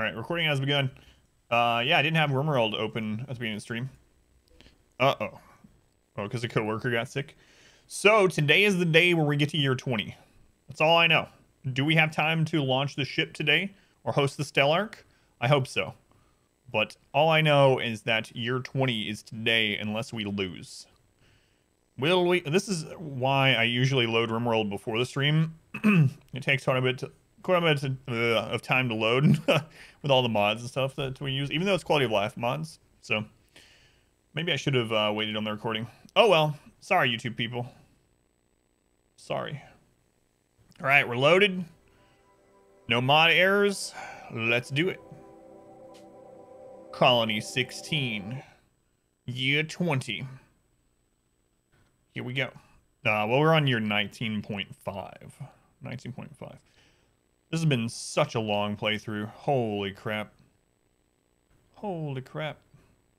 All right, recording has begun. Yeah, I didn't have RimWorld open at the beginning of the stream. Uh-oh. Oh, because a coworker got sick. So today is the day where we get to year 20. That's all I know. Do we have time to launch the ship today or host the Stellark? I hope so. But all I know is that year 20 is today unless we lose. Will we? This is why I usually load RimWorld before the stream. It takes quite a bit of time to load with all the mods and stuff that we use, even though it's quality of life mods. So maybe I should have waited on the recording. Oh well, sorry YouTube people. Sorry. All right, we're loaded. No mod errors. Let's do it. Colony 16. Year 20. Here we go. Well, we're on year 19.5. 19.5. This has been such a long playthrough. Holy crap. Holy crap.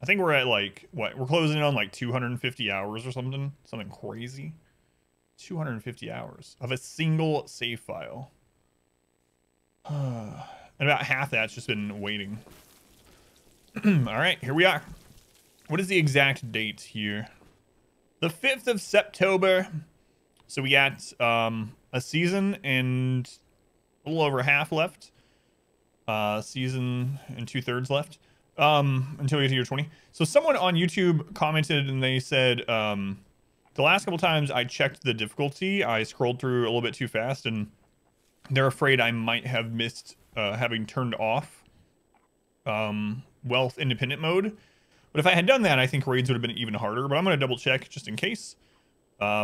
I think we're at like, what? We're closing in on like 250 hours or something. Something crazy. 250 hours of a single save file. And about half that's just been waiting. All right, here we are. What is the exact date here? The 5th of September. So we got a season and a little over half left. Season and 2/3 left. Until we get to year 20. So someone on YouTube commented and they said, the last couple times I checked the difficulty, I scrolled through a little bit too fast and they're afraid I might have missed having turned off wealth independent mode. But if I had done that, I think raids would have been even harder. But I'm going to double check just in case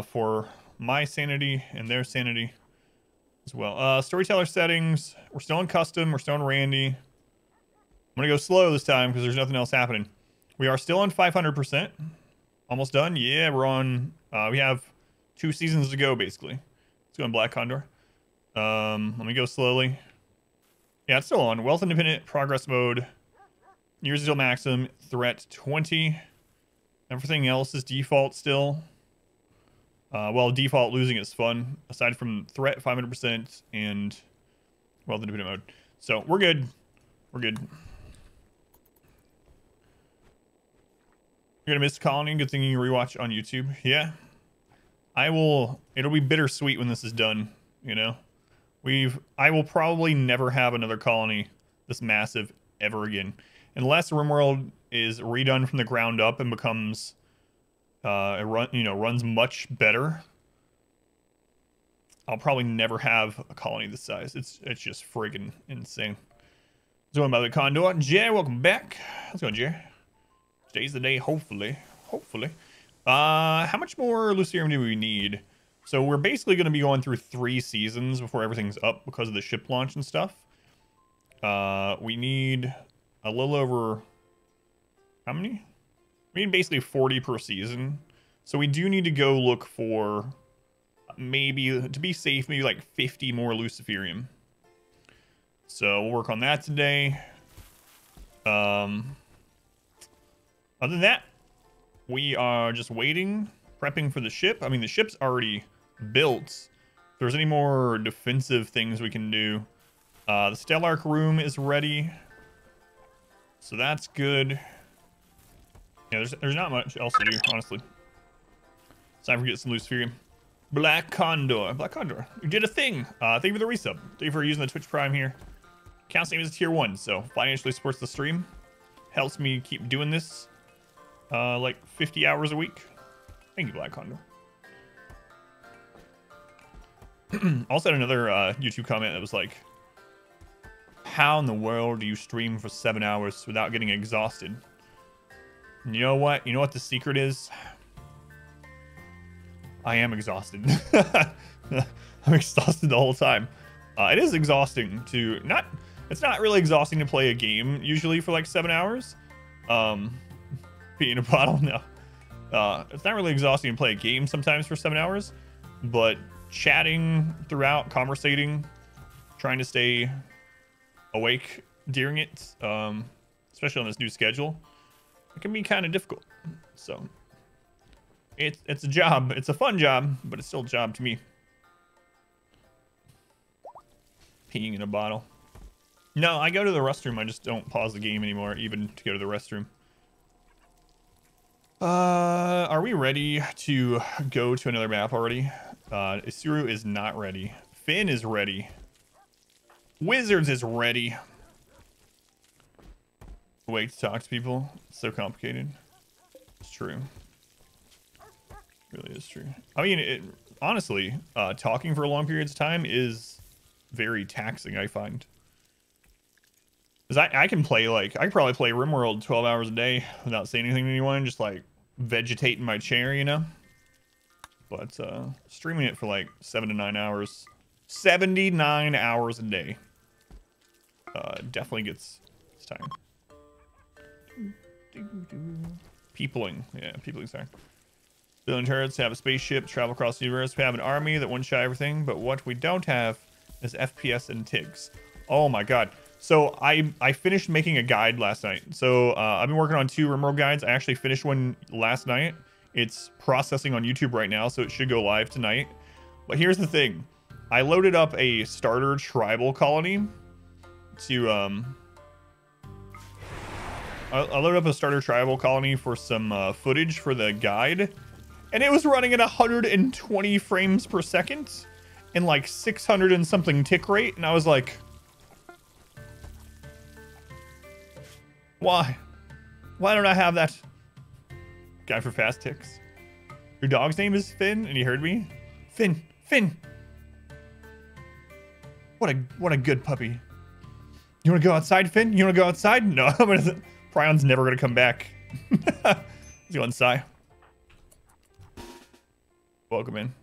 for my sanity and their sanity as well. Storyteller settings. We're still in custom. We're still in Randy. I'm going to go slow this time because there's nothing else happening. We are still on 500%. Almost done. Yeah, we're on. We have 2 seasons to go, basically. Let's go in Black Condor. Let me go slowly. Yeah, it's still on. Wealth independent, progress mode. Years until maximum, threat 20. Everything else is default still. Well, default losing is fun. Aside from threat 500% and wealth independent mode. So we're good. We're good. You're gonna miss Colony. Good thing you can rewatch on YouTube. Yeah. I will. It'll be bittersweet when this is done. You know, I will probably never have another Colony this massive ever again. Unless RimWorld is redone from the ground up and becomes, runs much better, I'll probably never have a colony this size. It's just friggin' insane. Doing by the Condor. Jay, welcome back. Let's go, Jay. Today's the day, hopefully. Hopefully. How much more Lucerium do we need? So we're basically going to be going through 3 seasons before everything's up because of the ship launch and stuff. We need a little over, how many? We need basically 40 per season. So we do need to go look for maybe, to be safe, maybe like 50 more Luciferium. So we'll work on that today. Other than that, we are just waiting, prepping for the ship. I mean, the ship's already built. If there's any more defensive things we can do. The Stellark room is ready. So that's good. Yeah, there's not much else to do, honestly. It's time for getting some Luciferium. Black Condor. Black Condor. You did a thing. Thank you for the resub. Thank you for using the Twitch Prime here. Counts name is tier 1, so financially supports the stream. Helps me keep doing this. Like 50 hours a week. Thank you, Black Condor. Also had another YouTube comment that was like, how in the world do you stream for 7 hours without getting exhausted? And you know what? You know what the secret is? I am exhausted. I'm exhausted the whole time. It is exhausting to it's not really exhausting to play a game usually for like 7 hours. Pee in a bottle, no. It's not really exhausting to play a game sometimes for 7 hours, but chatting throughout, conversating, trying to stay awake during it, especially on this new schedule, it can be kind of difficult. So it's a job. It's a fun job, but it's still a job to me. Peeing in a bottle. No, I go to the restroom. I just don't pause the game anymore, even to go to the restroom. Are we ready to go to another map already? Isuru is not ready. Finn is ready. Wizards is ready. Wait to talk to people. It's so complicated. It's true. It really is true. I mean, honestly, talking for long periods of time is very taxing, I find. Because I can play, like, I could probably play RimWorld 12 hours a day without saying anything to anyone, just, like, vegetate in my chair, you know? But, streaming it for, like, 7 to 9 hours. 79 hours a day. Definitely gets its time. Peopling. Yeah, peopling, sorry. Building turrets, have a spaceship, travel across the universe. We have an army that one-shot everything, but what we don't have is FPS and TIGs. Oh my god. So I finished making a guide last night. So I've been working on 2 RimWorld guides. I actually finished one last night. It's processing on YouTube right now, so it should go live tonight. But here's the thing. I loaded up a starter tribal colony to I loaded up a starter tribal colony for some footage for the guide, and it was running at 120 frames per second and like 600 and something tick rate, and I was like, why don't I have that? Guy for fast ticks. Your dog's name is Finn, and you heard me? Finn. What a good puppy. You want to go outside, Finn? You want to go outside? No, Prion's never going to come back. Let's go inside. Welcome in.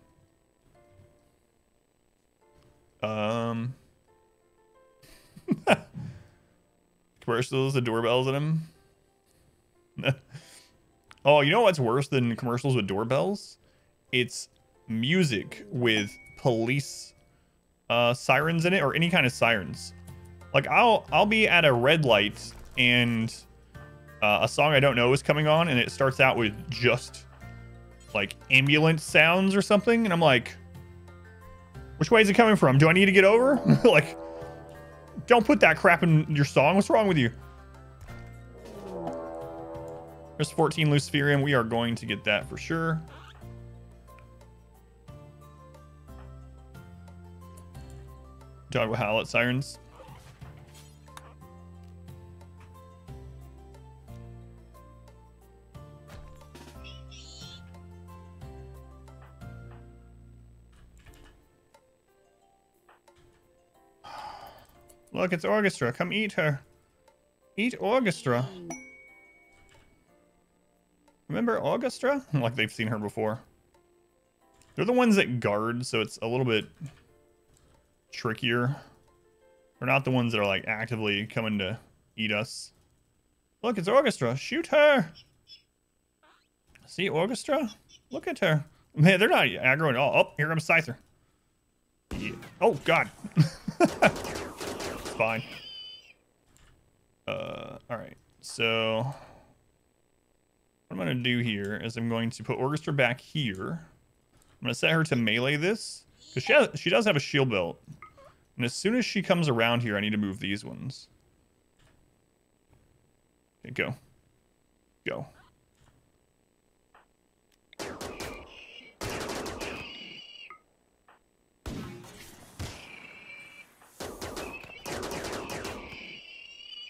Commercials, the doorbells in them. Oh, you know what's worse than commercials with doorbells? It's music with police sirens in it, or any kind of sirens. Like I'll be at a red light and a song I don't know is coming on, and it starts out with just like ambulance sounds or something, and I'm like, which way is it coming from? Do I need to get over? Like, don't put that crap in your song. What's wrong with you? There's 14 Luciferium. We are going to get that for sure. Dog with Howlet sirens. Look, it's Orchestra. Come eat her. Eat Orchestra. Remember Orchestra? Like they've seen her before. They're the ones that guard, so it's a little bit trickier. They're not the ones that are like actively coming to eat us. Look, it's Orchestra. Shoot her. See Orchestra? Look at her. Man, they're not aggro at all. Oh, here comes Scyther. Yeah. Oh, God. It's fine. Alright. So what I'm going to do here is I'm going to put Orchestra back here. I'm going to set her to melee this, because she does have a shield belt. And as soon as she comes around here, I need to move these ones. Okay, go. Go.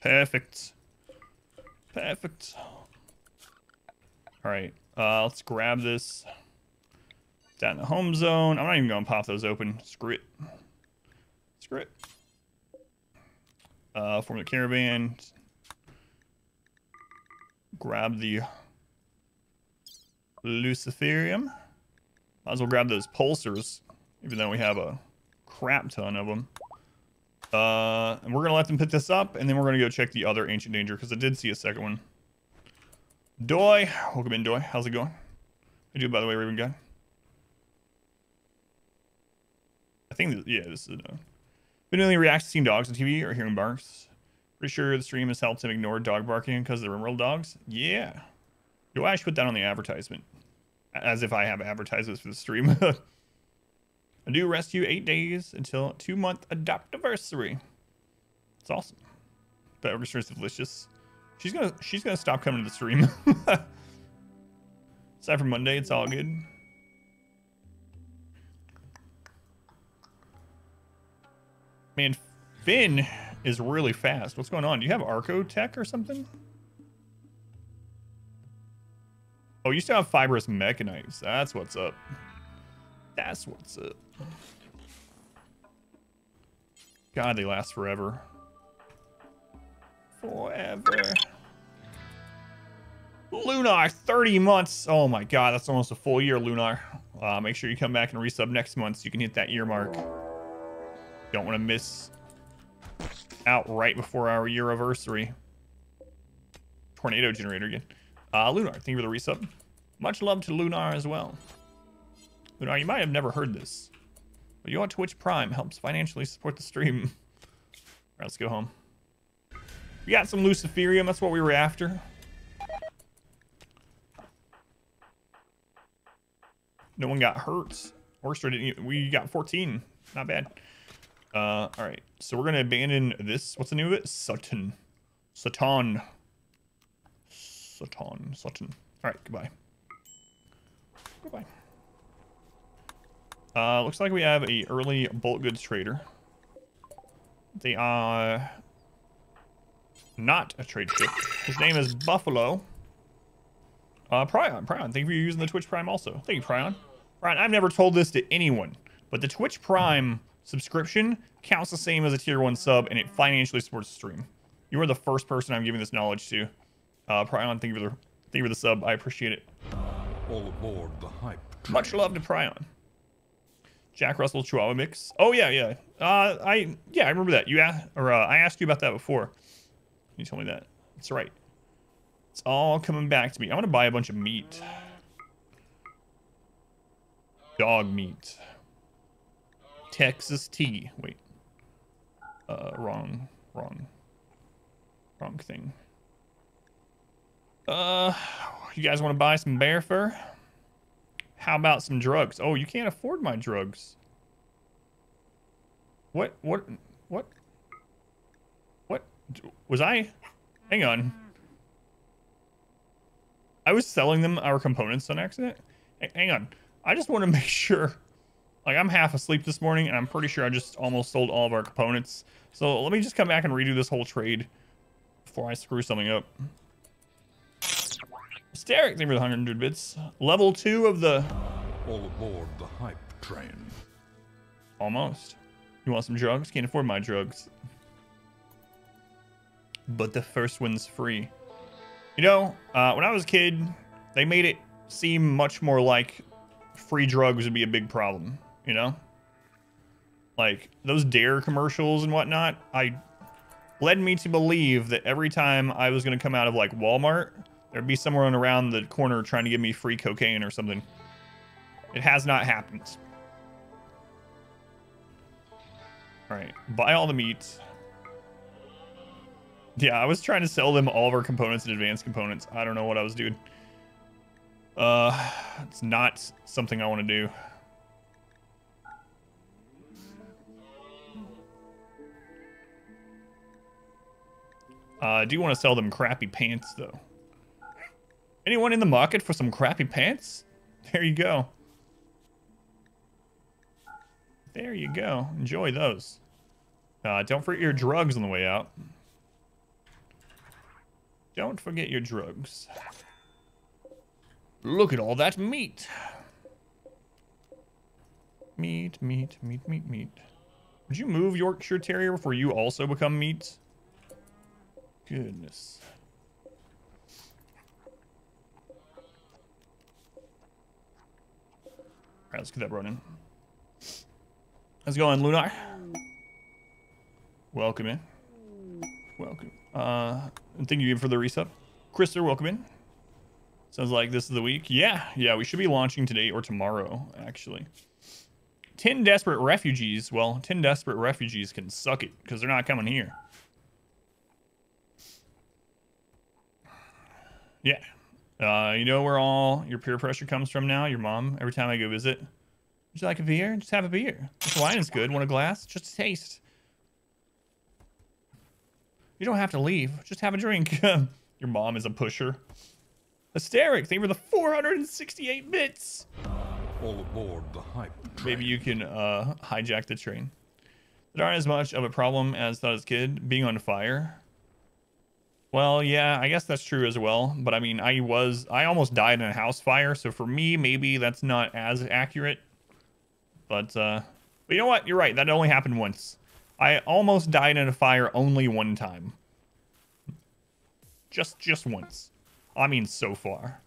Perfect. Perfect. Alright, let's grab this down in the home zone. I'm not even going to pop those open. Screw it. Screw it. Form the caravan. Grab the Luciferium. Might as well grab those pulsars, even though we have a crap ton of them. And we're going to let them pick this up, and then we're going to go check the other Ancient Danger, because I did see a second one. Doi. Welcome in, Doi. How's it going? How you doing, by the way, Raven Guy? I think, yeah, this is been only reacts to seeing dogs on TV or hearing barks. Pretty sure the stream has helped him ignore dog barking because of the RimWorld dogs. Yeah. Yo, I should put that on the advertisement. As if I have advertisements for the stream. I do rest you 8 days until 2-month adoptiversary. It's awesome. But Orchestra's delicious. She's gonna stop coming to the stream. Aside from Monday, it's all good. Man, Finn is really fast. What's going on? Do you have Arco Tech or something? Oh, you still have fibrous mechanites. That's what's up. That's what's up. God, they last forever. Forever. Lunar, 30 months. Oh my God, that's almost a full year, Lunar. Make sure you come back and resub next month so you can hit that year mark. Don't want to miss out right before our year anniversary. Tornado generator again. Lunar, thank you for the resub. Much love to Lunar as well. Lunar, you might have never heard this, but you on Twitch Prime helps financially support the stream. All right, let's go home. We got some Luciferium. That's what we were after. No one got hurt. Orchestra didn't. We got 14. Not bad. All right. So we're gonna abandon this. What's the name of it? Sutton. Sutton. Sutton. Sutton. All right. Goodbye. Goodbye. Looks like we have a early bulk goods trader. They are not a trade ship. His name is Buffalo. Prion, thank you for using the Twitch Prime also. Thank you, Prion. Prion, I've never told this to anyone, but the Twitch Prime subscription counts the same as a tier 1 sub, and it financially supports the stream. You are the first person I'm giving this knowledge to. Prion, thank you for the sub. I appreciate it. All aboard the hype train. Much love to Prion. Jack Russell Chihuahua mix. Oh yeah. I remember that. I asked you about that before. You told me that. That's right. It's all coming back to me. I want to buy a bunch of meat. Dog meat. Texas tea. Wait. Wrong thing. You guys want to buy some bear fur? How about some drugs? Oh, you can't afford my drugs. What? Was I? Hang on. I was selling them our components on accident. Hang on. I just want to make sure. Like, I'm half asleep this morning, and I'm pretty sure I just almost sold all of our components. So let me just come back and redo this whole trade before I screw something up. Steric, thank you for the 100 bits. Level 2 of the... All aboard the hype train. Almost. You want some drugs? Can't afford my drugs. But the first one's free. You know, when I was a kid, they made it seem much more like free drugs would be a big problem, you know? Like, those Dare commercials and whatnot, led me to believe that every time I was going to come out of, like, Walmart, there'd be someone around the corner trying to give me free cocaine or something. It has not happened. Alright, buy all the meat. Yeah, I was trying to sell them all of our components and advanced components. I don't know what I was doing. It's not something I want to do. I do want to sell them crappy pants, though. Anyone in the market for some crappy pants? There you go. There you go. Enjoy those. Don't forget your drugs on the way out. Don't forget your drugs. Look at all that meat. Meat. Would you move Yorkshire Terrier before you also become meat? Goodness. Alright, let's get that running. How's it going, Lunar? Welcome in. Welcome. Thank you for the resub. Krister, welcome in. Sounds like this is the week. Yeah, we should be launching today or tomorrow, actually. 10 desperate refugees. Well, 10 desperate refugees can suck it because they're not coming here. Yeah. You know where all your peer pressure comes from now? Your mom. Every time I go visit. Would you like a beer? Just have a beer. This wine is good. Want a glass? Just a taste. You don't have to leave. Just have a drink. Your mom is a pusher. Hysteric. Thank you for the 468 bits. All aboard the hype train. Maybe you can hijack the train. There aren't as much of a problem as thought as a kid. Being on fire. Well, yeah, I guess that's true as well. But I mean, I almost died in a house fire. So for me, maybe that's not as accurate. But you know what? You're right. That only happened once. I almost died in a fire only one time. Just once. I mean, so far.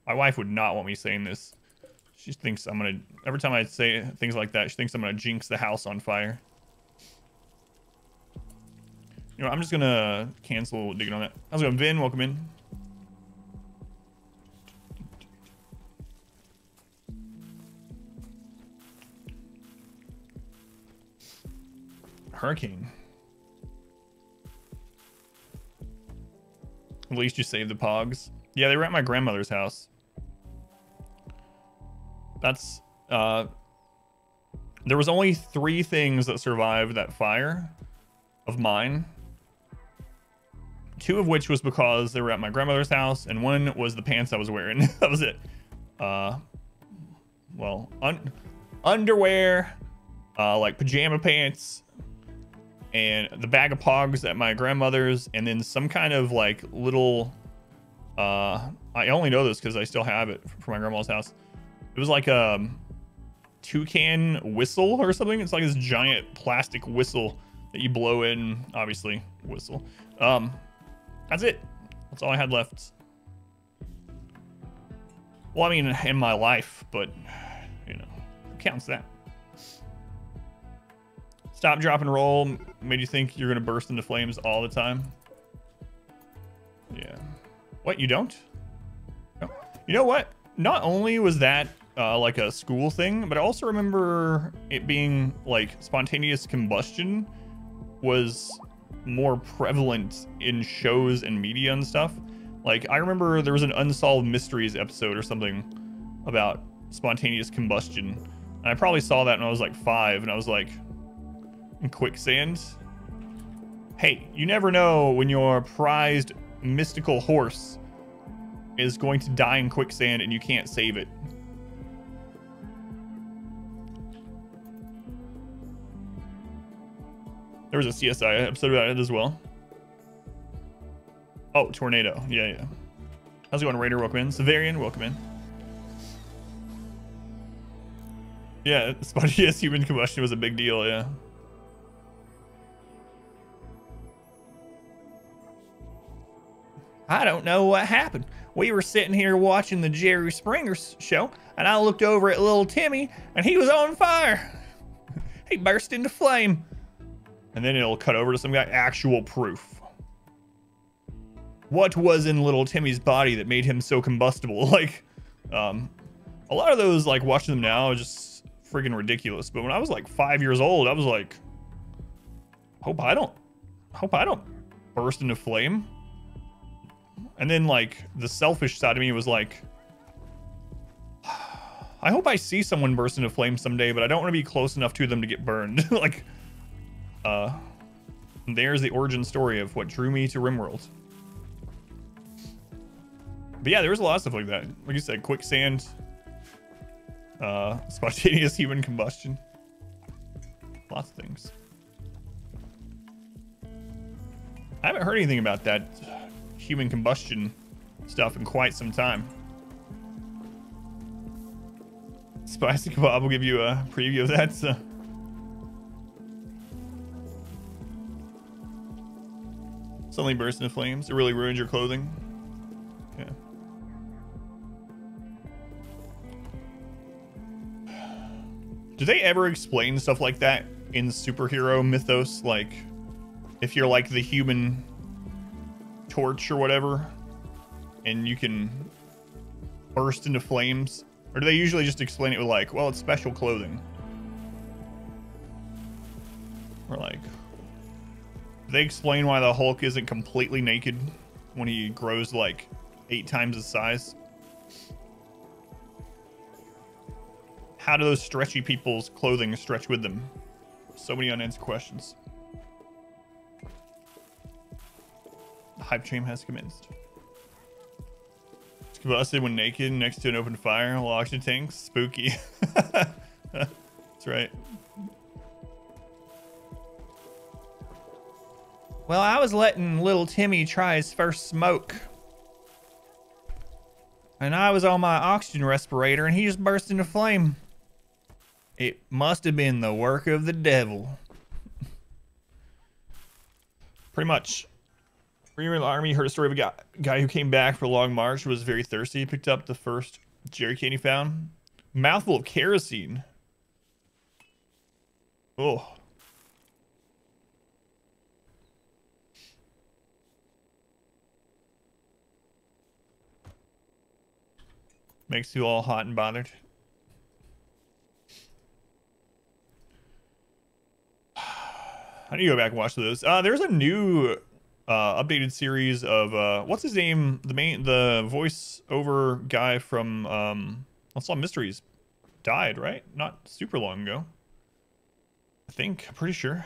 My wife would not want me saying this. She thinks I'm gonna... Every time I say things like that, she thinks I'm gonna jinx the house on fire. You know, I'm just gonna cancel digging on that. How's it going, Vin? Welcome in. Hurricane. At least you saved the pogs. Yeah, they were at my grandmother's house. That's there was only 3 things that survived that fire of mine. 2 of which was because they were at my grandmother's house, and 1 was the pants I was wearing. That was it. Well, underwear, like pajama pants, and the bag of pogs at my grandmother's, and then some kind of like little I only know this because I still have it from my grandma's house. It was like a toucan whistle or something. It's like this giant plastic whistle that you blow in, obviously whistle. That's it. That's all I had left. Well, I mean, in my life, but you know, who counts that? Stop, drop, and roll made you think you're gonna burst into flames all the time. Yeah. What, you don't? No. You know what? Not only was that like a school thing, but I also remember it being like spontaneous combustion was more prevalent in shows and media and stuff. Like, I remember there was an Unsolved Mysteries episode or something about spontaneous combustion. And I probably saw that when I was like 5, and I was like, in quicksand? Hey, you never know when your prized mystical horse is going to die in quicksand and you can't save it. There was a CSI episode about it as well. Oh, tornado. Yeah. How's it going, Raider? Welcome in. Severian, welcome in. Yeah, spontaneous human combustion was a big deal, yeah. I don't know what happened. We were sitting here watching the Jerry Springer show, and I looked over at little Timmy, and he was on fire. He burst into flame. And then it'll cut over to some guy. Actual proof. What was in little Timmy's body that made him so combustible? Like, a lot of those, like, watching them now are just friggin' ridiculous. But when I was like 5 years old, I was like, hope I don't burst into flame. And then, like, the selfish side of me was like, I hope I see someone burst into flame someday, but I don't want to be close enough to them to get burned. Like, there's the origin story of what drew me to RimWorld. But yeah, there was a lot of stuff like that. Like you said, quicksand, spontaneous human combustion. Lots of things. I haven't heard anything about that human combustion stuff in quite some time. Spicy Kebab will give you a preview of that. So. Suddenly burst into flames. It really ruined your clothing. Yeah. Do they ever explain stuff like that in superhero mythos? Like, if you're like the Human Torch or whatever, and you can burst into flames? Or do they usually just explain it with like, well, it's special clothing? Or like, do they explain why the Hulk isn't completely naked when he grows like 8 times his size? How do those stretchy people's clothing stretch with them? So many unanswered questions. hype train has commenced. It's combusted when naked next to an open fire. While oxygen tanks. Spooky. That's right. Well, I was letting little Timmy try his first smoke. And I was on my oxygen respirator and he just burst into flame. It must have been the work of the devil. Pretty much. RimWorld Army heard a story of a guy who came back for a long march, was very thirsty. He picked up the first jerry can he found. Mouthful of kerosene. Oh. Makes you all hot and bothered. I need to go back and watch those. There's a new updated series of what's his name? The voiceover guy from Unsolved Mysteries died, right? Not super long ago. I think. I'm pretty sure.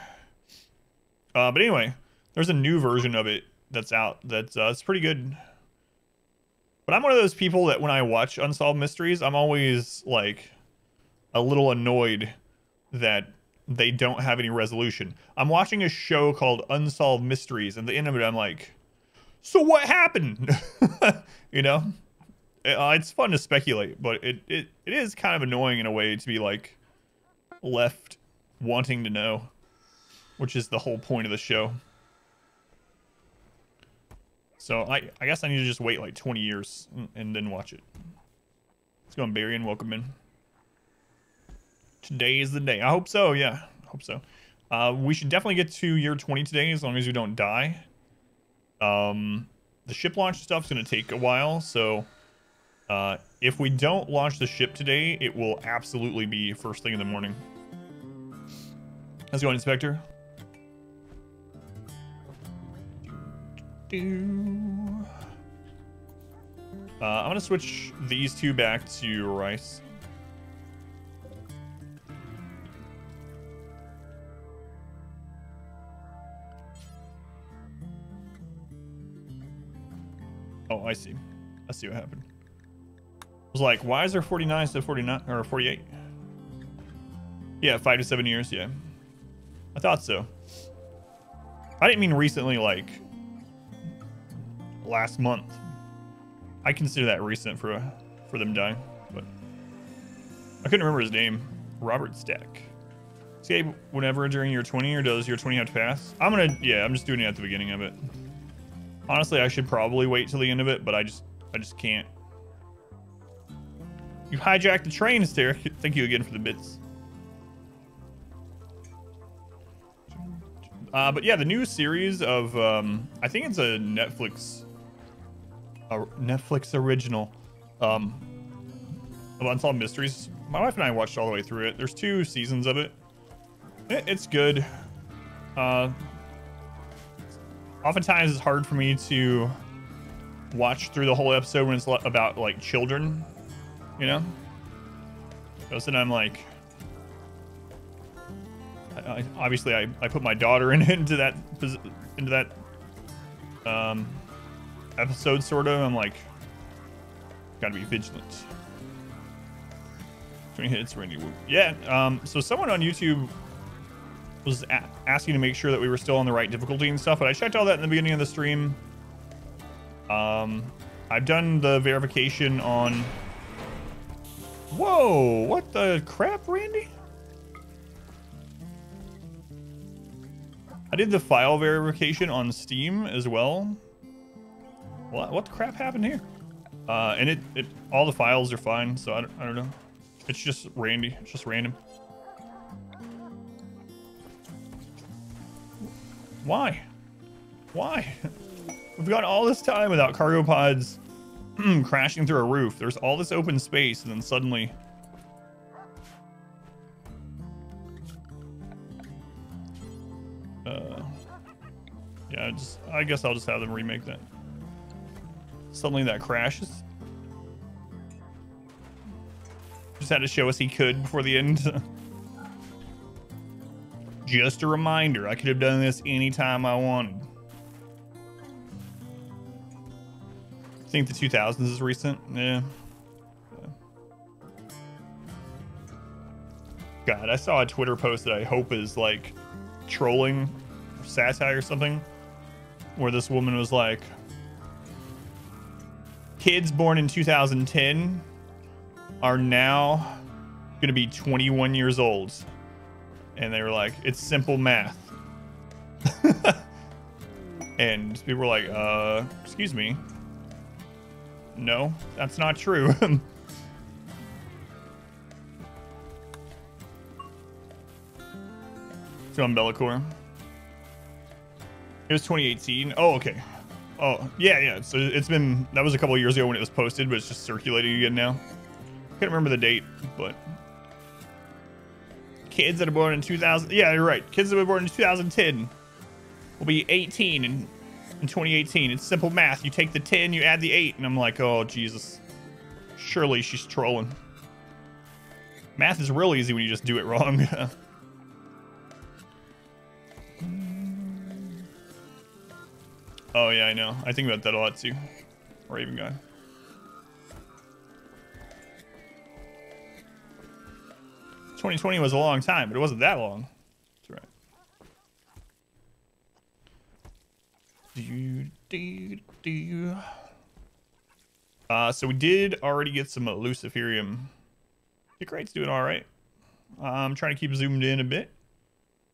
But anyway, there's a new version of it that's out. That's it's pretty good. But I'm one of those people that when I watch Unsolved Mysteries, I'm always like a little annoyed that they don't have any resolution. I'm watching a show called Unsolved Mysteries, and at the end of it, I'm like, so what happened? You know? It's fun to speculate, but it is kind of annoying in a way to be like left wanting to know, which is the whole point of the show. So I guess I need to just wait like 20 years and then watch it. Let's go on Barry and welcome in. Today is the day. I hope so. Yeah, I hope so. We should definitely get to year 20 today as long as we don't die. The ship launch stuff's going to take a while. So if we don't launch the ship today, it will absolutely be first thing in the morning. How's it going, Inspector? I'm gonna switch these two back to rice. Oh, I see. I see what happened. I was like, why is there 49 instead of 49 or 48? Yeah, 5 to 7 years. Yeah, I thought so. I didn't mean recently, like last month. I consider that recent for them dying, but I couldn't remember his name. Robert Stack. See, whenever during year 20, or does year 20 have to pass? I'm just doing it at the beginning of it. Honestly, I should probably wait till the end of it, but I just can't. You hijacked the train, Derek. Thank you again for the bits. But yeah, the new series of I think it's a Netflix original of Unsolved Mysteries. My wife and I watched all the way through it. There's 2 seasons of it. It's good. Oftentimes it's hard for me to watch through the whole episode when it's about like children, you know? Because then I'm like, obviously I put my daughter into that episode, sort of. I'm like, gotta be vigilant. 20 hits, Randy. Yeah. So someone on YouTube was asking to make sure that we were still on the right difficulty and stuff, but I checked all that in the beginning of the stream. I've done the verification on. Whoa! What the crap, Randy? I did the file verification on Steam as well. What the crap happened here? And it all the files are fine, so I don't know. It's just Randy. It's just random. Why? Why? We've got all this time without cargo pods crashing through a roof. There's all this open space, and then suddenly. Yeah, I guess I'll just have them remake that. Suddenly that crashes. Just had to show us he could before the end. Just a reminder, I could have done this anytime I wanted. think the 2000s is recent. Yeah. God, I saw a Twitter post that I hope is like trolling or satire or something, where this woman was like, kids born in 2010 are now gonna be 21 years old. And they were like, it's simple math. And people were like, excuse me. No, that's not true. So on Bellicor. It was 2018. Oh, okay. Oh, yeah. So it's been, that was a couple of years ago when it was posted, but it's just circulating again now. Can't remember the date, but kids that are born in 2000. Yeah, you're right. Kids that were born in 2010 will be 18 in 2018. It's simple math. You take the 10, you add the 8, and I'm like, oh, Jesus. Surely she's trolling. Math is real easy when you just do it wrong. Oh, yeah, I know. I think about that a lot, too. Raven guy. $2020 was a long time, but it wasn't that long. That's right. So we did already get some Luciferium. Tick rate's doing all right. I'm trying to keep zoomed in a bit.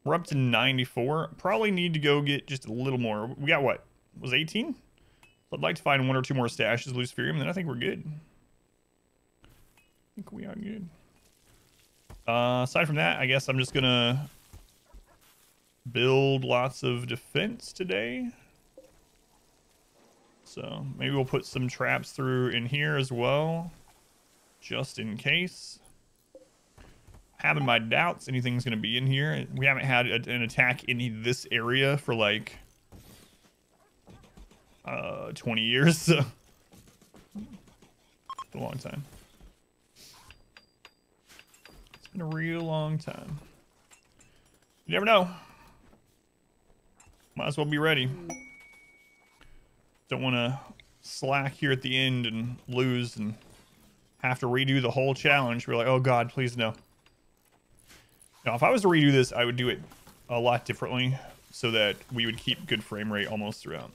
We're up to 94. Probably need to go get just a little more. We got what? Was 18? So I'd like to find 1 or 2 more stashes of Luciferium, then I think we're good. I think we are good. Aside from that, I guess I'm just gonna build lots of defense today. So maybe we'll put some traps through in here as well, just in case. Having my doubts anything's gonna be in here. We haven't had an attack in this area for like 20 years, so a long time. It's been a real long time. You never know. Might as well be ready. Don't want to slack here at the end and lose and have to redo the whole challenge. We're like, oh God, please no. Now, if I was to redo this, I would do it a lot differently so that we would keep good frame rate almost throughout.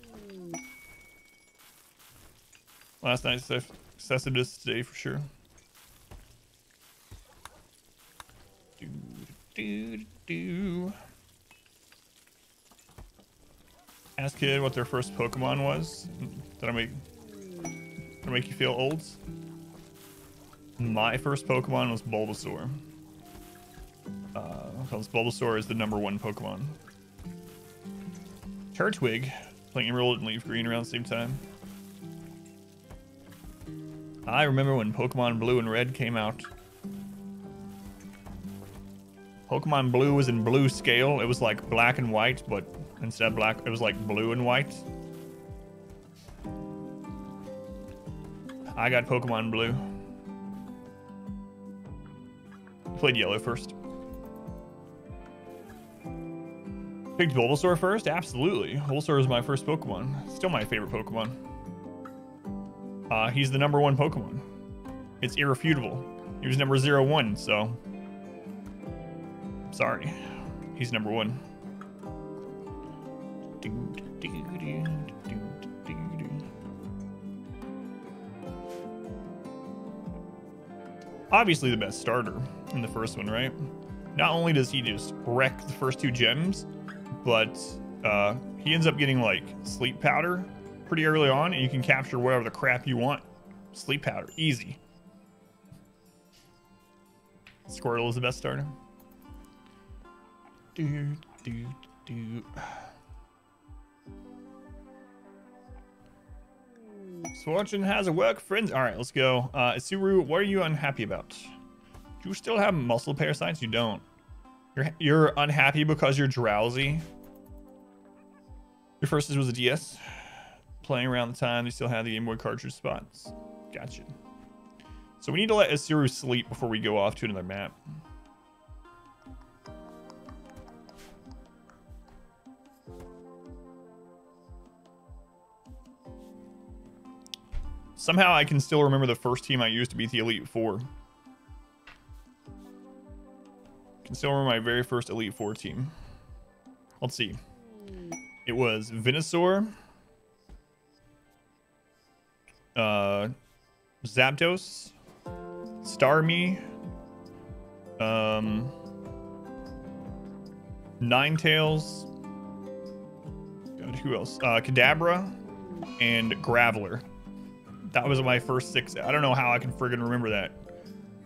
Last night's excessiveness today for sure. Ask kid what their first Pokemon was. Did I make you feel old? My first Pokemon was Bulbasaur. Because Bulbasaur is the #1 Pokemon. Turtwig, playing Emerald and Leaf Green around the same time. I remember when Pokemon Blue and Red came out. Pokemon Blue was in blue scale. It was like black and white, but instead of black, it was like blue and white. I got Pokemon Blue. Played Yellow first. Picked Bulbasaur first? Absolutely. Bulbasaur is my first Pokemon. Still my favorite Pokemon. He's the #1 Pokemon. It's irrefutable. He was number 01, so... Sorry. He's #1. Obviously the best starter in the first one, right? Not only does he just wreck the first 2 gems, but he ends up getting like sleep powder pretty early on, and you can capture whatever the crap you want. Sleep powder, easy. Squirtle is the best starter. Fortune has a work, friends. All right, let's go. Isuru, what are you unhappy about? Do you still have muscle parasites? You don't. You're unhappy because you're drowsy. Your first was a DS. Playing around the time they still have the Game Boy cartridge spots. Gotcha. So we need to let Isuru sleep before we go off to another map. Somehow I can still remember the first team I used to beat the Elite Four. Can still remember my very first Elite Four team. Let's see. It was Venusaur, Zapdos, Starmie, Ninetales. God, who else? Kadabra and Graveler. That was my first 6. I don't know how I can friggin' remember that.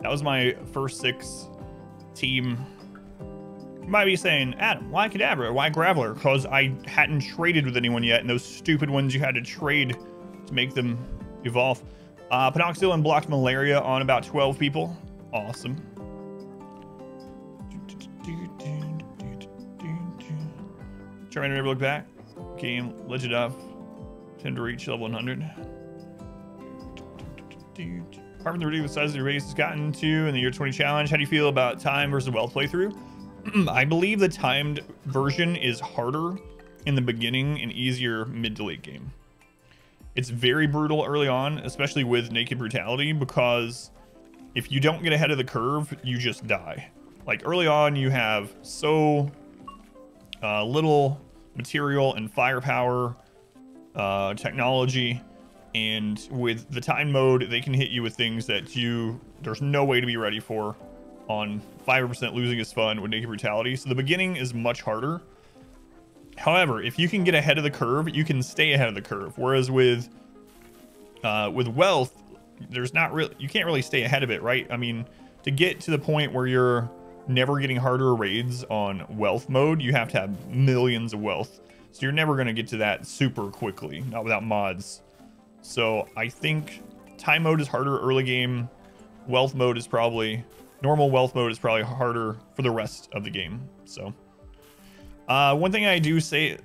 That was my first 6 team. You might be saying, Adam, why Kadabra? Why Graveler? Because I hadn't traded with anyone yet, and those stupid ones you had to trade to make them evolve. Panoxil and blocked malaria on about 12 people. Awesome. Trying to never look back. Game Legend of. Tend to reach level 100. Apart from the ridiculous size of your base has gotten to in the year 20 challenge, how do you feel about time versus wealth playthrough? I believe the timed version is harder in the beginning and easier mid to late game. It's very brutal early on, especially with Naked Brutality, because if you don't get ahead of the curve, you just die. Like early on, you have so little material and firepower, technology, and with the time mode, they can hit you with things that there's no way to be ready for. On 5% losing is fun with Naked Brutality, so the beginning is much harder. However, if you can get ahead of the curve, you can stay ahead of the curve. Whereas with wealth, you can't really stay ahead of it, right? I mean, to get to the point where you're never getting harder raids on wealth mode, you have to have millions of wealth. So you're never going to get to that super quickly, not without mods. So I think time mode is harder early game. Normal wealth mode is probably harder for the rest of the game. So one thing I do say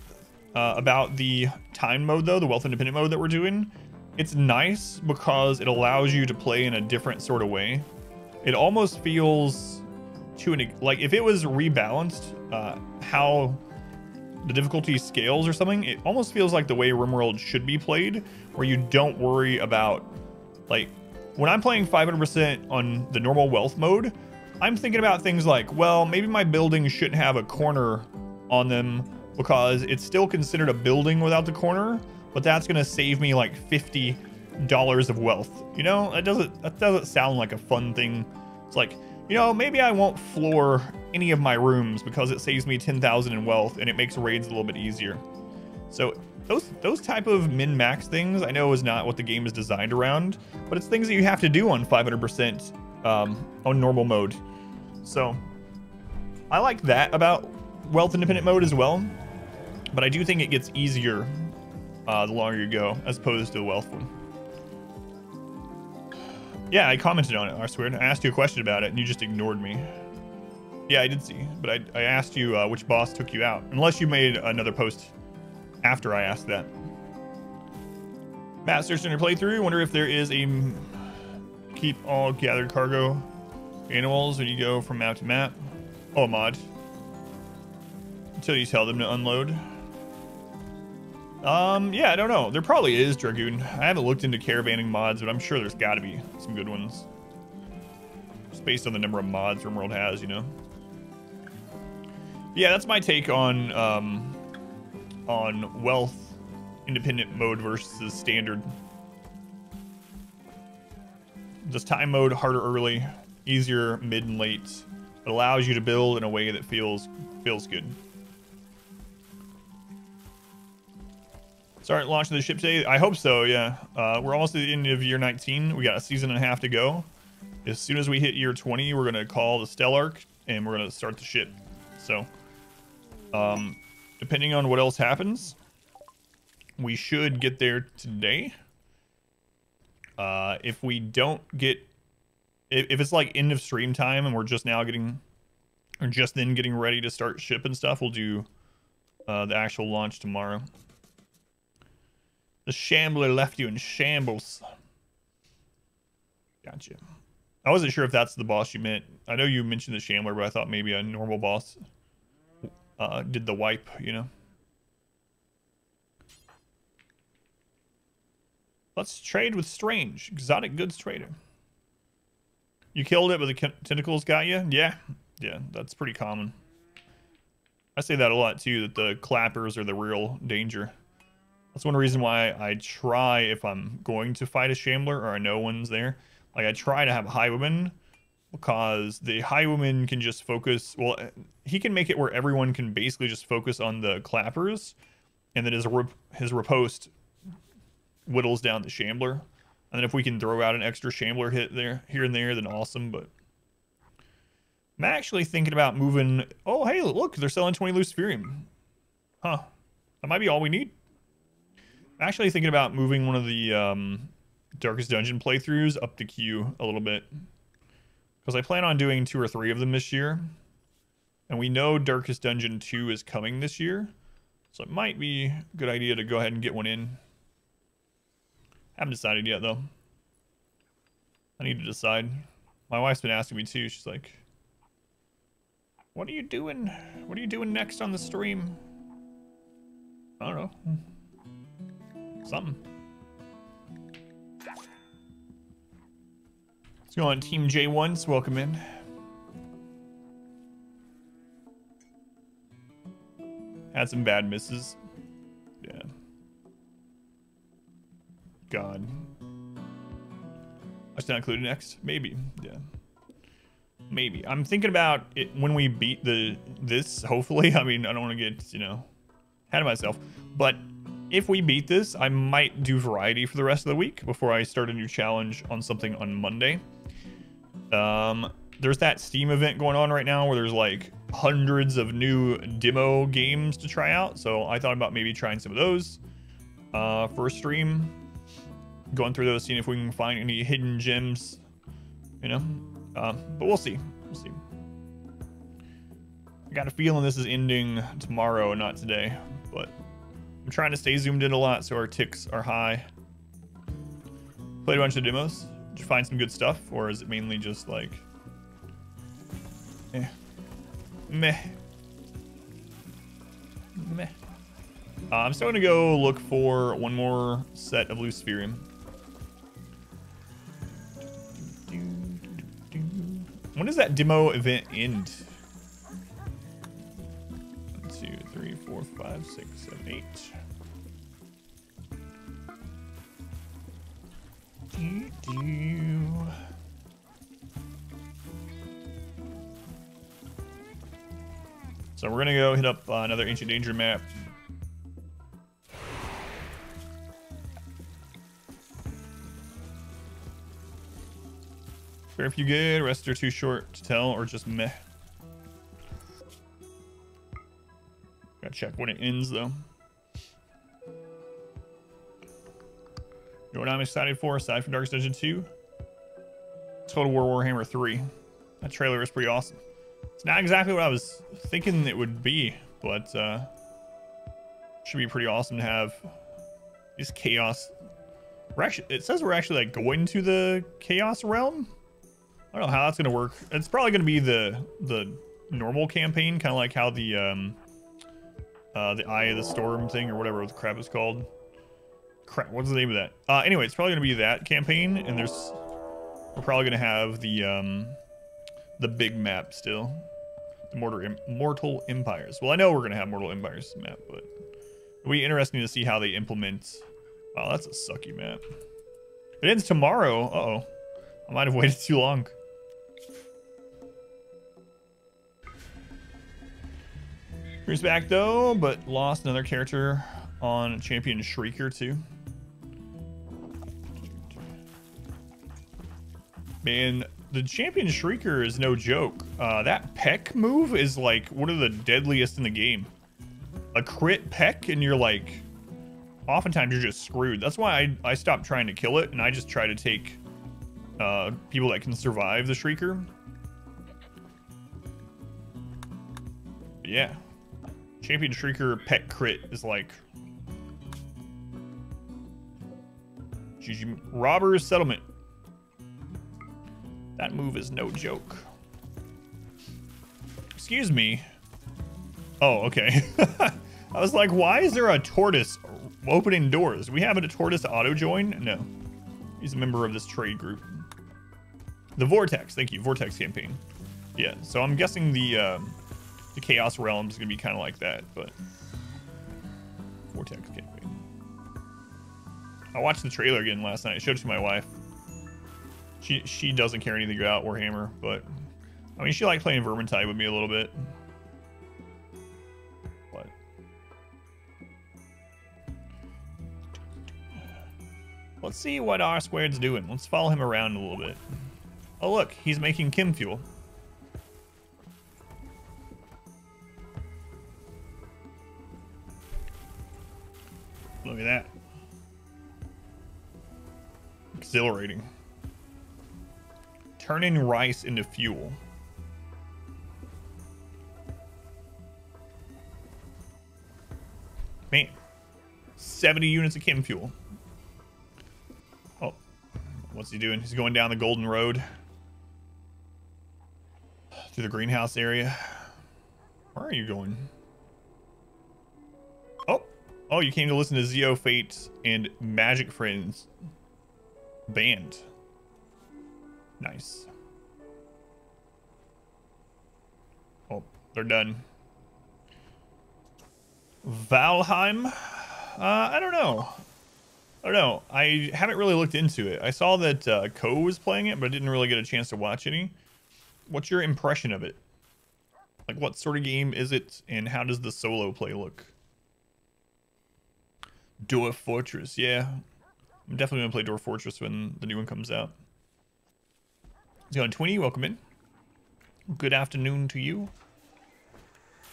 about the time mode, though, the wealth independent mode that we're doing, it's nice because it allows you to play in a different sort of way. It almost feels like if it was rebalanced, how the difficulty scales or something, it almost feels like the way RimWorld should be played, where you don't worry about, like, when I'm playing 500% on the normal wealth mode, I'm thinking about things like, well, maybe my buildings shouldn't have a corner on them because it's still considered a building without the corner, but that's going to save me like $50 of wealth. You know, that doesn't sound like a fun thing. It's like, you know, maybe I won't floor any of my rooms because it saves me 10,000 in wealth and it makes raids a little bit easier. So those type of min-max things, I know is not what the game is designed around, but it's things that you have to do on 500% on normal mode. So I like that about wealth independent mode as well, but I do think it gets easier the longer you go as opposed to the wealth one. Yeah, I commented on it, I swear. I asked you a question about it and you just ignored me. Yeah, I did see, but I asked you which boss took you out, unless you made another post after I asked that. Matt searched in your playthrough. Wonder if there is a keep all gathered cargo animals when you go from map to map. Oh, a mod. Until you tell them to unload. Yeah, I don't know. There probably is, Dragoon. I haven't looked into caravanning mods, but I'm sure there's got to be some good ones. Just based on the number of mods RimWorld has, you know. Yeah, that's my take on wealth independent mode versus standard. Just time mode harder early, easier mid and late. It allows you to build in a way that feels good. Start launching the ship today. I hope so. Yeah, we're almost at the end of year 19. We got a season and a half to go. As soon as we hit year 20, we're gonna call the Stellark and we're gonna start the ship. So, depending on what else happens, we should get there today. If we don't get, if it's like end of stream time and we're just now getting, or just then getting ready to start ship and stuff, we'll do the actual launch tomorrow. The Shambler left you in shambles. Gotcha. I wasn't sure if that's the boss you meant. I know you mentioned the Shambler, but I thought maybe a normal boss did the wipe, you know? Let's trade with Strange. Exotic goods trader. You killed it, but the tentacles got you? Yeah. Yeah, that's pretty common. I say that a lot, too, that the clappers are the real danger. That's one reason why I try, if I'm going to fight a Shambler or I know one's there, like I try to have a Highwayman, because the Highwayman can just focus, well, he can make it where everyone can basically just focus on the clappers, and then his riposte whittles down the Shambler. And then if we can throw out an extra Shambler hit there, here and there, then awesome. But I'm actually thinking about moving. Oh, hey, look, they're selling 20 Luciferium. Huh. That might be all we need. I'm actually thinking about moving one of the Darkest Dungeon playthroughs up the queue a little bit. Because I plan on doing 2 or 3 of them this year. And we know Darkest Dungeon 2 is coming this year. So it might be a good idea to go ahead and get one in. Haven't decided yet, though. I need to decide. My wife's been asking me, too. She's like, what are you doing? What are you doing next on the stream? I don't know. Something. Let's go on Team J1's. Welcome in. Had some bad misses. Yeah. God. I should not include it next. Maybe. Yeah. Maybe. I'm thinking about it when we beat this, hopefully. I mean, I don't want to get, you know, ahead of myself. But if we beat this, I might do variety for the rest of the week before I start a new challenge on something on Monday. There's that Steam event going on right now where there's like hundreds of new demo games to try out. So I thought about maybe trying some of those for a stream. Going through those, seeing if we can find any hidden gems, you know. But we'll see. We'll see. I got a feeling this is ending tomorrow, not today. But I'm trying to stay zoomed in a lot so our ticks are high. Played a bunch of demos. Did you find some good stuff? Or is it mainly just like... meh. Meh. I'm still gonna go look for one more set of Luciferium. When does that demo event end? 1, 2, 3, 4, 5, 6, 7, 8. So we're gonna go hit up another Ancient Danger map. Fair few good, rest are too short to tell, or just meh. Gotta check when it ends though. You know what I'm excited for aside from Darkest Dungeon 2? Total War Warhammer 3. That trailer is pretty awesome. It's not exactly what I was thinking it would be, but should be pretty awesome to have these chaos. It says we're actually like going to the chaos realm. I don't know how that's gonna work. It's probably gonna be the normal campaign, kind of like how the Eye of the Storm thing or whatever the crap is called. Crap, what's the name of that? Anyway, it's probably gonna be that campaign, and we're probably gonna have the big map still, the Mortal Empires. Well, I know we're gonna have Mortal Empires map, but it'll be interesting to see how they implement. Wow, that's a sucky map. It ends tomorrow. Uh-oh, I might have waited too long. Here's back though, but lost another character on Champion Shrieker too. Man, the Champion Shrieker is no joke. That peck move is like one of the deadliest in the game. A crit peck and you're like, oftentimes you're just screwed. That's why I stopped trying to kill it and I just try to take people that can survive the Shrieker. But yeah. Champion Shrieker pet crit is like GG. Robber's Settlement. That move is no joke. Excuse me. Oh, okay. I was like, why is there a tortoise Opening doors. Do we have a tortoise auto join? No. He's a member of this trade group. The Vortex. Thank you. Vortex campaign. Yeah. So I'm guessing the Chaos Realm is going to be kind of like that, but Vortex campaign. I watched the trailer again last night. I showed it to my wife. She doesn't care anything about Warhammer, but I mean, she liked playing Vermintide with me a little bit. But let's see what R Squared's doing. Let's follow him around a little bit. Oh look, he's making chem fuel. Look at that. Exhilarating. Turning rice into fuel. Man. 70 units of chem fuel. Oh. What's he doing? He's going down the Golden Road. Through the greenhouse area. Where are you going? Oh. Oh, you came to listen to Zeo Fate and Magic Friends band. Nice. Oh, they're done. Valheim? I don't know. I haven't really looked into it. I saw that Ko was playing it, but I didn't really get a chance to watch any. What's your impression of it? Like, what sort of game is it, and how does the solo play look? Dwarf Fortress, yeah. I'm definitely going to play Dwarf Fortress when the new one comes out. It's going 20, welcome in. Good afternoon to you.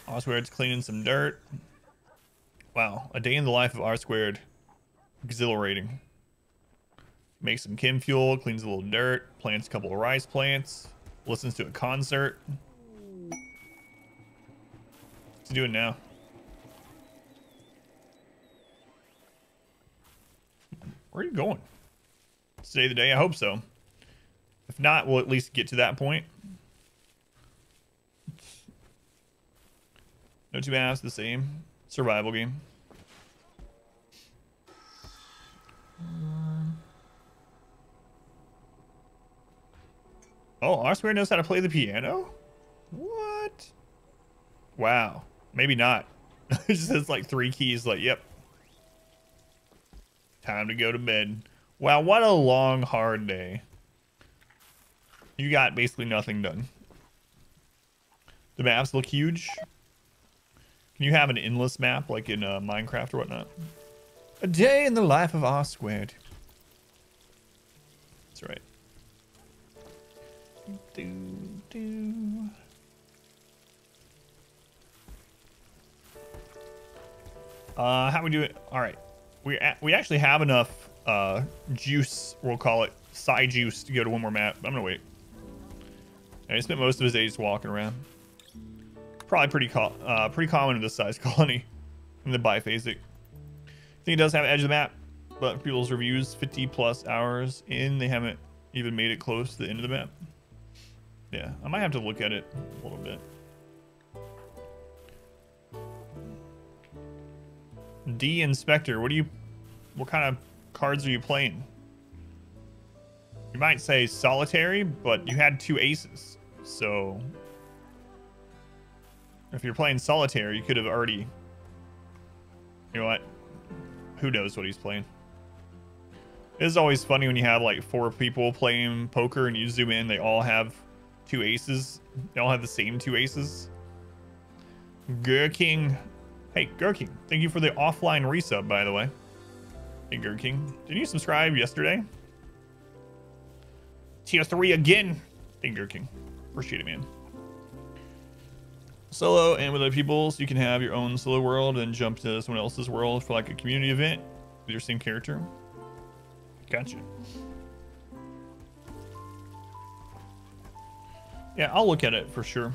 R Squared's cleaning some dirt. Wow, a day in the life of R Squared. Exhilarating. Makes some chem fuel, cleans a little dirt, plants a couple of rice plants, listens to a concert. What's he doing now? Where are you going? Today the day? I hope so. If not, we'll at least get to that point. No two maps, the same. Survival game. Oh, R Square knows how to play the piano? What? Wow. Maybe not. It just says like 3 keys, like, yep. Time to go to bed. Wow, what a long, hard day. You got basically nothing done. The maps look huge. Can you have an endless map like in Minecraft or whatnot? A day in the life of R Squared. That's right. How we do it? All right. We actually have enough juice, we'll call it side juice, to go to one more map. I'm gonna wait. And he spent most of his day just walking around. Probably pretty common in this size colony in the biphasic. I think it does have edge of the map, but people's reviews 50 plus hours in, they haven't even made it close to the end of the map. Yeah, I might have to look at it a little bit. D Inspector, what kind of cards are you playing? You might say solitary, but you had 2 aces. So if you're playing solitaire, you could have already, you know what? Who knows what he's playing? It's always funny when you have like 4 people playing poker and you zoom in, they all have 2 aces. They all have the same 2 aces. Gurking. Hey, Gurking, thank you for the offline resub, by the way. Hey, Gurking, did you subscribe yesterday? Tier 3 again. Hey, Gurking, appreciate it, man. Solo and with other people, so you can have your own solo world and jump to someone else's world for like a community event with your same character. Gotcha. Yeah, I'll look at it for sure.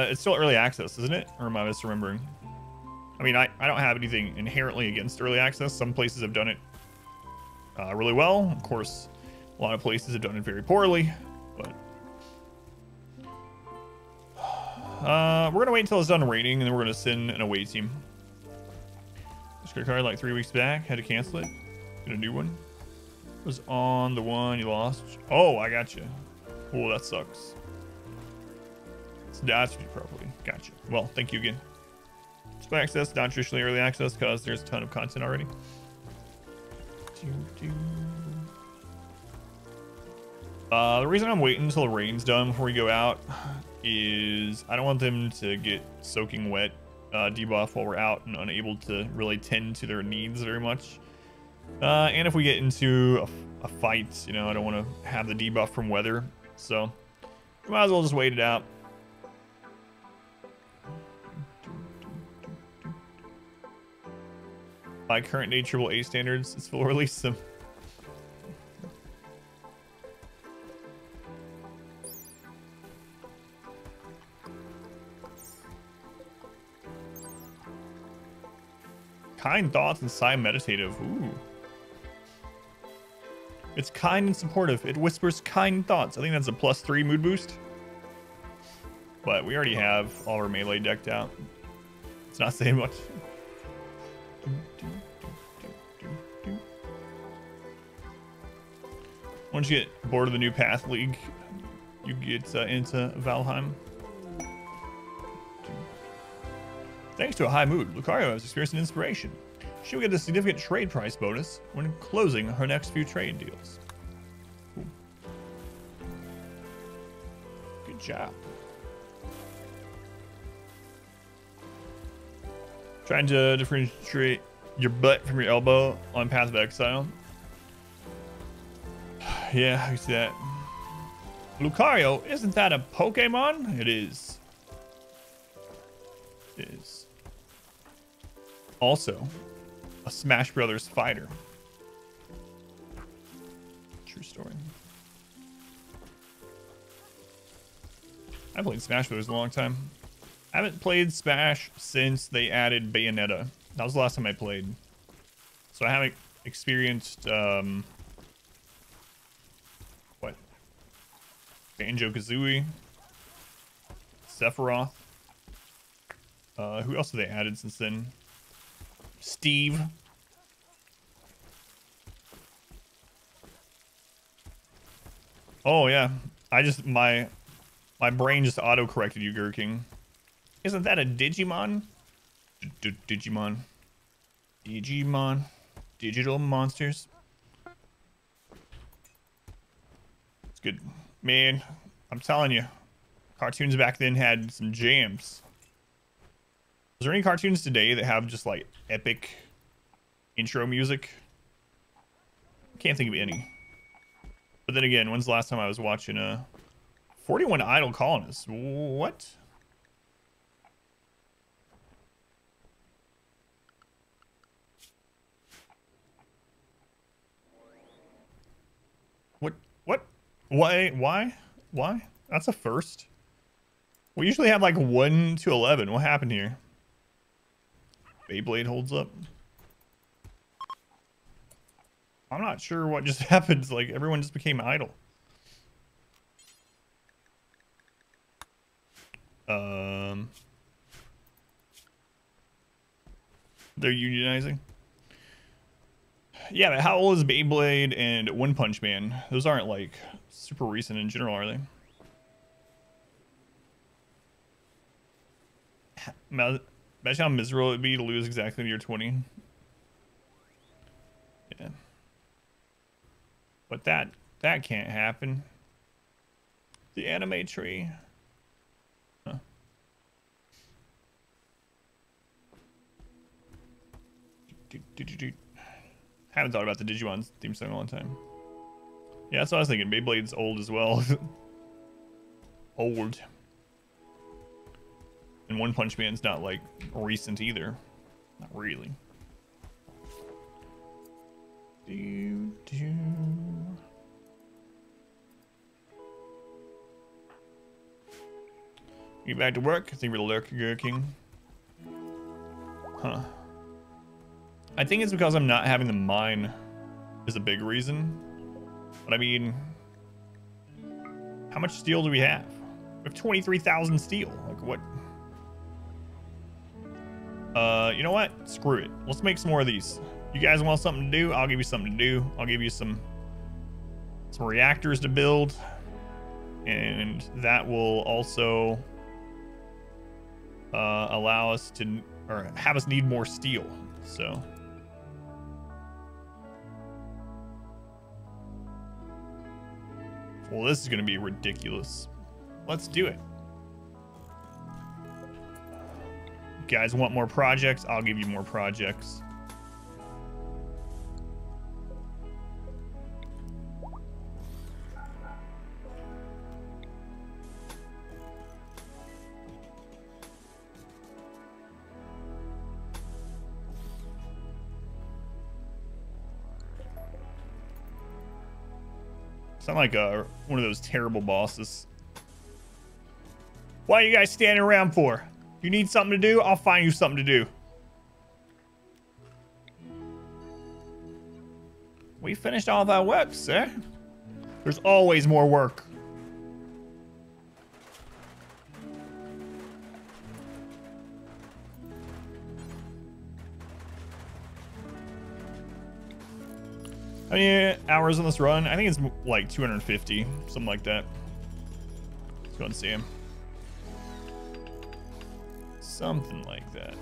It's still early access, isn't it? Or am I misremembering? I mean, I don't have anything inherently against early access. Some places have done it really well. Of course, a lot of places have done it very poorly. But We're gonna wait until it's done raining, and then we're gonna send an away team. Just got a card like 3 weeks back. Had to cancel it. Get a new one. It was on the one you lost. Oh, I got you. Oh, that sucks. It's not properly. Gotcha. Well, thank you again. Display access, not traditionally early access, because there's a ton of content already. The reason I'm waiting until the rain's done before we go out is I don't want them to get soaking wet debuff while we're out and unable to really tend to their needs very much. And if we get into a fight, you know, I don't want to have the debuff from weather. So we might as well just wait it out. By current day AAA standards, it's full release them. Kind thoughts and sigh meditative. Ooh. It's kind and supportive. It whispers kind thoughts. I think that's a +3 mood boost. But we already have all our melee decked out. It's not saying much. Once you get bored of the new Path League, you get into Valheim. Thanks to a high mood, Lucario has experienced an inspiration. She will get a significant trade price bonus when closing her next few trade deals. Cool. Good job. Trying to differentiate your butt from your elbow on Path of Exile. Yeah, I see that. Lucario, isn't that a Pokemon? It is. It is. Also, a Smash Brothers fighter. True story. I played Smash Brothers a long time. I haven't played Smash since they added Bayonetta. That was the last time I played. So I haven't experienced, what? Banjo-Kazooie. Sephiroth. Who else have they added since then? Steve. Oh yeah, I just my brain just auto-corrected you, Gurking. Isn't that a Digimon? Digimon. Digimon. Digital monsters. It's good, man. I'm telling you, cartoons back then had some jams. Is there any cartoons today that have just like epic intro music? Can't think of any. But then again, when's the last time I was watching 41 Idle Colonists? What? What? Why? That's a first. We usually have like 1 to 11. What happened here? Beyblade holds up. I'm not sure what just happened. Like everyone just became idle. They're unionizing. Yeah, but how old is Beyblade and One Punch Man? Those aren't like super recent in general, are they? Imagine how miserable it would be to lose exactly in year 20. Yeah. But that can't happen. The anime tree. Huh. Haven't thought about the Digimon theme song in a long time. Yeah, that's what I was thinking. Beyblade's old as well. Old. And One Punch Man's not like recent either. Not really. Get back to work. I think we're lurking. Huh. I think it's because I'm not having the mine is a big reason. But I mean, how much steel do we have? We have 23,000 steel. Like what? You know what? Screw it. Let's make some more of these. You guys want something to do? I'll give you something to do. I'll give you some reactors to build, and that will also allow us to, or have us need more steel. So well, this is going to be ridiculous. Let's do it. You guys want more projects? I'll give you more projects. Sound like one of those terrible bosses. What are you guys standing around for? You need something to do? I'll find you something to do. We finished all of our work, sir. There's always more work. How many hours on this run? I think it's like 250, something like that. Let's go and see him. Something like that.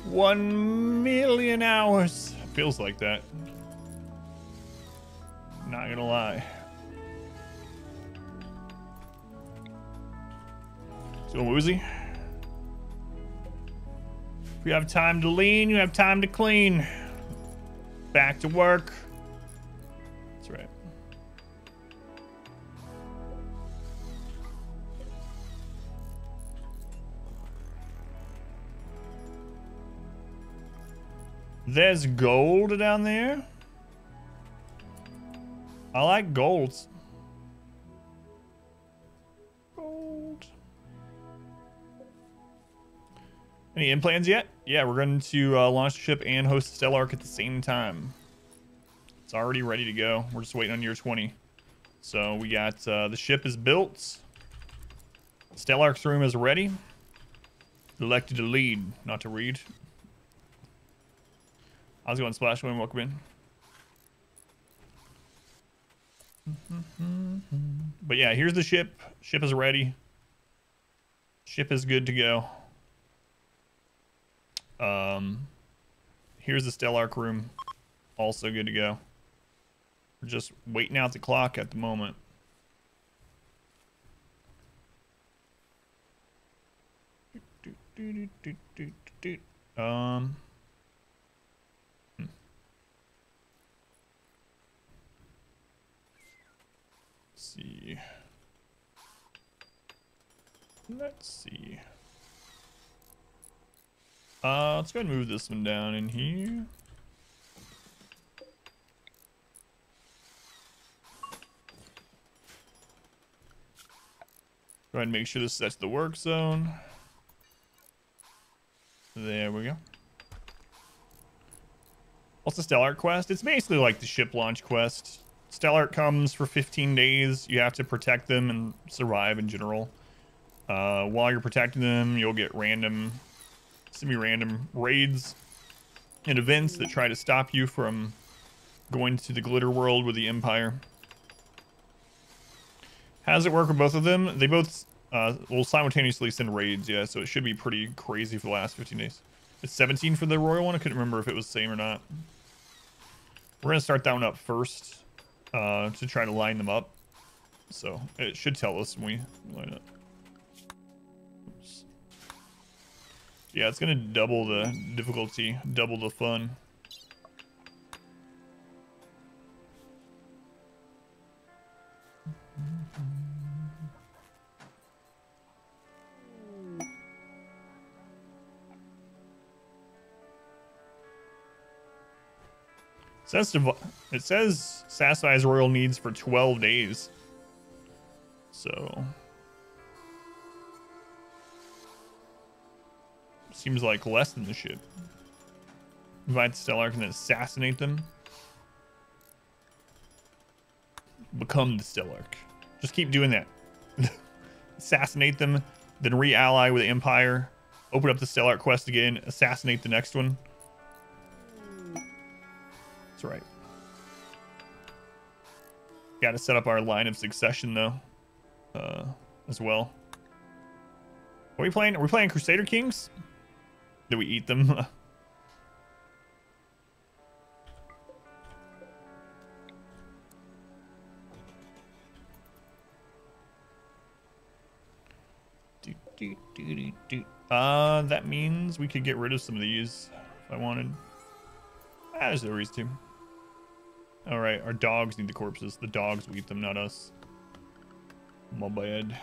$1 million hours. Feels like that. Not gonna lie. So woozy. If you have time to lean, you have time to clean. Back to work. That's right. There's gold down there. I like golds. Gold. Any in plans yet? Yeah, we're going to launch the ship and host the Stellark at the same time. It's already ready to go. We're just waiting on year 20. So we got the ship is built. Stellark's room is ready. Elected to lead, not to read. How's it going, Splash? Welcome in. But yeah, here's the ship. Ship is ready. Ship is good to go. Here's the Stellark room, also good to go. We're just waiting out the clock at the moment. Let's see. Let's go ahead and move this one down in here. Go ahead and make sure this sets the work zone. There we go. What's the Stellark quest? It's basically like the ship launch quest. Stellark comes for 15 days. You have to protect them and survive in general. While you're protecting them, you'll get random, semi-random raids and events that try to stop you from going to the glitter world with the Empire. How does it work with both of them? They both will simultaneously send raids, yeah, so it should be pretty crazy for the last 15 days. It's 17 for the Royal one. I couldn't remember if it was the same or not. We're going to start that one up first to try to line them up. So it should tell us when we line up. Oops. Yeah, it's going to double the difficulty, double the fun. It says satisfies royal needs for 12 days. So seems like less than the ship. Invite the Stellark and then assassinate them. Become the Stellark. Just keep doing that. Assassinate them, then re-ally with the Empire. Open up the Stellark quest again. Assassinate the next one. That's right. Got to set up our line of succession though, as well. Are we playing? Are we playing Crusader Kings? Did we eat them? That means we could get rid of some of these if I wanted. There's no reason to. All right, our dogs need the corpses. The dogs will eat them, not us. My bad.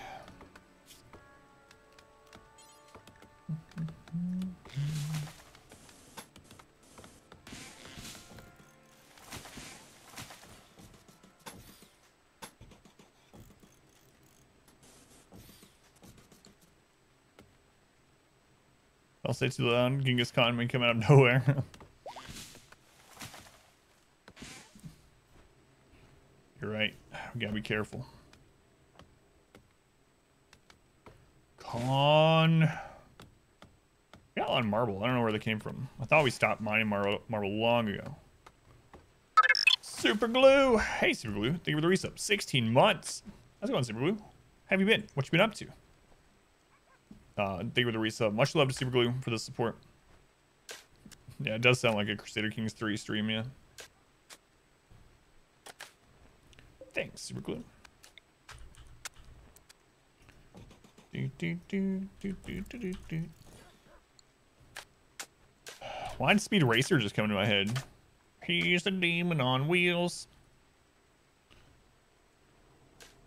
I'll say too loud. Genghis Khan may come out of nowhere. You're right. We gotta be careful. Con. We got a lot of marble. I don't know where they came from. I thought we stopped mining marble long ago. Super Glue. Hey, Super Glue. Thank you for the resub. 16 months. How's it going, Super Glue? How have you been? What you been up to? Thank you for the resub. Much love to Super Glue for the support. Yeah, it does sound like a Crusader Kings 3 stream, yeah. Thanks, Super Glue. Why did Speed Racer just come into my head? He's a demon on wheels.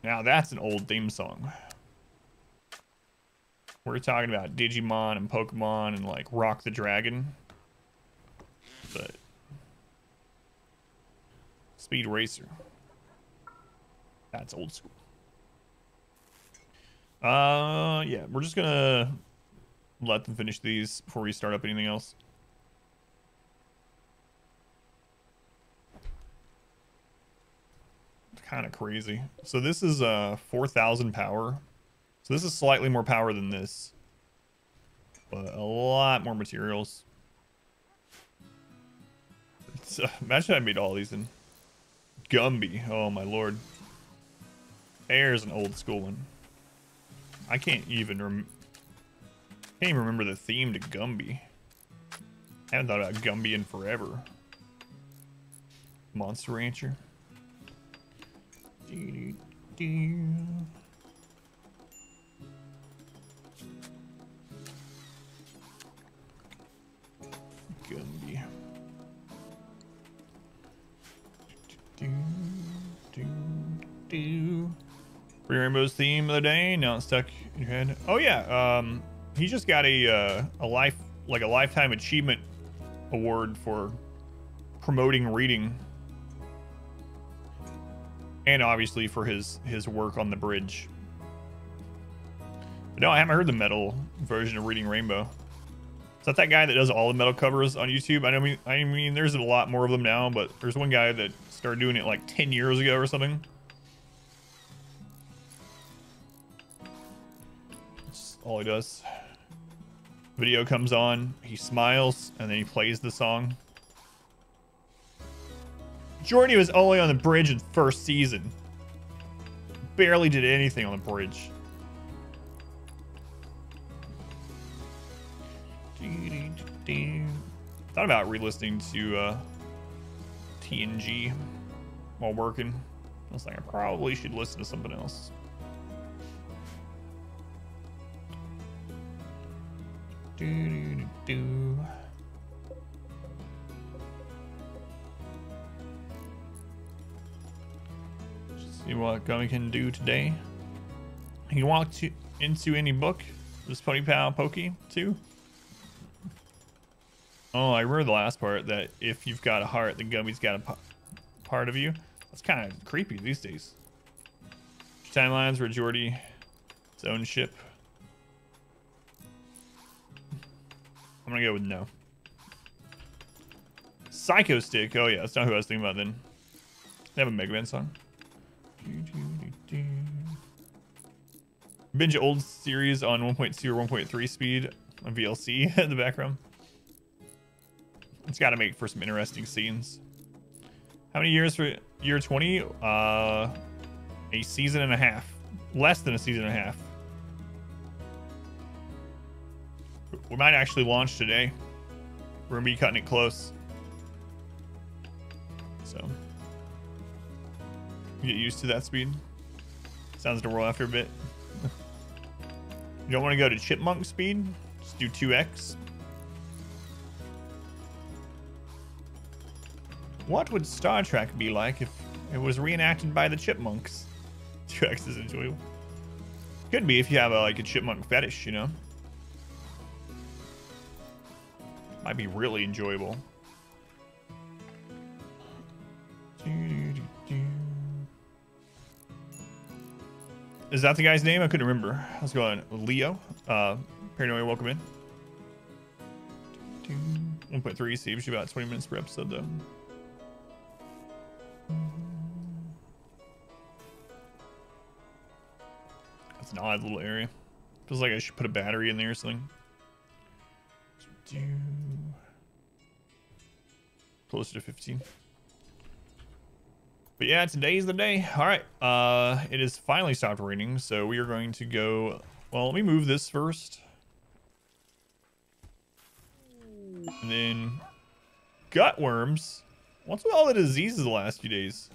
Now that's an old theme song. We're talking about Digimon and Pokemon and like Rock the Dragon. But Speed Racer. That's old school. Yeah, we're just gonna let them finish these before we start up anything else. It's kind of crazy. So this is 4,000 power. So this is slightly more power than this, but a lot more materials. It's, imagine I made all these in Gumby. Oh my lord. There's an old school one. I can't even remember the theme to Gumby. I haven't thought about Gumby in forever. Monster Rancher. Gumby. Free Rainbow's theme of the day. Now it's stuck in your head. Oh yeah, he just got a lifetime achievement award for promoting reading, and obviously for his work on the bridge. But no, I haven't heard the metal version of Reading Rainbow. Is that guy that does all the metal covers on YouTube? I mean, there's a lot more of them now, but there's one guy that started doing it like 10 years ago or something. That's all he does. Video comes on, he smiles, and then he plays the song. Jordy was only on the bridge in first season. Barely did anything on the bridge. Thought about re-listening to TNG while working. I was like, I probably should listen to something else. See what Gummy can do today. He can walk into any book. This Pony Pal Pokey too. Oh, I remember the last part, that if you've got a heart, then Gummy's got a part of you. That's kind of creepy these days. Timelines where Jordy its own ship. I'm gonna go with no. Psycho Stick. Oh yeah, that's not who I was thinking about then. They have a Mega Man song. Binge old series on 1.2 or 1.3 speed on VLC in the background. It's got to make for some interesting scenes. How many years for year 20? A season and a half. Less than a season and a half. We might actually launch today. We're gonna be cutting it close. So get used to that speed. Sounds to roll after a bit. You don't want to go to chipmunk speed, just do 2x. What would Star Trek be like if it was reenacted by the chipmunks? 2x is enjoyable. Could be if you have like a chipmunk fetish, you know. Might be really enjoyable. Is that the guy's name? I couldn't remember. How's it going? Leo. Paranoia, welcome in. 1.3 saves you about 20 minutes per episode, though. That's an odd little area. Feels like I should put a battery in there or something. Closer to 15. But yeah, today's the day. All right. It has finally stopped raining, so we are going to go. Well, let me move this first. And then gutworms. What's with all the diseases the last few days?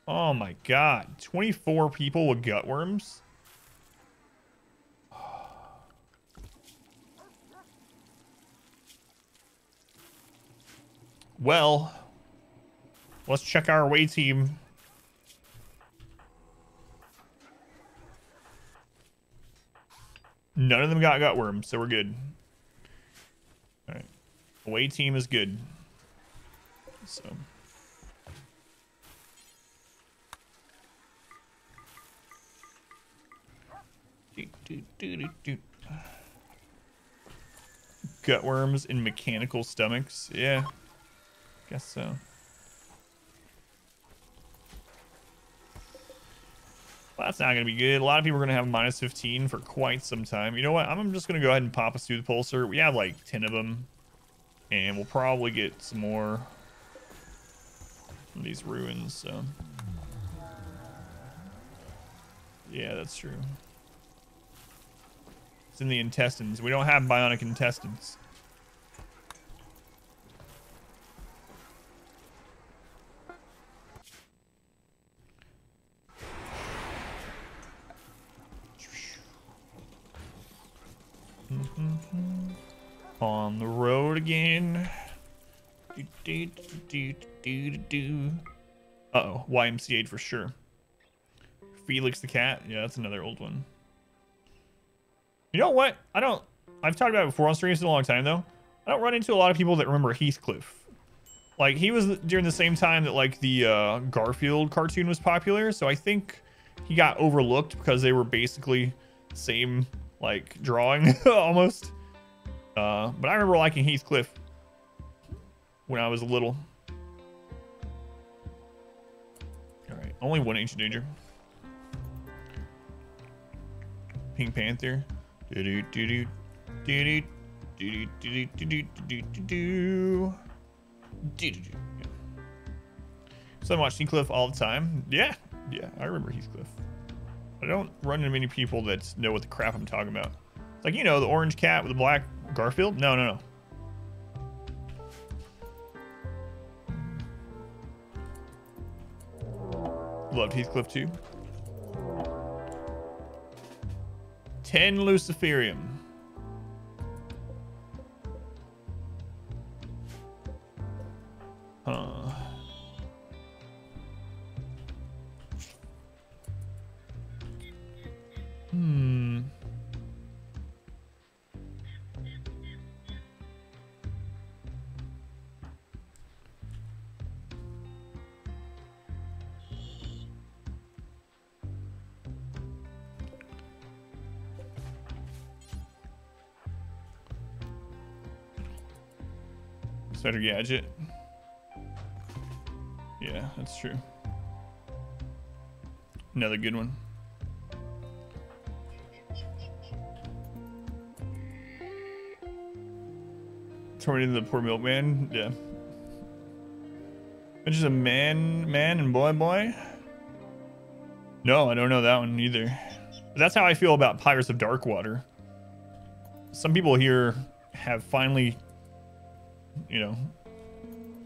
Oh my god. 24 people with gutworms. Well, let's check our away team. None of them got gutworms, so we're good. All right. Away team is good. So. Gutworms in mechanical stomachs. Yeah. Guess so. Well, that's not going to be good. A lot of people are going to have minus 15 for quite some time. You know what? I'm just going to go ahead and pop us through the pulsar. We have like 10 of them. And we'll probably get some more from these ruins. So. Yeah, that's true. It's in the intestines. We don't have bionic intestines. On the road again. Uh-oh, YMCA for sure. Felix the cat. Yeah, that's another old one. You know what? I've talked about it before on streams in a long time though. I don't run into a lot of people that remember Heathcliff. Like, he was during the same time that like the Garfield cartoon was popular, so I think he got overlooked because they were basically the same like drawing almost. But I remember liking Heathcliff when I was little. All right, only one ancient danger. Pink Panther. So I watch Heathcliff all the time. Yeah, I remember Heathcliff. I don't run into many people that know what the crap I'm talking about. It's like, you know, the orange cat with the black Garfield? No. Loved Heathcliff too. 10 Luciferium. Huh. Inspector Gadget. Yeah, that's true. Another good one. Turning into the poor milkman. Yeah. It's just a man and boy. No, I don't know that one either. But that's how I feel about Pirates of Darkwater. Some people here have finally, you know,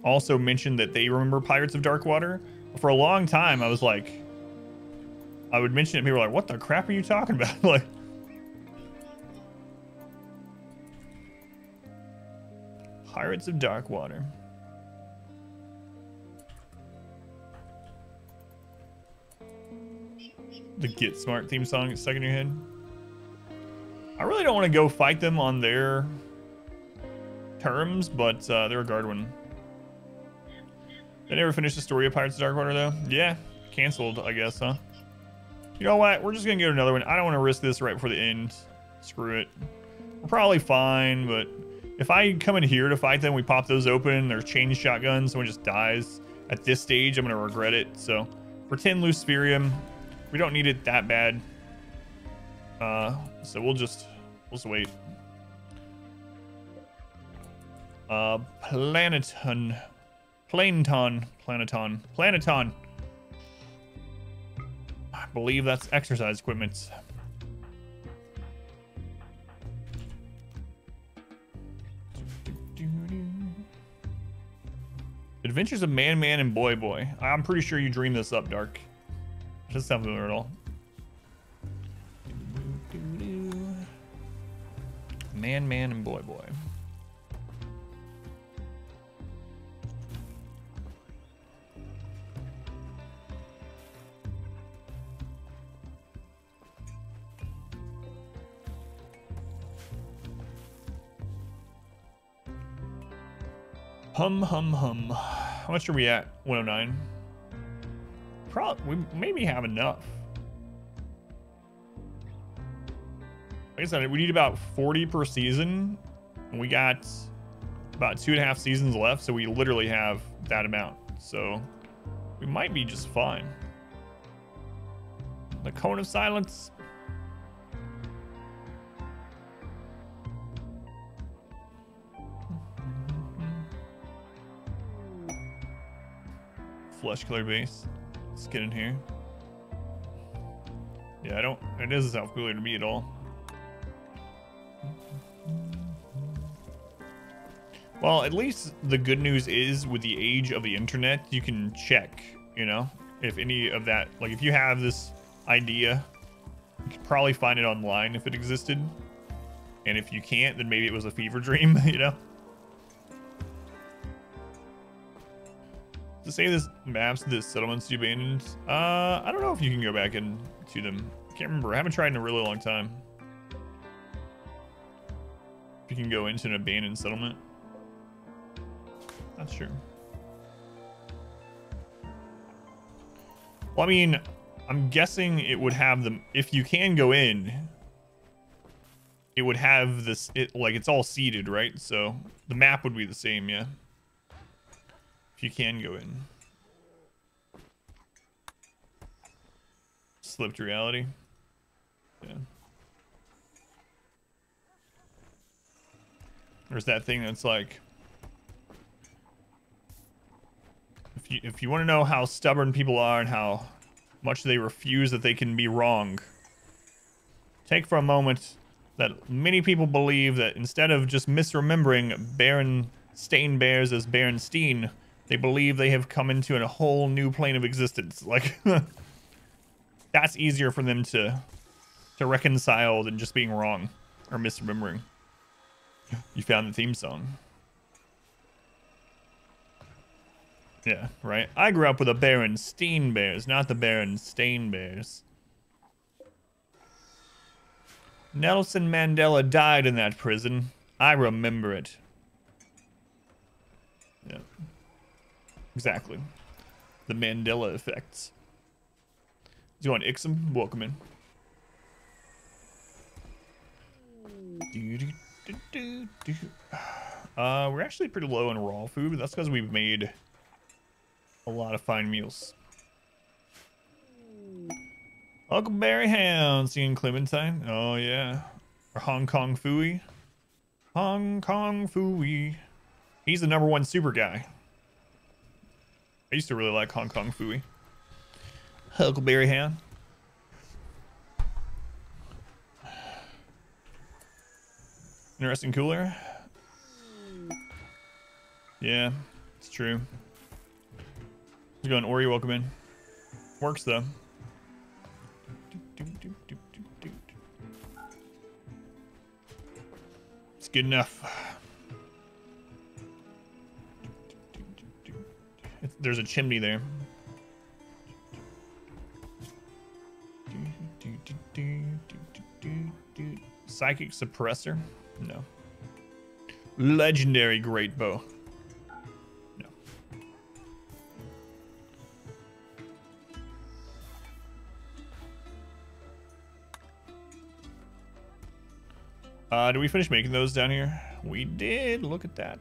also mentioned that they remember Pirates of Darkwater. For a long time, I was like, I would mention it, and people were like, what the crap are you talking about? Like, Pirates of Darkwater. The Get Smart theme song is stuck in your head. I really don't want to go fight them on their terms, but they're a guard one. They never finished the story of Pirates of Darkwater, though. Yeah, canceled, I guess, huh? You know what? We're just gonna get another one. I don't want to risk this right before the end. Screw it. We're probably fine, but if I come in here to fight them, we pop those open, they're chain shotguns, someone just dies. At this stage, I'm gonna regret it. So for 10 Luciferium, we don't need it that bad. So we'll just wait. Planeton. I believe that's exercise equipment. Adventures of Man, and Boy. I'm pretty sure you dreamed this up, Dark. Doesn't sound familiar at all. Man, and Boy. Hum. How much are we at? 109. Probably, we maybe have enough. Like I said, we need about 40 per season, and we got about 2.5 seasons left, so we literally have that amount. So we might be just fine. The Cone of Silence. Flesh color base. Let's get in here. Yeah, it doesn't sound familiar to me at all. Well, at least the good news is with the age of the internet, you can check, you know, if any of that, like if you have this idea, you could probably find it online if it existed. And if you can't, then maybe it was a fever dream, you know? To say this maps, this settlements you abandoned, I don't know if you can go back into them. Can't remember. I haven't tried in a really long time. If you can go into an abandoned settlement. Not sure. Well, I mean, I'm guessing it would have them. If you can go in, it would have this. Like it's all seeded, right? So the map would be the same, yeah. If you can go in. Slipped reality. Yeah. There's that thing that's like, if you want to know how stubborn people are and how much they refuse that they can be wrong, take for a moment that many people believe that instead of just misremembering Berenstain Bears as Berenstain, they believe they have come into a whole new plane of existence. Like, that's easier for them to reconcile than just being wrong or misremembering. You found the theme song. Yeah, right. I grew up with the Berenstain Bears, not the Berenstain Bears. Nelson Mandela died in that prison. I remember it. Yeah. Exactly. The Mandela effects. Do you want Ixom? Welcome in. We're actually pretty low on raw food, but that's because we've made a lot of fine meals. Huckleberry Hound, seeing Clementine. Oh yeah. Or Hong Kong Fooey. Hong Kong Fooey. He's the #1 super guy. I used to really like Hong Kong Fooey. Huckleberry Hound. Interesting cooler. Yeah, it's true. How's it going, Ori? Welcome in. Works though. It's good enough. There's a chimney there. Psychic suppressor? No. Legendary great bow. No. Did we finish making those down here? We did. Look at that.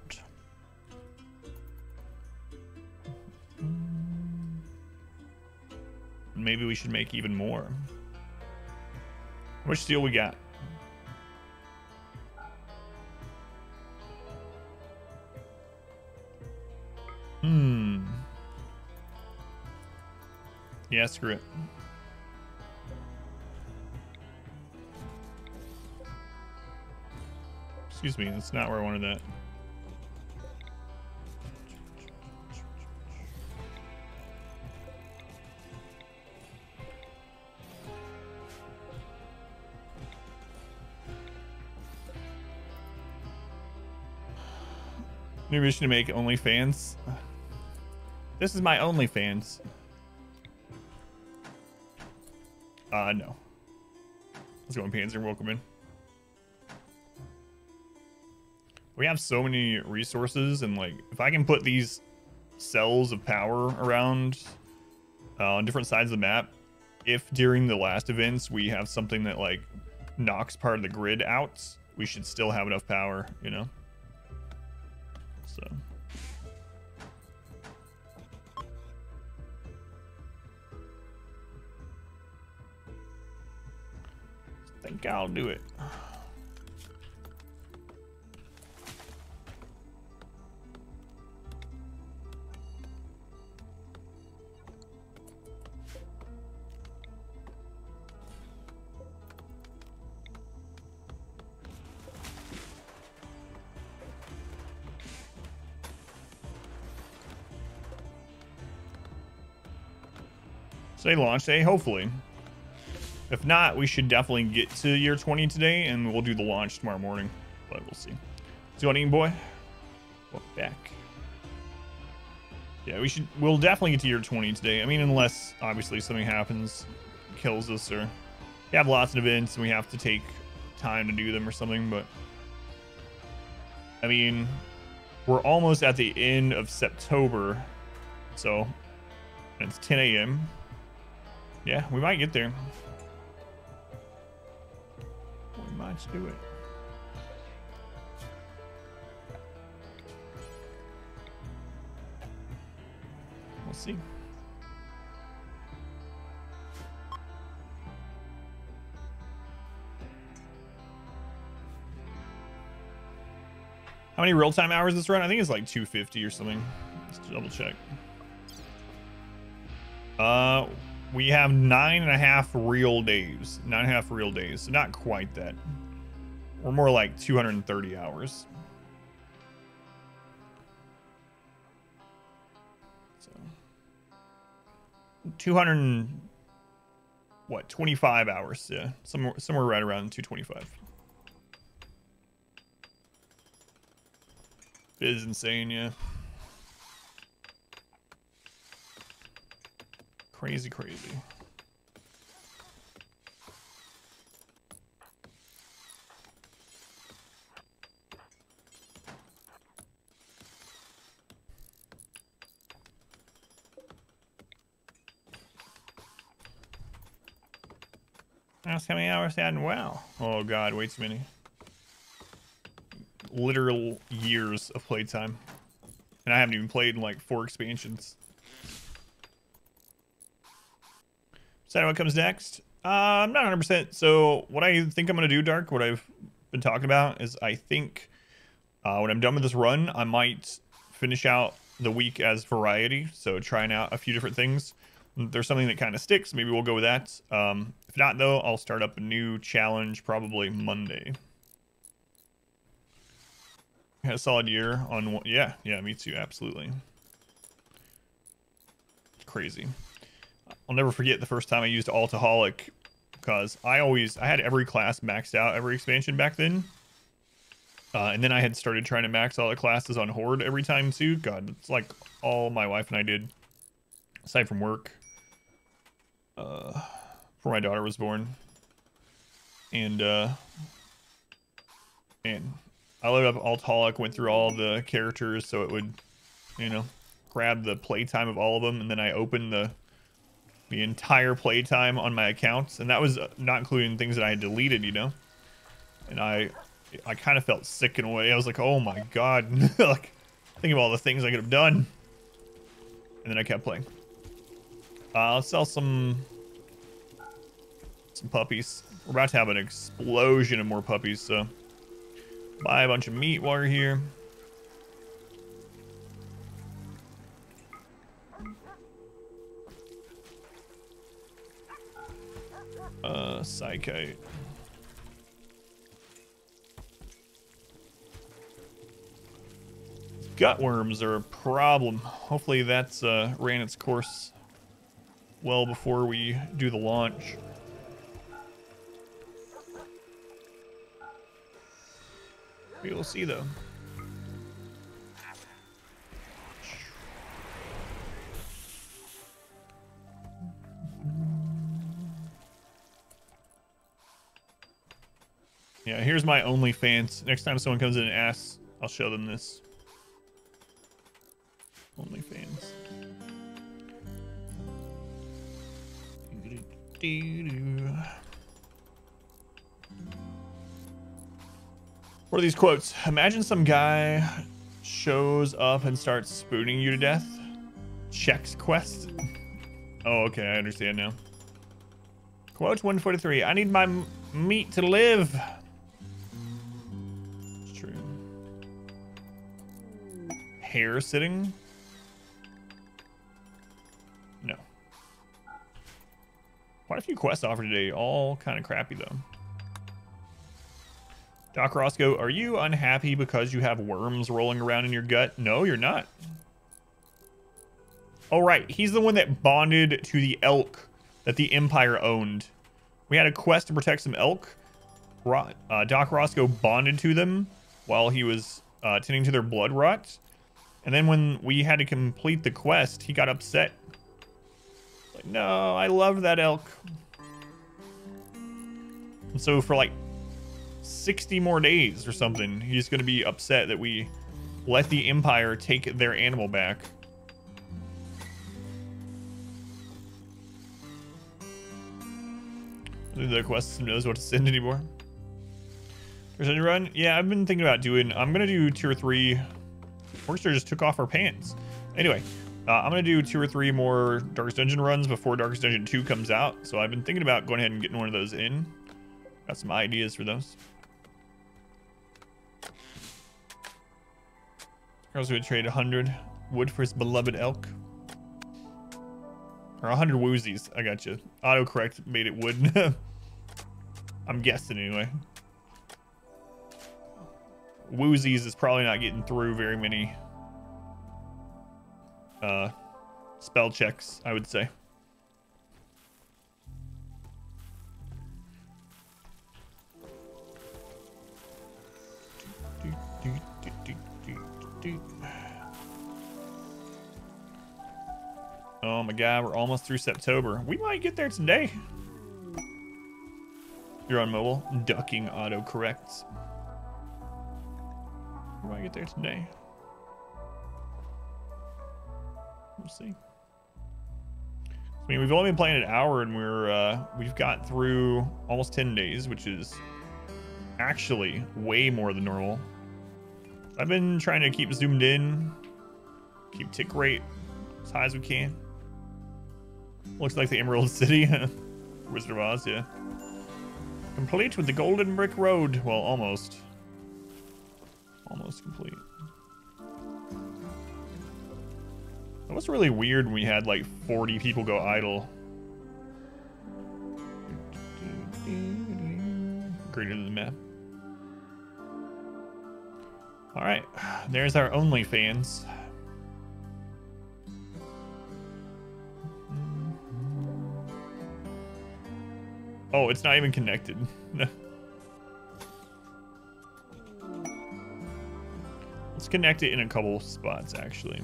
Maybe we should make even more. How much steel we got? Yeah, screw it. Excuse me, that's not where I wanted that. New mission to make OnlyFans. This is my OnlyFans. No. Let's go on Panzer. Welcome in. We have so many resources, and like, if I can put these cells of power around on different sides of the map, if during the last events we have something that like knocks part of the grid out, we should still have enough power, you know? So. I think I'll do it. Say launch day, hopefully. If not, we should definitely get to year 20 today, and we'll do the launch tomorrow morning. But we'll see. What's going on, boy? Welcome back. Yeah, we'll definitely get to year 20 today. I mean, unless obviously something happens, kills us, or we have lots of events and we have to take time to do them or something. But I mean, we're almost at the end of September, so it's 10 a.m. Yeah, we might get there. We might do it. We'll see. How many real-time hours this run? I think it's like 250 or something. Let's double check. We have 9.5 real days. 9.5 real days. So not quite that. We're more like 230 hours. So 25 hours, yeah. Somewhere right around 225. It is insane, yeah. Crazy, crazy. Ask how many hours I had in WoW. Oh god, way too many. literal years of playtime. And I haven't even played in like 4 expansions. So what comes next? I'm not 100%. So what I think I'm going to do, Dark, what I've been talking about is I think when I'm done with this run, I might finish out the week as variety. So trying out a few different things. If there's something that kind of sticks, maybe we'll go with that. If not, though, I'll start up a new challenge probably Monday. Had a solid year on one. Yeah, me too, absolutely. Crazy. I'll never forget the first time I used Altaholic, because I had every class maxed out every expansion back then. And then I had started trying to max all the classes on Horde every time too. God, it's like all my wife and I did, aside from work, before my daughter was born. And man, I loaded up Altaholic, went through all the characters so it would, you know, grab the playtime of all of them, and then I opened the entire playtime on my accounts, and that was not including things that I had deleted, you know. And I kind of felt sick in a way. I was like, oh my god, like think of all the things I could have done. And then I kept playing. I'll sell some puppies. We're about to have an explosion of more puppies, so buy a bunch of meat while you're here. Psychite. Gutworms are a problem. Hopefully that's ran its course well before we do the launch. We will see though. Yeah, here's my OnlyFans. Next time someone comes in and asks, I'll show them this. OnlyFans. What are these quotes? Imagine some guy shows up and starts spooning you to death. Checks quest. Oh, okay, I understand now. Quote 143. I need my meat to live. It's true. Hair sitting? No. Quite a few quests offered today. All kind of crappy, though. Doc Roscoe, are you unhappy because you have worms rolling around in your gut? No, you're not. Oh, right. He's the one that bonded to the elk that the Empire owned. We had a quest to protect some elk. Doc Roscoe bonded to them while he was tending to their blood rot. And then when we had to complete the quest, he got upset. Like, no, I love that elk. And so for like 60 more days or something, he's going to be upset that we let the Empire take their animal back. The quest knows what to send anymore. There's a run. Yeah, I've been thinking about doing. I'm gonna do 2 or 3. Forrester just took off our pants. Anyway, I'm gonna do 2 or 3 more Darkest Dungeon runs before Darkest Dungeon 2 comes out. So I've been thinking about going ahead and getting one of those in. Got some ideas for those. Girls would trade 100 wood for his beloved elk. Or 100 woozies. I got you. Autocorrect made it wood. I'm guessing anyway. Woozies is probably not getting through very many spell checks, I would say. Oh my god, we're almost through September. We might get there today. You're on mobile. Ducking autocorrects. We might get there today. We'll see. I mean, we've only been playing an hour, and we've got through almost 10 days, which is actually way more than normal. I've been trying to keep zoomed in, keep tick rate as high as we can. Looks like the Emerald City. Wizard of Oz, yeah. Complete with the Golden Brick Road. Well, almost. Almost complete. That was really weird when we had like 40 people go idle. Greater than the map. Alright, there's our OnlyFans. Oh, it's not even connected. Let's connect it in a couple spots, actually.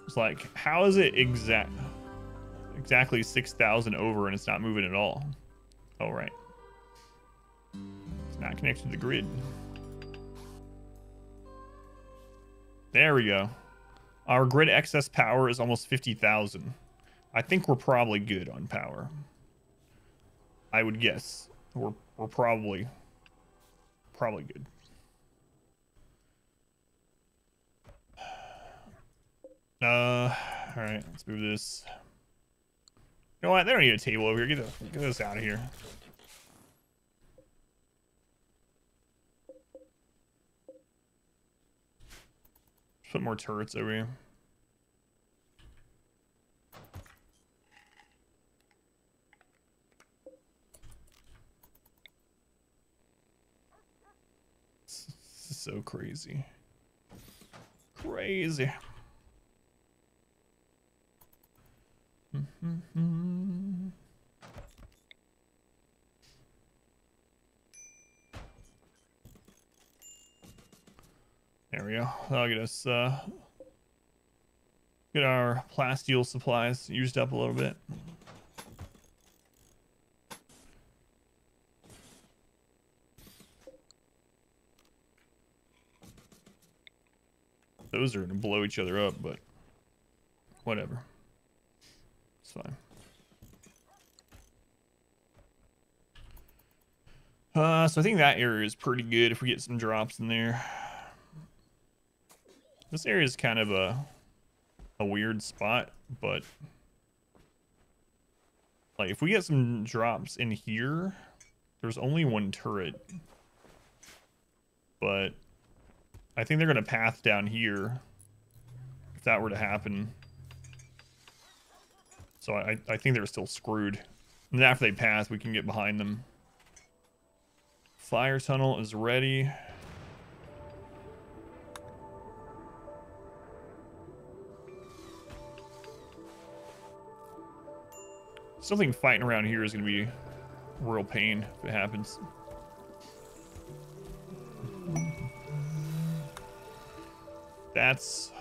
It's like, how is it exactly 6,000 over and it's not moving at all? Oh, right. It's not connected to the grid. There we go. Our grid excess power is almost 50,000. I think we're probably good on power. I would guess we're probably good. All right, let's move this. You know what? They don't need a table over here. Get this out of here. Put more turrets over here. This is so crazy. Crazy. There we go. That'll get us get our plasteel supplies used up a little bit. Those are gonna blow each other up, but whatever. It's fine. So I think that area is pretty good if we get some drops in there. This area is kind of a weird spot, but like if we get some drops in here, there's only one turret, but I think they're gonna path down here if that were to happen. So I think they're still screwed. And then after they pass, we can get behind them. Fire tunnel is ready. Something fighting around here is going to be a real pain if it happens. That's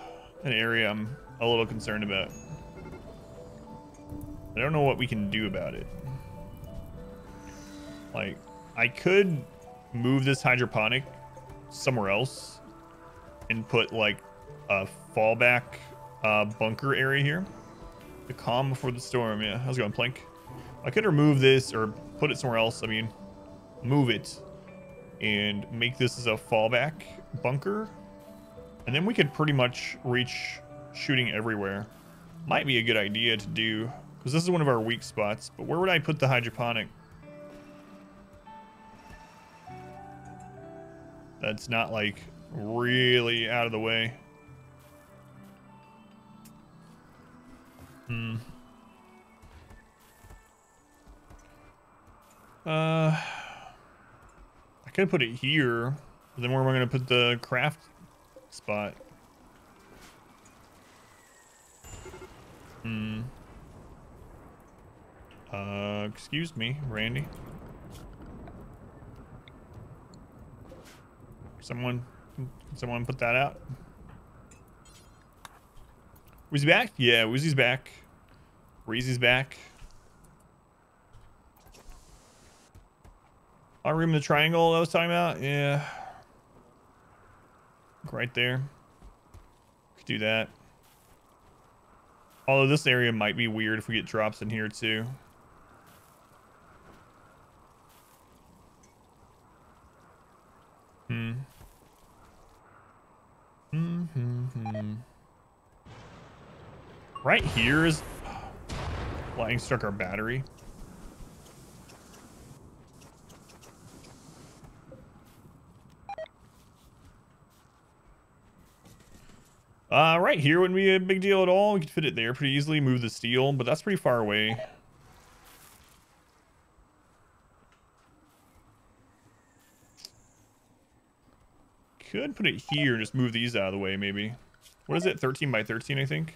an area I'm a little concerned about. I don't know what we can do about it. Like, I could move this hydroponic somewhere else and put like a fallback bunker area here. The calm before the storm, yeah. How's it going, Plank? I could remove this or put it somewhere else. I mean, move it and make this as a fallback bunker. And then we could pretty much reach shooting everywhere. Might be a good idea to do, because this is one of our weak spots. But where would I put the hydroponic? That's not like really out of the way. I could put it here, but then where am I going to put the craft spot? Excuse me, Randy. Someone put that out. Woozy back? Yeah, Woozy's back. Reezy's back. Our room in the triangle I was talking about? Yeah. Right there. Could do that. Although this area might be weird if we get drops in here too. Right here is lightning struck our battery. Right here wouldn't be a big deal at all. We could fit it there pretty easily, move the steel, but that's pretty far away. Could put it here and just move these out of the way, maybe. What is it? 13 by 13, I think.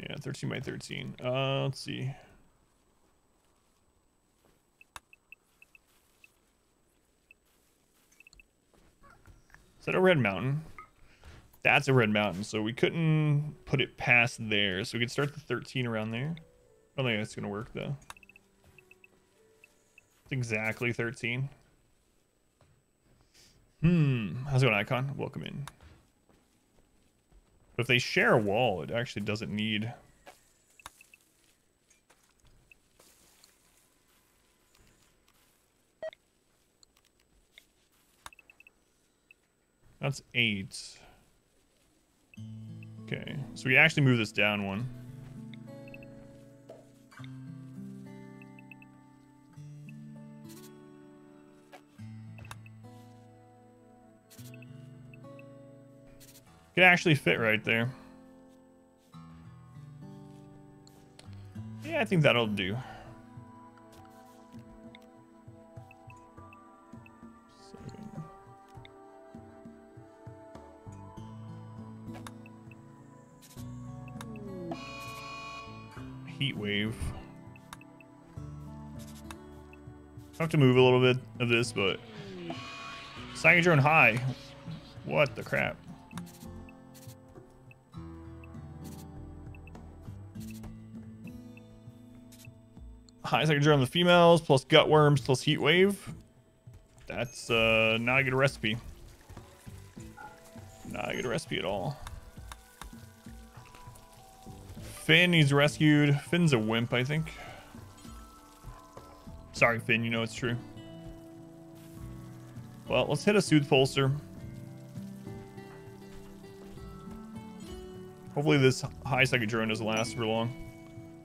Yeah, 13 by 13. Let's see. Is that a red mountain? That's a red mountain, so we couldn't put it past there. So we could start the 13 around there. I don't think that's gonna work though. It's exactly 13. How's it going, Icon? Welcome in. But if they share a wall, it actually doesn't need... That's 8. Okay, so we actually move this down one. Could actually fit right there. Yeah, I think that'll do. Heat wave. I have to move a little bit of this, but Cyclone high. What the crap? High cyclone on the females plus gut worms plus heat wave. That's not a good recipe. Not a good recipe at all. Finn needs rescued. Finn's a wimp, I think. Sorry, Finn, you know it's true. Well, let's hit a Soothe Pulsar. Hopefully this high second drone doesn't last for long.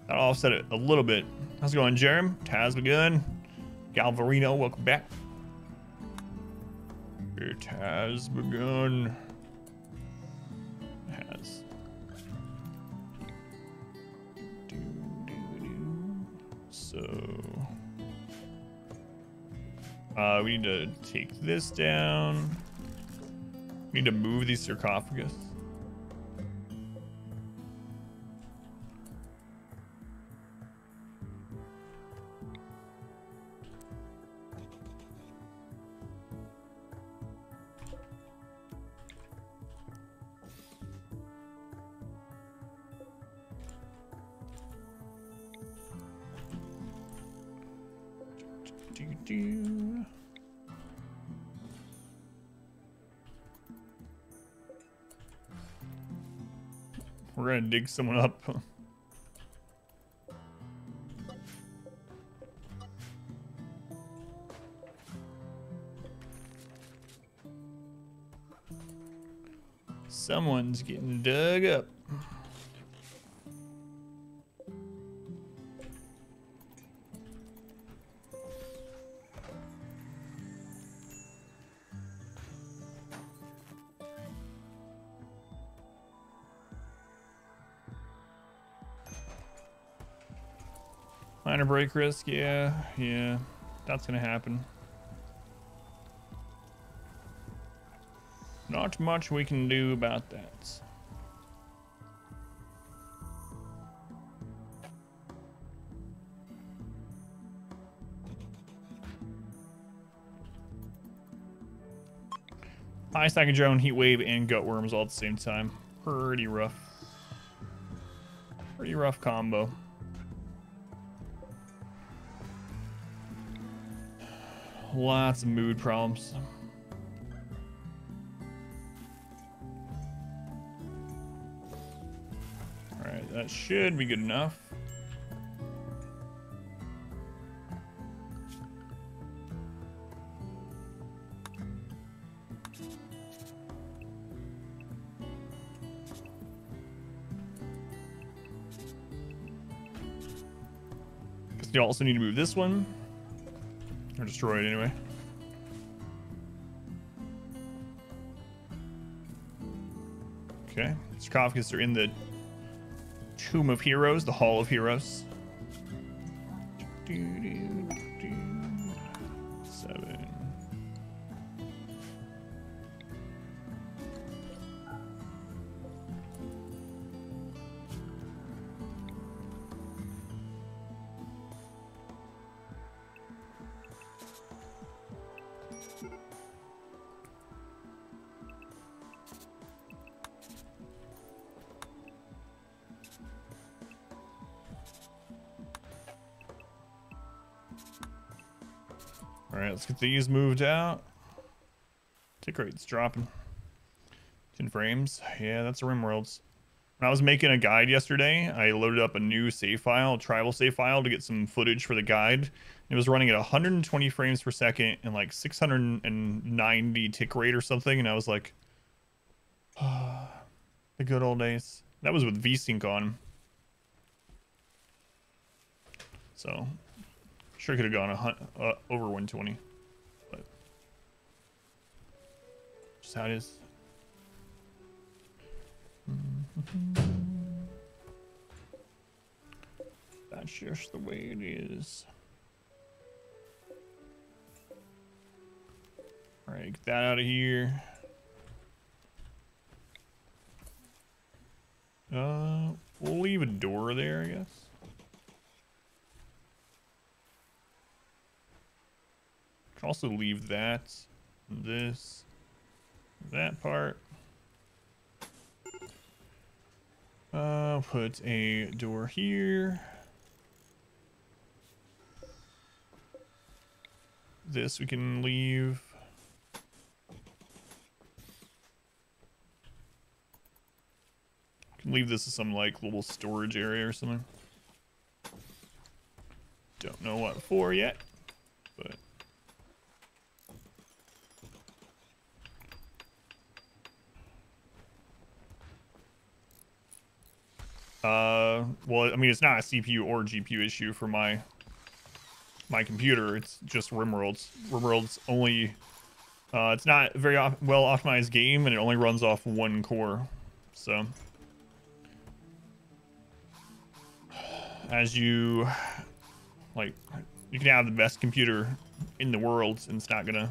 That'll offset it a little bit. How's it going, Jerem? Taz begun. Galvarino, welcome back. It has begun. Has. So we need to take this down. We need to move these sarcophagus. We're gonna dig someone up. Someone's getting dug up. Minor break risk, yeah, that's gonna happen. Not much we can do about that. High stack drone, heat wave, and gut worms all at the same time. Pretty rough. Pretty rough combo. Lots of mood problems. That should be good enough. You also need to move this one. Or destroy it anyway. Okay. Sarcophagus are in the Tomb of Heroes, the Hall of Heroes. 7. All right, let's get these moved out. Tick rate's dropping. 10 frames. Yeah, that's RimWorld's. When I was making a guide yesterday, I loaded up a new save file, a tribal save file, to get some footage for the guide. It was running at 120 frames per second and like 690 tick rate or something. And I was like, oh, the good old days. That was with VSync on. So, sure could have gone over 120. But, just how it is. That's just the way it is. All right, get that out of here. We'll leave a door there, I guess. Can also leave that, this, that part. Put a door here. This we can leave. Can leave this as some like little storage area or something. Don't know what for yet, but well, I mean, it's not a CPU or GPU issue for my computer. It's just RimWorld's. RimWorld's only, it's not a very well optimized game, and it only runs off one core. So, as you, like, you can have the best computer in the world, and it's not gonna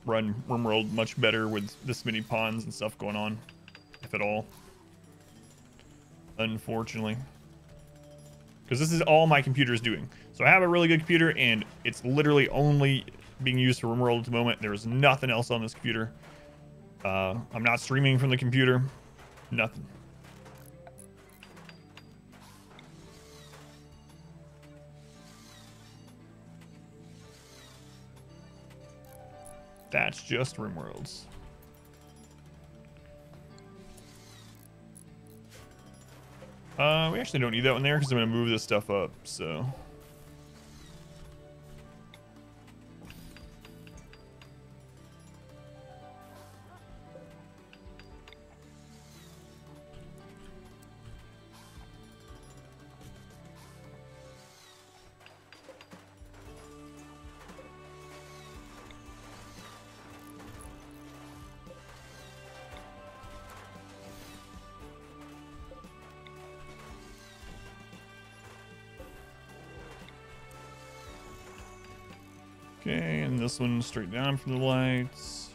run RimWorld much better with this many pawns and stuff going on, if at all. Unfortunately, because this is all my computer is doing. So I have a really good computer, and it's literally only being used for RimWorld at the moment. There's nothing else on this computer. I'm not streaming from the computer. Nothing. That's just RimWorlds. We actually don't need that one there because I'm going to move this stuff up, so. Okay, and this one straight down from the lights.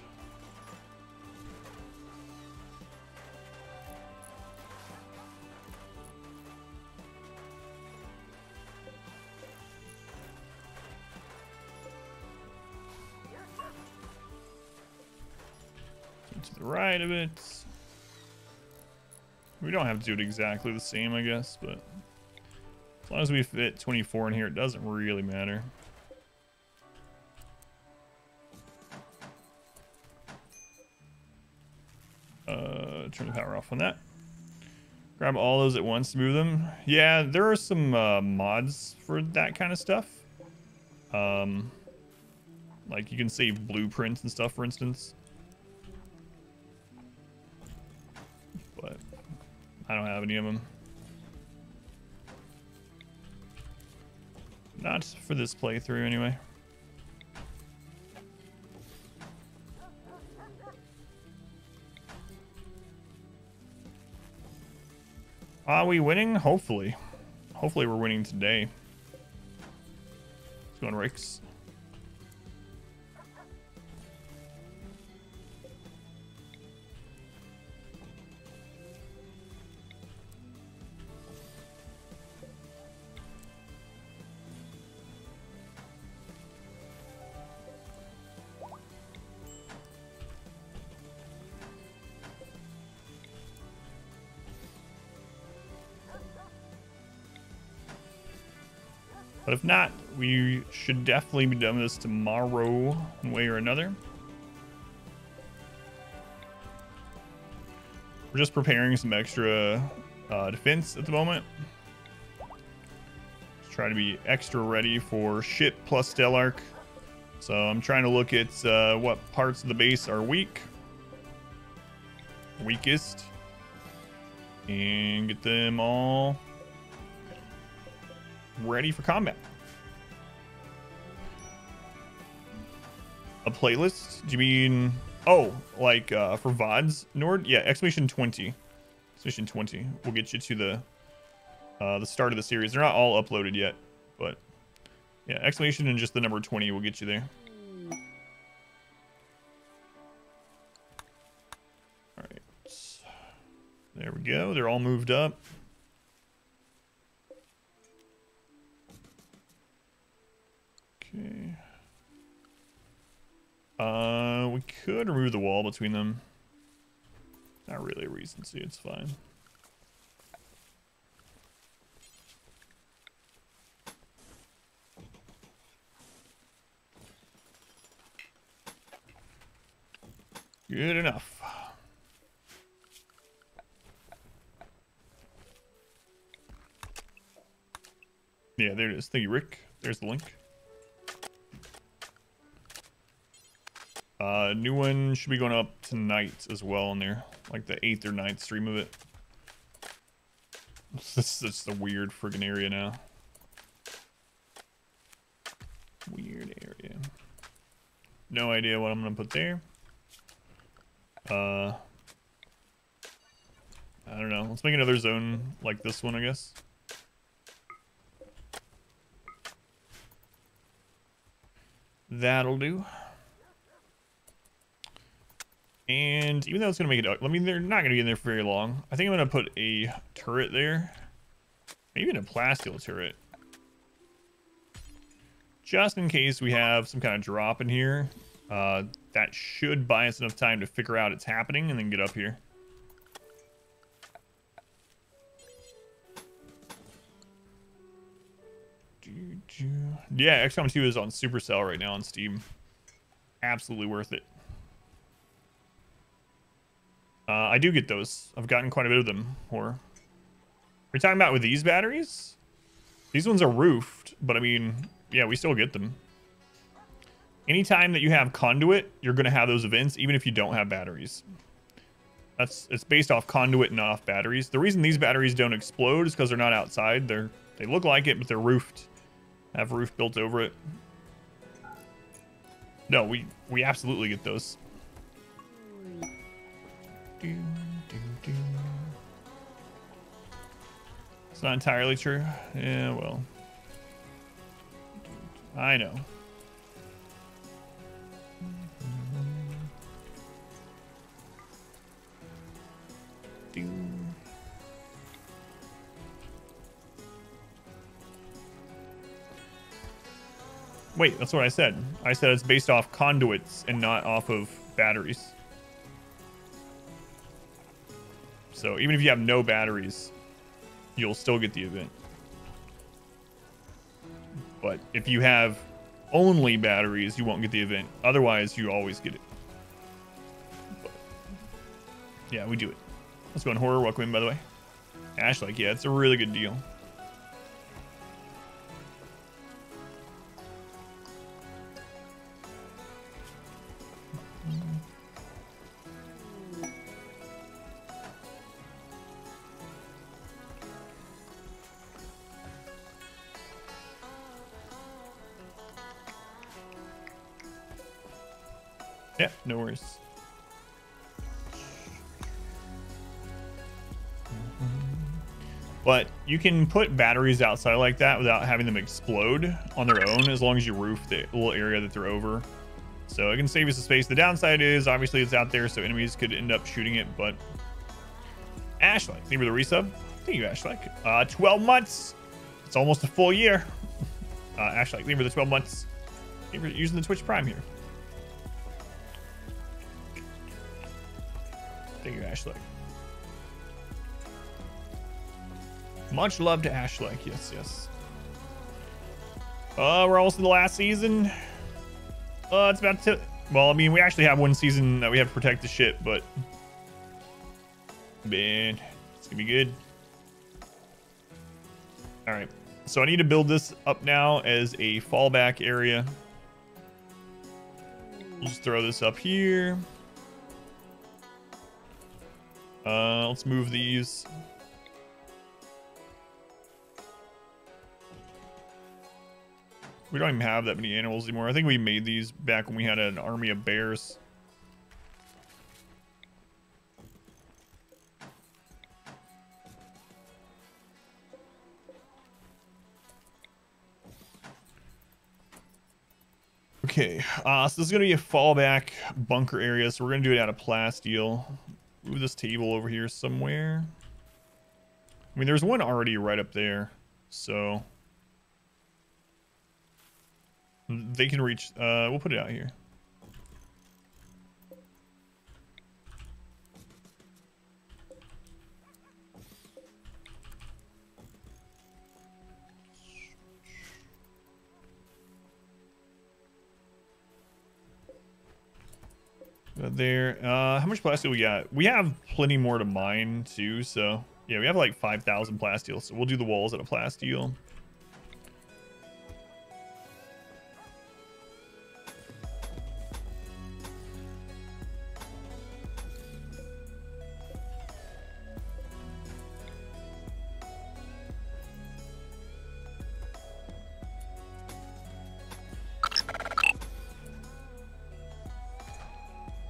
To the right of it. We don't have to do it exactly the same, I guess, but as long as we fit 24 in here, it doesn't really matter. Turn the power off on that. Grab all those at once to move them. Yeah, there are some mods for that kind of stuff. Like you can save blueprints and stuff, for instance. But I don't have any of them. Not for this playthrough, anyway. Are we winning? Hopefully. Hopefully we're winning today. Let's go on Rikes. But if not, we should definitely be done with this tomorrow, one way or another. We're just preparing some extra defense at the moment. Just trying to be extra ready for ship plus Stellark. So I'm trying to look at what parts of the base are weakest, and get them all ready for combat. A playlist? Do you mean, oh, like for VODs, Nord? Yeah, exclamation 20. Exclamation 20 will get you to the start of the series. They're not all uploaded yet, but yeah, exclamation and just the number 20 will get you there. All right, there we go. They're all moved up. Okay. We could remove the wall between them. Not really a reason to. It's fine. Good enough. Yeah, there it is. Thank you, Rick. There's the link. New one should be going up tonight as well on there, like the 8th or 9th stream of it. This is a weird friggin' area now. Weird area. No idea what I'm gonna put there. I don't know. Let's make another zone like this one, I guess. That'll do. And even though it's going to make it, I mean, they're not going to be in there for very long. I think I'm going to put a turret there. Maybe even a plasteel turret. Just in case we have some kind of drop in here. That should buy us enough time to figure out it's happening and then get up here. Yeah, XCOM 2 is on Supercell right now on Steam. Absolutely worth it. I do get those. I've gotten quite a bit of them. Or, we're talking about with these batteries? These ones are roofed, but I mean, yeah, we still get them. Anytime that you have conduit, you're going to have those events, even if you don't have batteries. It's based off conduit, not off batteries. The reason these batteries don't explode is because they're not outside. They look like it, but they're roofed. Have roof built over it. No, we absolutely get those. It's not entirely true. Yeah, well, I know. Wait, that's what I said. I said it's based off conduits and not off of batteries. So even if you have no batteries, you'll still get the event. But if you have only batteries, you won't get the event. Otherwise, you always get it. But yeah, we do it. Let's go on horror. Welcome in, by the way. Ash, like, yeah, it's a really good deal. Yeah, no worries. But you can put batteries outside like that without having them explode on their own, as long as you roof the little area that they're over. So it can save you some space. The downside is obviously it's out there, so enemies could end up shooting it. But Ashley, thank you for the resub. Thank you, Ashley. 12 months. It's almost a full year. Ashley, thank you for the 12 months. Thank you for using the Twitch Prime here. Thank you, Ashley. Much love to Ashley. Yes, yes. We're almost in the last season. It's about to... Well, I mean, we actually have one season that we have to protect the ship, but... Man, it's gonna be good. Alright. So I need to build this up now as a fallback area. We'll just throw this up here. Let's move these. We don't even have that many animals anymore. I think we made these back when we had an army of bears. Okay, so this is going to be a fallback bunker area, so we're going to do it out of plasteel. Move this table over here somewhere. I mean, there's one already right up there, so... They can reach, we'll put it out here. There, how much plasteel we got? We have plenty more to mine too, so yeah, we have like 5,000 plasteel, so we'll do the walls out of plasteel.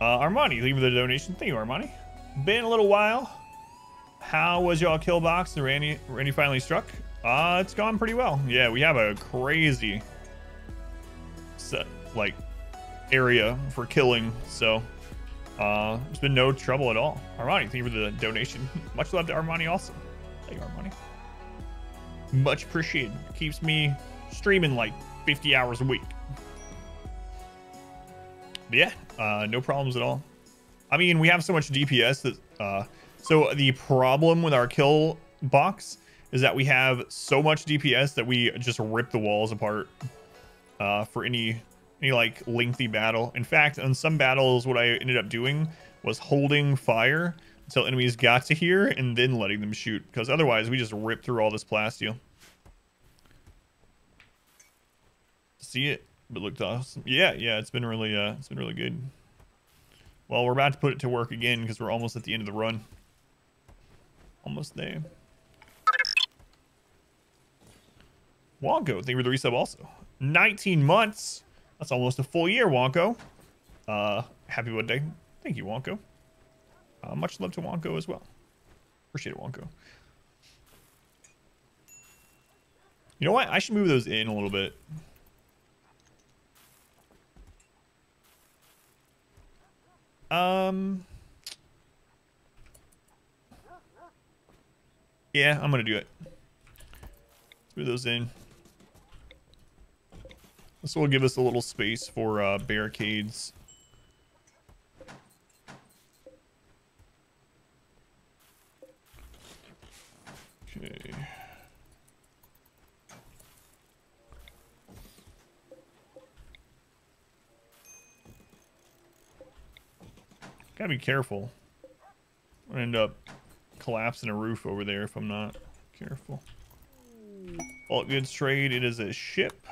Armani, leave the donation. Thank you, Armani. Been a little while. How was y'all kill box? The Randy finally struck. It's gone pretty well. Yeah, we have a crazy set, like, area for killing, so there's been no trouble at all. Armani, thank you for the donation. Much love to Armani also. Thank you, Armani. Much appreciated. Keeps me streaming like 50 hours a week. But yeah, no problems at all. I mean, we have so much DPS that so the problem with our kill box is that we have so much DPS that we just rip the walls apart for any like lengthy battle. In fact, on some battles, what I ended up doing was holding fire until enemies got to here and then letting them shoot, because otherwise we just rip through all this plasteel. See it, but looked awesome. Yeah, it's been really good. Well, we're about to put it to work again because we're almost at the end of the run. Almost there. Wonko, thank you for the resub also. 19 months. That's almost a full year, Wonko. Happy birthday. Thank you, Wonko. Much love to Wonko as well. Appreciate it, Wonko. You know what? I should move those in a little bit. Yeah, I'm gonna do it. Let's move those in. This will give us a little space for barricades. Okay. Gotta be careful. I'll end up collapsing a roof over there if I'm not careful. All goods trade. It is a ship.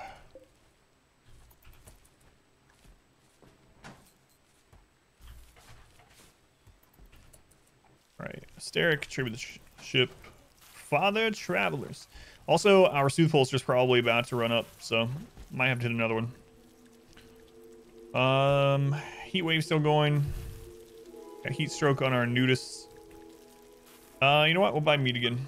Right. Asteric, contribute the ship. Father Travelers. Also, our Soothpulse is probably about to run up, so might have to hit another one. Heat wave still going. Got heat stroke on our nudists. You know what? We'll buy meat again.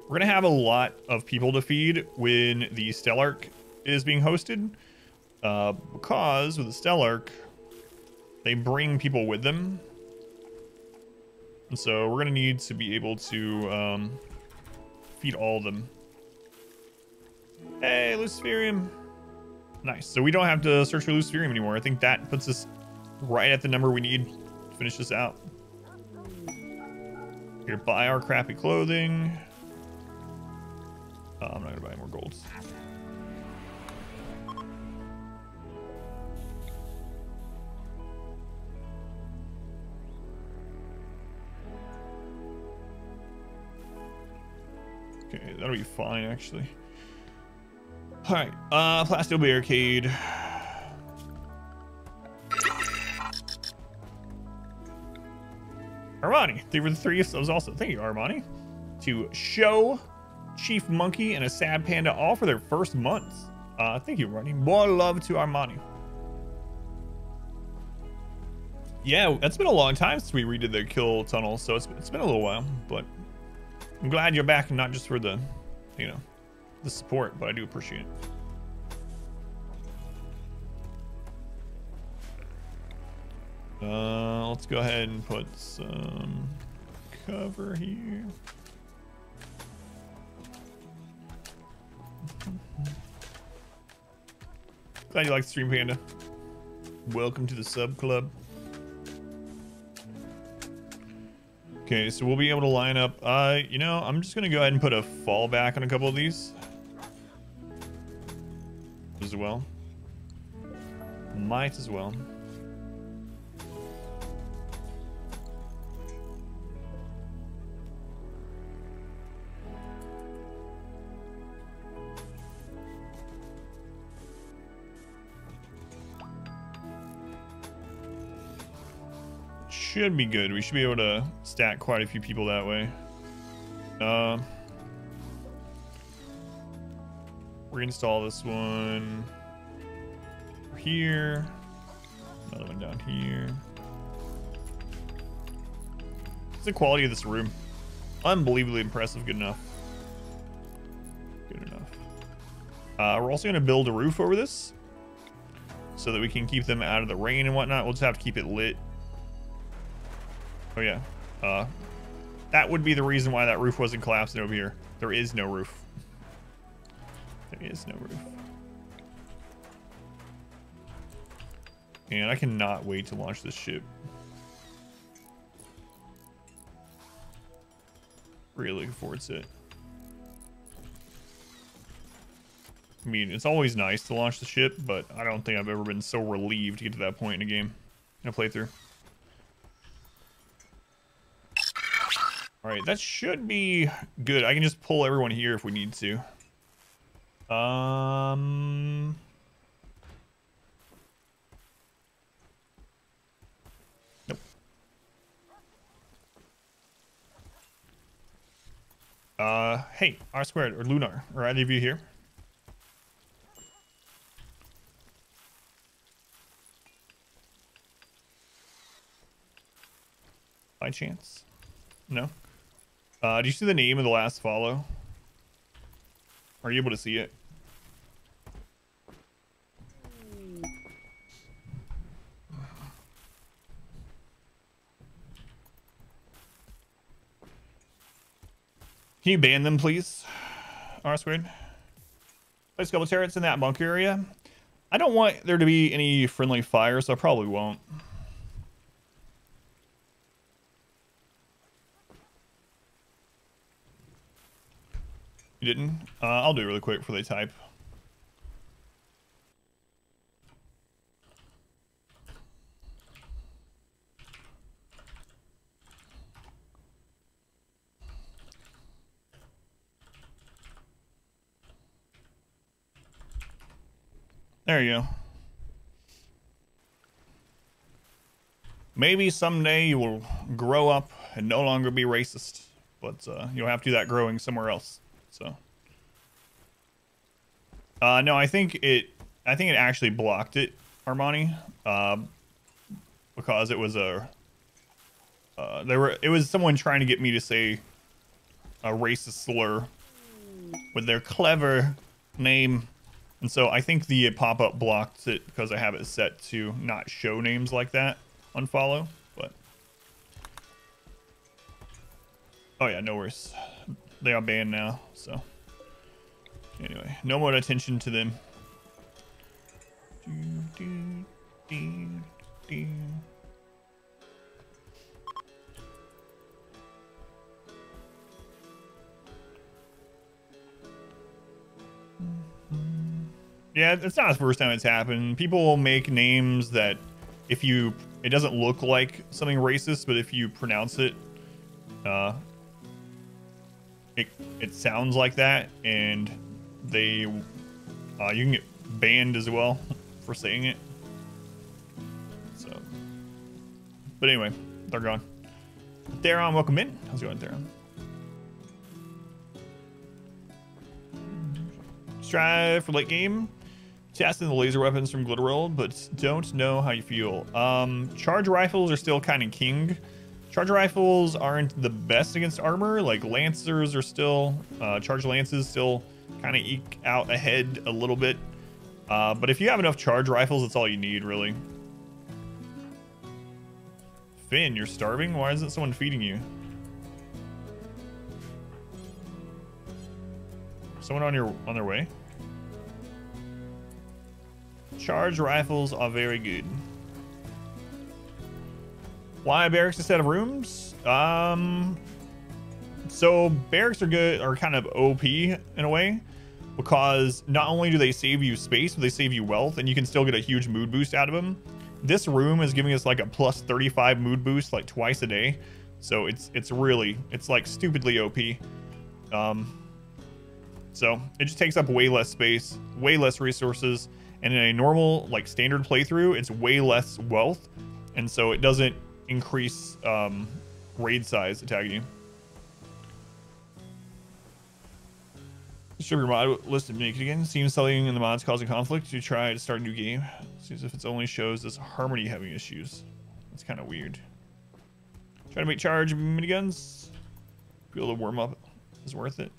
We're gonna have a lot of people to feed when the Stellark is being hosted, because with the Stellark, they bring people with them. And so we're gonna need to be able to feed all of them. Hey, Luciferium. Nice. So we don't have to search for Luciferium anymore. I think that puts us right at the number we need to finish this out. Here, buy our crappy clothing. I'm not gonna buy more golds. Okay, that'll be fine, actually. All right, Plasteel Barricade. Armani, they were the three of those also. Thank you, Armani. To show Chief Monkey and a Sad Panda all for their first month. Thank you, Armani. More love to Armani. Yeah, it's been a long time since we redid the kill tunnel, so it's been a little while, but I'm glad you're back, and not just for the, you know, the support, but I do appreciate it. Let's go ahead and put some cover here. Glad you like the stream, Panda. Welcome to the sub club. Okay, so we'll be able to line up. You know, I'm just gonna go ahead and put a fallback on a couple of these as well. Might as well. Should be good. We should be able to stack quite a few people that way. We're gonna install this one here. Another one down here. What's the quality of this room? Unbelievably impressive. Good enough. Good enough. We're also gonna build a roof over this so that we can keep them out of the rain and whatnot. We'll just have to keep it lit. Oh yeah, that would be the reason why that roof wasn't collapsing over here. There is no roof. There is no roof. And I cannot wait to launch this ship. Really looking forward to it. I mean, it's always nice to launch the ship, but I don't think I've ever been so relieved to get to that point in a game, in a playthrough. All right, that should be good. I can just pull everyone here if we need to. Nope. Hey, R squared or Lunar, are either of you here? By chance? No? Do you see the name of the last follow? Are you able to see it? Can you ban them, please? R squared. Place a couple turrets in that bunker area. I don't want there to be any friendly fire, so I probably won't. You didn't? I'll do it really quick before they type. There you go. Maybe someday you will grow up and no longer be racist, but you'll have to do that growing somewhere else. So, no, I think it actually blocked it, Armani, because it was it was someone trying to get me to say a racist slur with their clever name, and so I think the pop-up blocked it because I have it set to not show names like that. Unfollow, but oh yeah, no worries. They are banned now, so anyway, no more attention to them. Yeah, it's not the first time it's happened. People will make names that it doesn't look like something racist, but if you pronounce it, it sounds like that, and you can get banned as well for saying it. So, but anyway, they're gone. Theron, welcome in. How's it going, Theron? Strive for late game. Testing the laser weapons from RimWorld, but don't know how you feel. Charge rifles are still kind of king. Charge rifles aren't the best against armor. Like lancers are still, charge lances still kind of eke out ahead a little bit. But if you have enough charge rifles, that's all you need, really. Finn, you're starving? Why isn't someone feeding you? Someone on their way? Charge rifles are very good. Why barracks instead of rooms? So barracks are kind of OP in a way, because not only do they save you space, but they save you wealth, and you can still get a huge mood boost out of them. This room is giving us like a plus 35 mood boost like twice a day, so it's like stupidly OP. So it just takes up way less space, way less resources. And in a normal, like standard playthrough, it's way less wealth. And so it doesn't increase raid size attacking you. Strip your mod list of naked again. Seems something in the mods causing conflict. You try to start a new game. Seems if it only shows us harmony having issues. That's kind of weird. Try to make charge miniguns. Feel the warm up is worth it.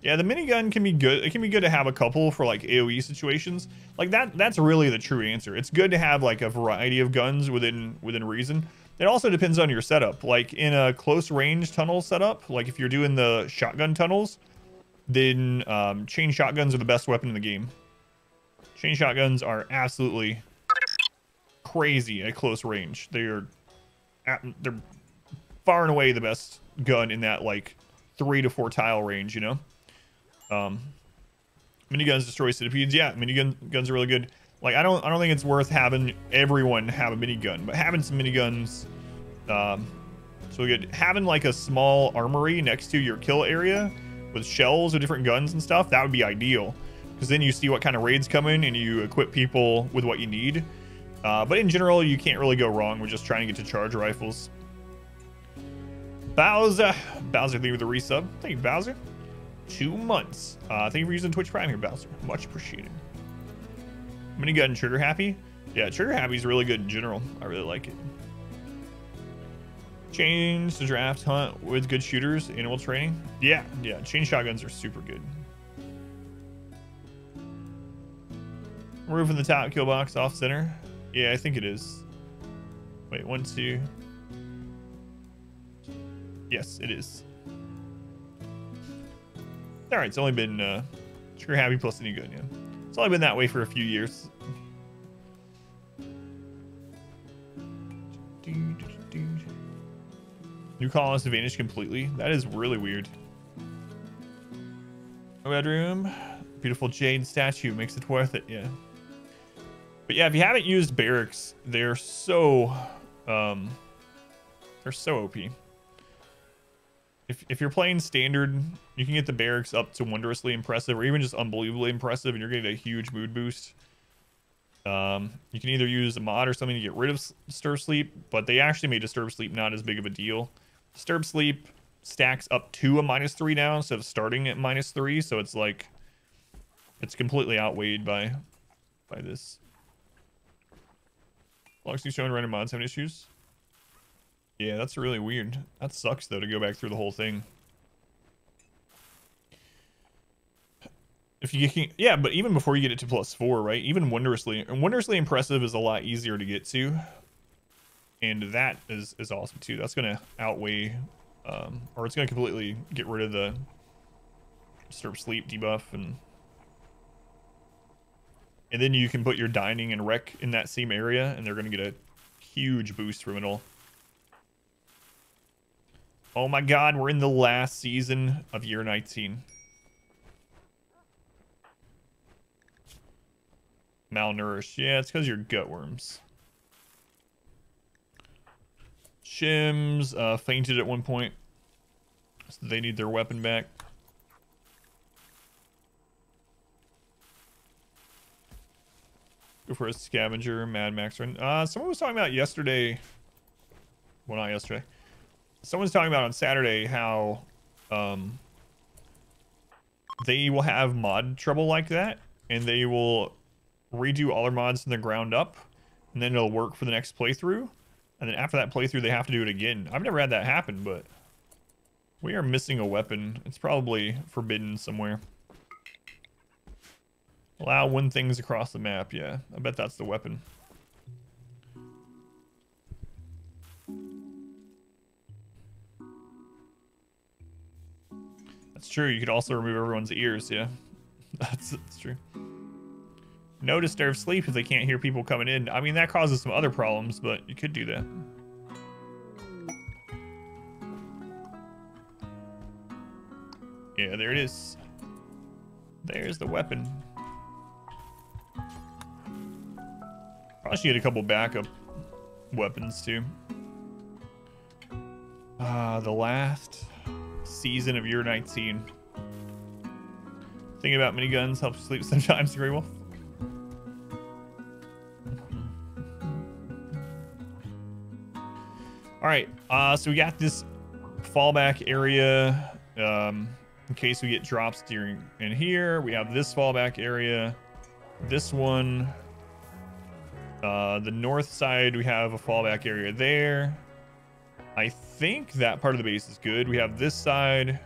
Yeah, the minigun can be good. It can be good to have a couple for like AoE situations. Like that's really the true answer. It's good to have like a variety of guns within reason. It also depends on your setup. Like in a close range tunnel setup, like if you're doing the shotgun tunnels, then chain shotguns are the best weapon in the game. Chain shotguns are absolutely crazy at close range. They're far and away the best gun in that like 3 to 4 tile range, you know? Miniguns destroy centipedes. Yeah, guns are really good. Like I don't think it's worth having everyone have a minigun, but having some miniguns, so good. Having like a small armory next to your kill area with shells of different guns and stuff, that would be ideal, because then you see what kind of raids come in and you equip people with what you need. But in general, you can't really go wrong with just trying to get to charge rifles. Bowser, thank you for the resub. Thank you, Bowser. 2 months. Thank you for using Twitch Prime here, Bowser. Much appreciated. Minigun trigger happy. Yeah, trigger happy is really good in general. I really like it. Change to draft hunt with good shooters. Animal training. Yeah. Chain shotguns are super good. Roof in the top, kill box off center. Yeah, I think it is. Wait, 1, 2. Yes, it is. All right, it's only been trigger happy plus any good. Yeah, it's only been that way for a few years. New colonist vanished completely. That is really weird. Bedroom, beautiful jade statue makes it worth it. Yeah, but yeah, if you haven't used barracks, they're so OP. If you're playing standard, you can get the barracks up to wondrously impressive or even just unbelievably impressive, and you're getting a huge mood boost. You can either use a mod or something to get rid of Disturb Sleep, but they actually made Disturb Sleep not as big of a deal. Disturb Sleep stacks up to a -3 now instead of starting at -3, so it's like it's completely outweighed by this. Logs showing random mods having issues. Yeah, that's really weird. That sucks though to go back through the whole thing. If you can, yeah, but even before you get it to +4, right? Even Wondrously Impressive is a lot easier to get to, and that is awesome too. That's gonna outweigh, or it's gonna completely get rid of the Disturb Sleep debuff, and then you can put your Dining and Wreck in that same area, and they're gonna get a huge boost from it all. Oh my God, we're in the last season of year 19. Malnourished. Yeah, it's because you're gutworms. Shims fainted at one point, so they need their weapon back. Go for a scavenger, Mad Max run. Someone was talking about yesterday. Well, not yesterday. Someone's talking about on Saturday how they will have mod trouble like that, and they will redo all their mods from the ground up, and then it'll work for the next playthrough, and then after that playthrough they have to do it again. I've never had that happen, but we are missing a weapon. It's probably forbidden somewhere. Allow one things across the map. Yeah, I bet that's the weapon. That's true. You could also remove everyone's ears. Yeah, that's true. No Disturb Sleep if they can't hear people coming in. I mean, that causes some other problems, but you could do that. Yeah, there it is. There's the weapon. Probably should get a couple backup weapons too. The last season of year 19. Thinking about miniguns helps sleep sometimes, Grey Wolf. All right, so we got this fallback area in case we get drops during in here. We have this fallback area, this one. The north side, we have a fallback area there. I think that part of the base is good. We have this side,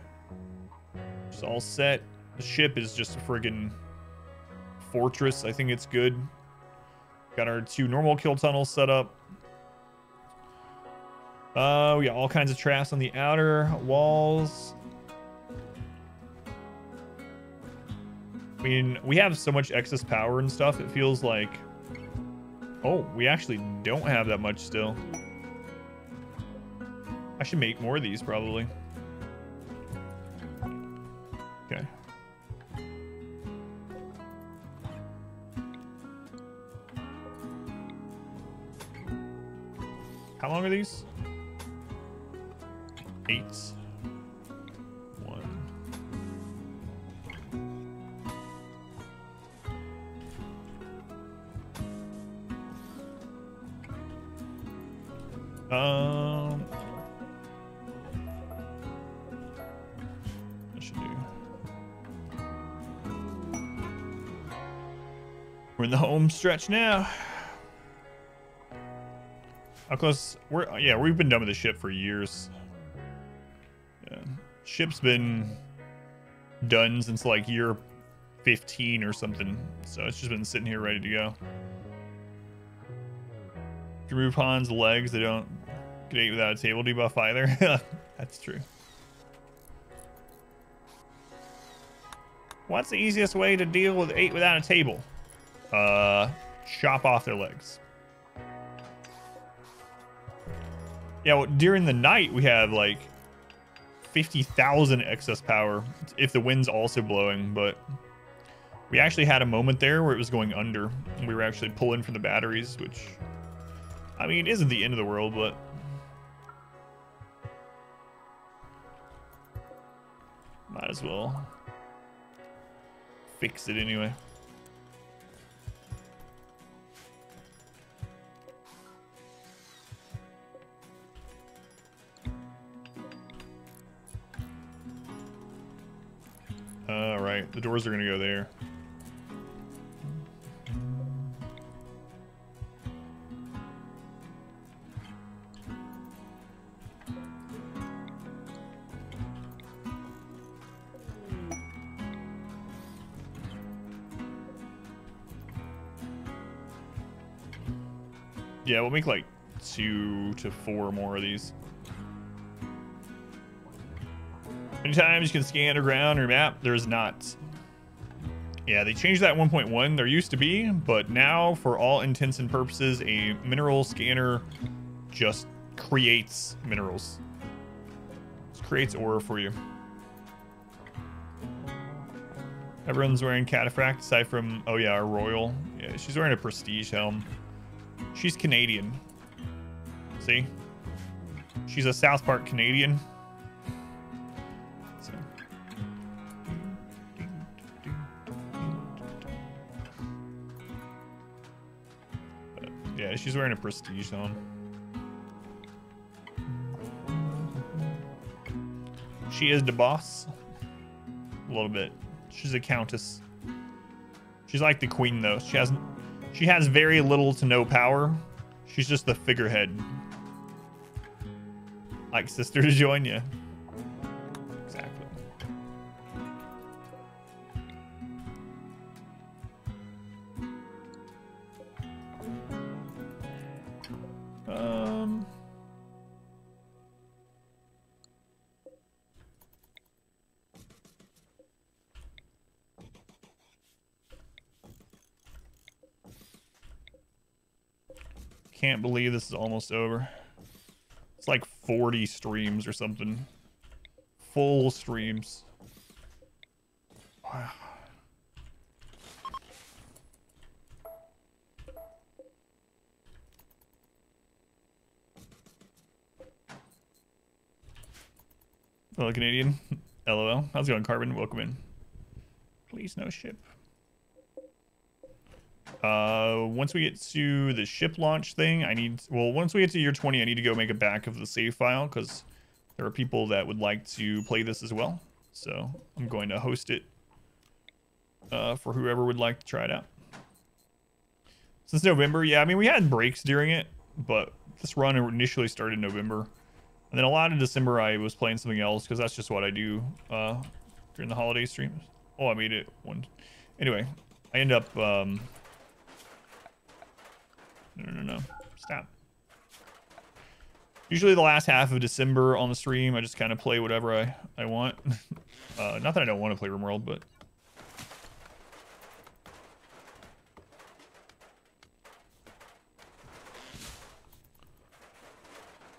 it's all set. The ship is just a friggin' fortress. I think it's good. Got our 2 normal kill tunnels set up. We got all kinds of traps on the outer walls. I mean, we have so much excess power and stuff. It feels like, oh, we actually don't have that much still. I should make more of these probably. Okay. How long are these? 8. 1. I should do. We're in the home stretch now. How close? We've been done with the ship for years. Yeah. Ship's been done since like year 15 or something, so it's just been sitting here ready to go. If you remove Han's legs, they don't get 8 without a table debuff either. That's true. What's the easiest way to deal with 8 without a table? Chop off their legs. Yeah, well, during the night we have like 50,000 excess power if the wind's also blowing, but we actually had a moment there where it was going under and we were actually pulling from the batteries, which, I mean, it isn't the end of the world, but might as well fix it anyway. right. The doors are gonna go there. Yeah, we'll make like 2 to 4 more of these. Many times you can scan underground or map. There's not. Yeah, they changed that 1.1. There used to be, but now for all intents and purposes, a mineral scanner just creates minerals. Just creates ore for you. Everyone's wearing cataphract aside from, oh yeah, our royal. Yeah, she's wearing a prestige helm. She's Canadian. See? She's a South Park Canadian. So. But, yeah, she's wearing a prestige helm. She is the boss. A little bit. She's a countess. She's like the queen though. She has very little to no power. She's just the figurehead. Like sister to join you. Exactly. Can't believe this is almost over. It's like 40 streams or something. Full streams. Wow. Fellow Canadian. LOL. How's it going, Carbon? Welcome in. Please, no ship. Once we get to the ship launch thing, once we get to year 20, I need to go make a back of the save file because there are people that would like to play this as well. So I'm going to host it for whoever would like to try it out. Since November, yeah, I mean, we had breaks during it, but this run initially started in November. And then a lot of December, I was playing something else because that's just what I do during the holiday streams. Oh, I made it one. Anyway, I end up... No. Stop. Usually the last half of December on the stream, I just kind of play whatever I want. Not that I don't want to play RimWorld, but...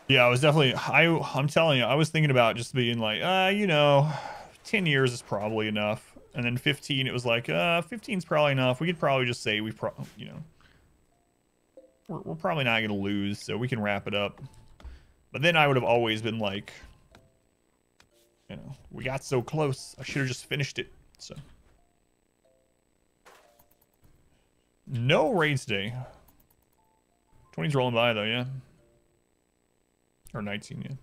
Yeah, I was definitely... I'm telling you, I was thinking about just being like, 10 years is probably enough. And then 15, it was like, 15's probably enough. We could probably just say we're probably not going to lose, so we can wrap it up. But then I would have always been like, we got so close. I should have just finished it. So, no raids day. 20's rolling by though, yeah. Or 19, yeah.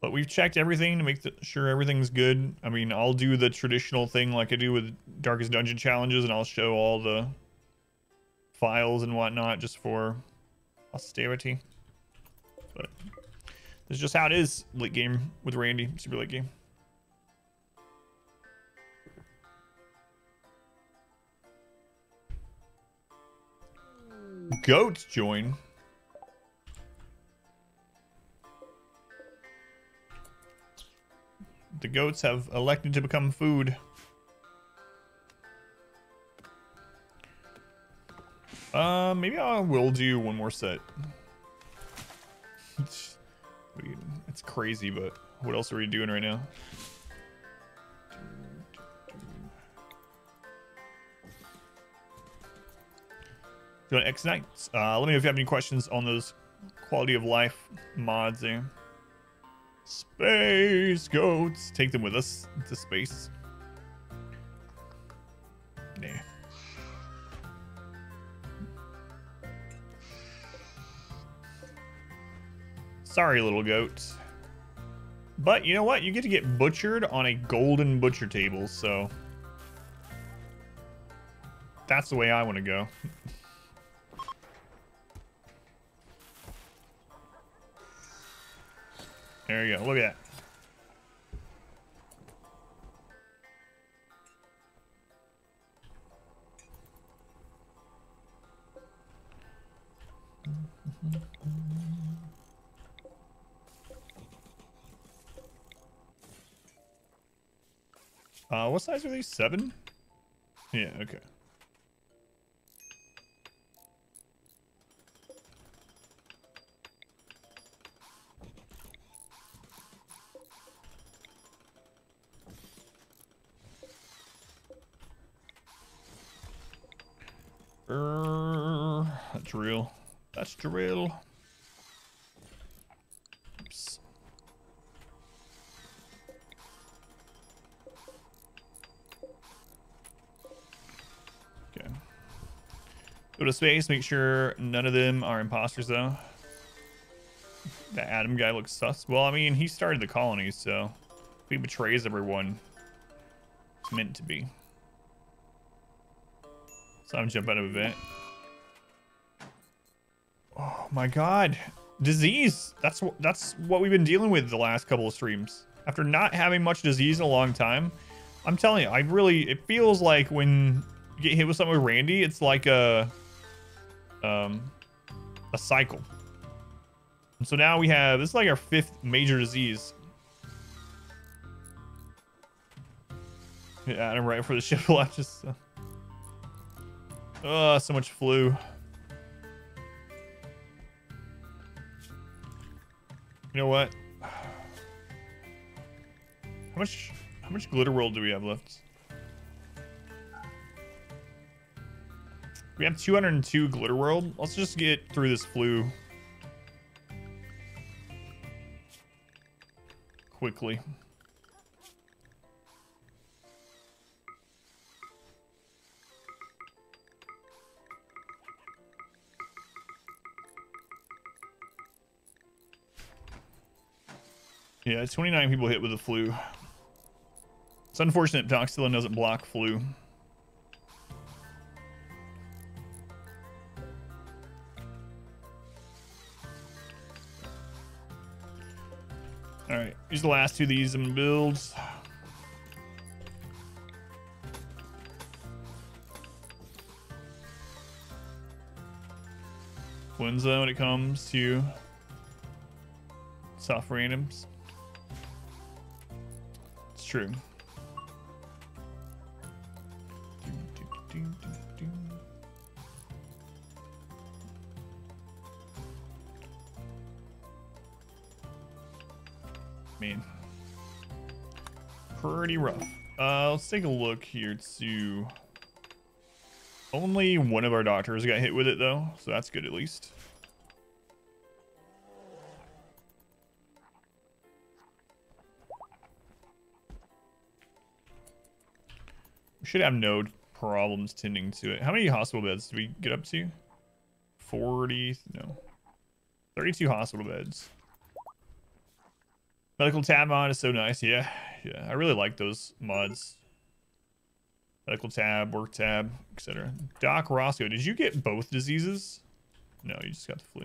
But we've checked everything to make sure everything's good. I mean, I'll do the traditional thing like I do with Darkest Dungeon challenges, and I'll show all the files and whatnot just for austerity. But this is just how it is late game with Randy. Super late game. Goats join. The goats have elected to become food. Maybe I will do one more set. It's crazy, but what else are we doing right now? Doing X Nights. Let me know if you have any questions on those quality of life mods there. Space goats. Take them with us to space. Nah. Sorry, little goats. But you know what? You get to get butchered on a golden butcher table, so that's the way I want to go. There you go. Look at that. What size are these? 7? Yeah, okay. That's real. That's drill. Oops. Okay. Go to space. Make sure none of them are imposters, though. That Adam guy looks sus. Well, I mean, he started the colony, so if he betrays everyone, it's meant to be. So I'm jump out of event. Oh my god. Disease. That's what we've been dealing with the last couple of streams. After not having much disease in a long time, I'm telling you, it feels like when you get hit with something with Randy, it's like a cycle. And so now this is like our 5th major disease. Yeah, I'm right for the ship left. Just so much flu. You know what? How much glitter world do we have left? We have 202 glitter world. Let's just get through this flu quickly. Yeah, 29 people hit with the flu. It's unfortunate Toxilin doesn't block flu. Alright, here's the last 2 of these I'm gonna build. Influenza when it comes to soft randoms. It's true. Man, pretty rough. Let's take a look here too. Only one of our doctors got hit with it though, so that's good at least. We should have no problems tending to it. How many hospital beds did we get up to? 40, no. 32 hospital beds. Medical tab mod is so nice. Yeah, I really like those mods. Medical tab, work tab, etc. Doc Roscoe, did you get both diseases? No, you just got the flu.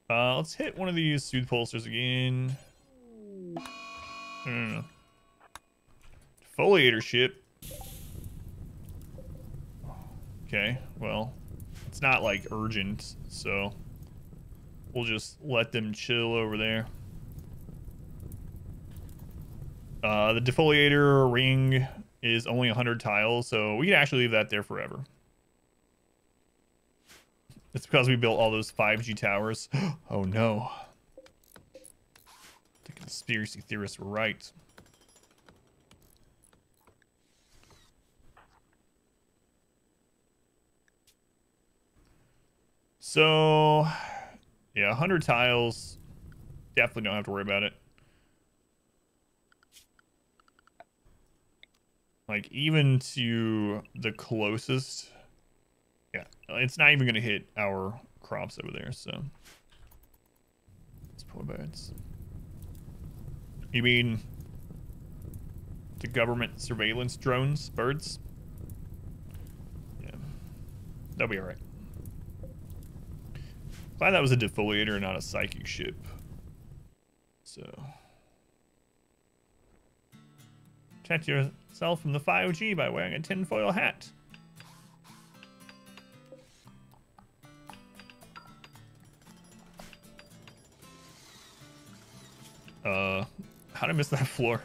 Let's hit one of these soothe pulsers again. Defoliator ship. Okay, well, it's not like urgent, so we'll just let them chill over there. The defoliator ring is only 100 tiles, so we can actually leave that there forever. It's because we built all those 5G towers. Oh no. The conspiracy theorists were right. So, yeah, 100 tiles. Definitely don't have to worry about it. Like, even to the closest, yeah, it's not even going to hit our crops over there, so. Let's pull beds. You mean the government surveillance drones, birds? Yeah, that'll be all right. Glad that was a defoliator, not a psychic ship. So, protect yourself from the 5G by wearing a tinfoil hat. How did I miss that floor?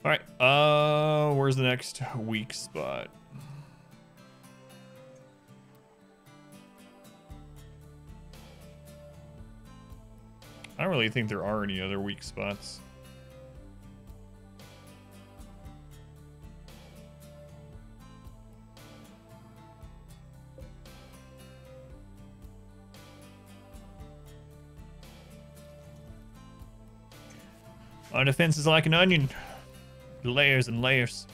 All right, where's the next weak spot? I don't really think there are any other weak spots. Our defense is like an onion. Layers and layers.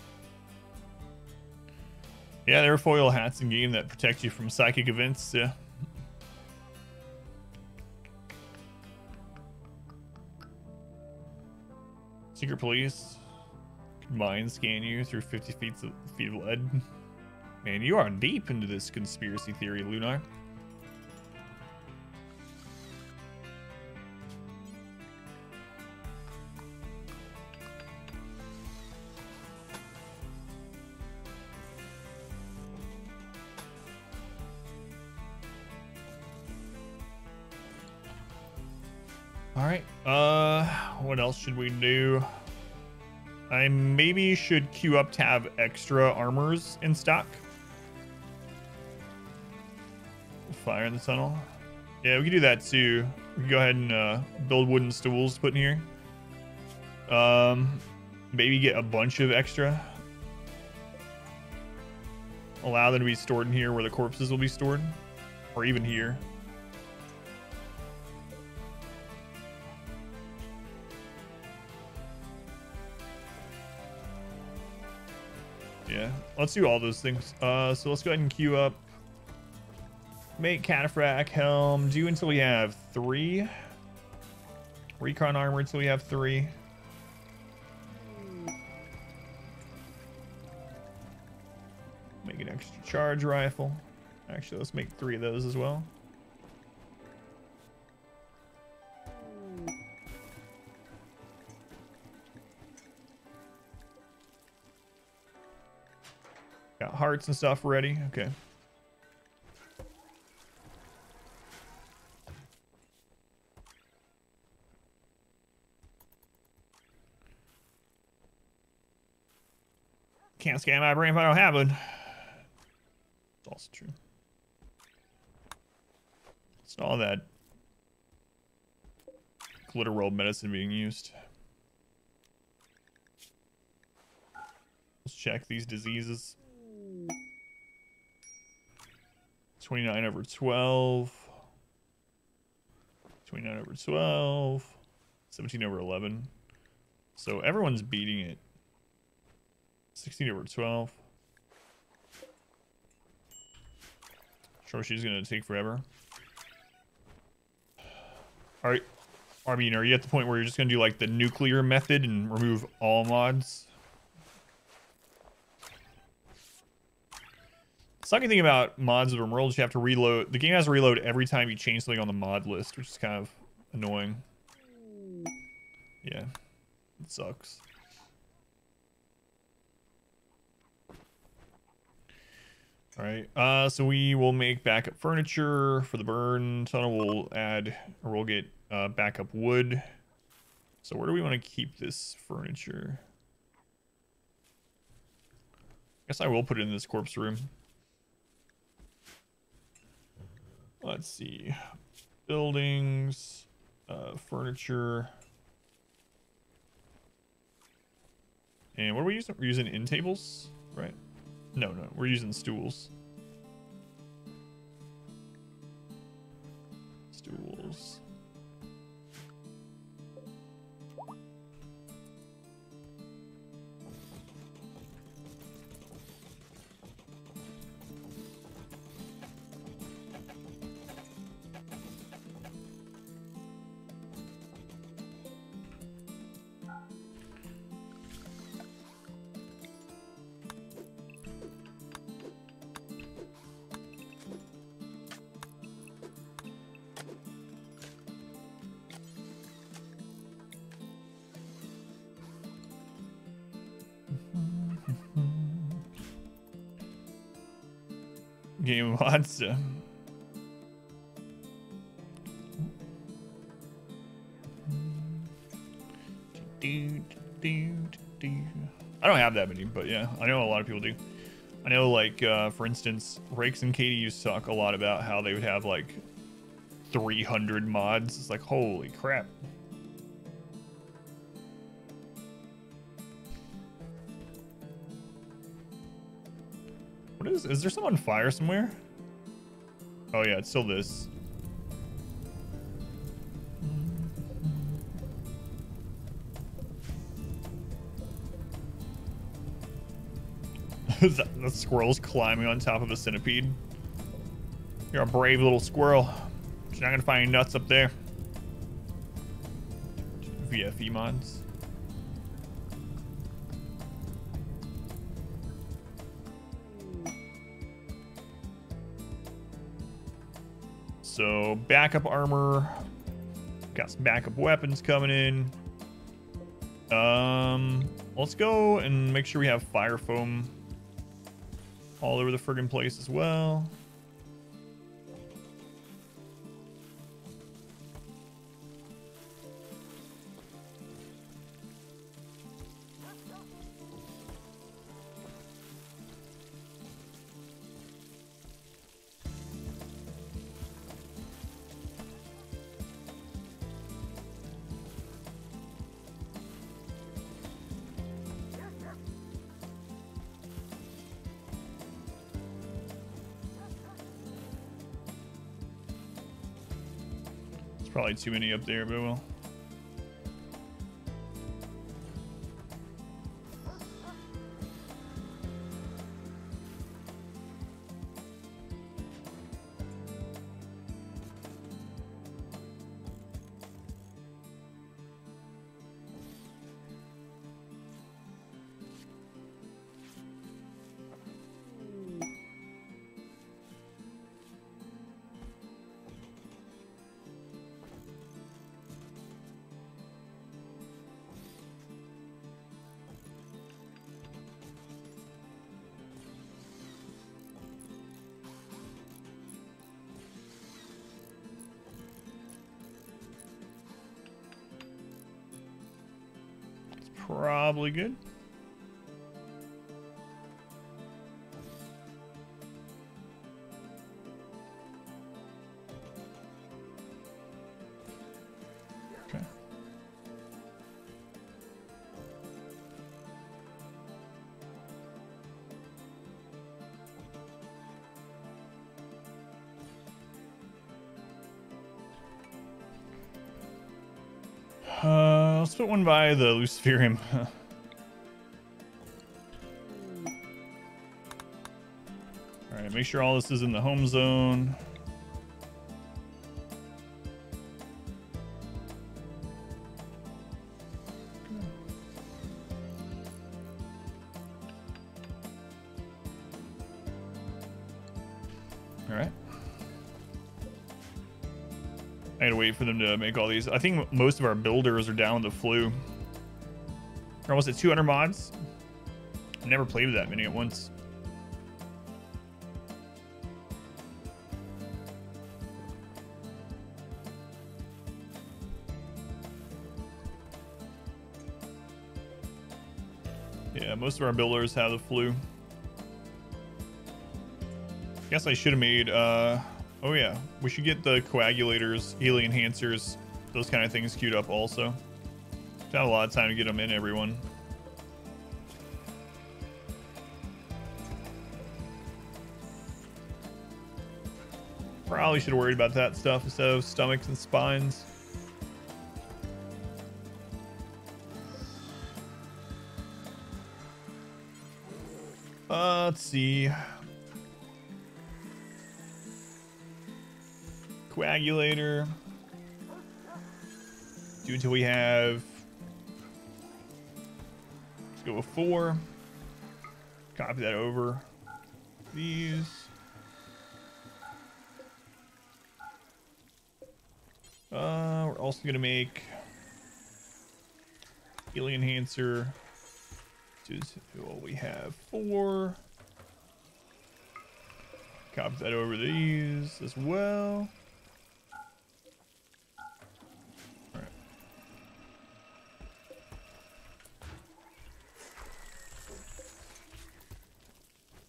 Yeah, there are foil hats in game that protect you from psychic events. Yeah. Secret police can mind scan you through 50 feet of lead. Man, you are deep into this conspiracy theory, Lunar. Alright, what else should we do? I maybe should queue up to have extra armors in stock. Fire in the tunnel. Yeah, we can do that too. We can go ahead and build wooden stools to put in here. Maybe get a bunch of extra. Allow them to be stored in here where the corpses will be stored. Or even here. Yeah, let's do all those things. So let's go ahead and queue up. Make cataphract helm. Do until we have 3. Recon armor until we have 3. Make an extra charge rifle. Actually, let's make 3 of those as well. Got hearts and stuff ready. Okay. Can't scan my brain if I don't have one. It's also true. It's all that glitter world medicine being used. Let's check these diseases. 29 over 12. 29 over 12. 17 over 11. So everyone's beating it. 16 over 12. Sure, she's gonna take forever. Alright. Armin, are you at the point where you're just gonna do like the nuclear method and remove all mods? Sucky thing about mods of RimWorld is you have to reload. The game has to reload every time you change something on the mod list, which is kind of annoying. Yeah, it sucks. All right, so we will make backup furniture for the burn tunnel. We'll add, or we'll get backup wood. So where do we want to keep this furniture? I guess I will put it in this corpse room. Let's see. Buildings, furniture. And what are we using? We're using end tables, right? No, we're using stools. Stools. game mods. I don't have that many, but yeah, I know a lot of people do. I know, like, for instance, Rakes and Katie used to talk a lot about how they would have like 300 mods. It's like, holy crap. What is there some on fire somewhere? Oh yeah, it's still this. The squirrel's climbing on top of a centipede. You're a brave little squirrel. You're not gonna find any nuts up there. VFE mods. So backup armor. Got some backup weapons coming in. Let's go and make sure we have fire foam all over the friggin' place as well. Probably too many up there, but well. Probably good. Okay. Let's put one by the Luciferium. Alright, make sure all this is in the home zone. Alright. I gotta wait for them to make all these. I think most of our builders are down with the flu. Or was it 200 mods? I never played with that many at once. Yeah, most of our builders have the flu. Guess I should have made, oh yeah, we should get the coagulators, healing enhancers, those kind of things queued up also. Got a lot of time to get them in, everyone. Probably should have worried about that stuff instead of stomachs and spines. Let's see. Coagulator. Do until we have. Let's go with 4. Copy that over. These. We're also gonna make healing enhancer. Which is what we have 4. Copy that over these as well. All right.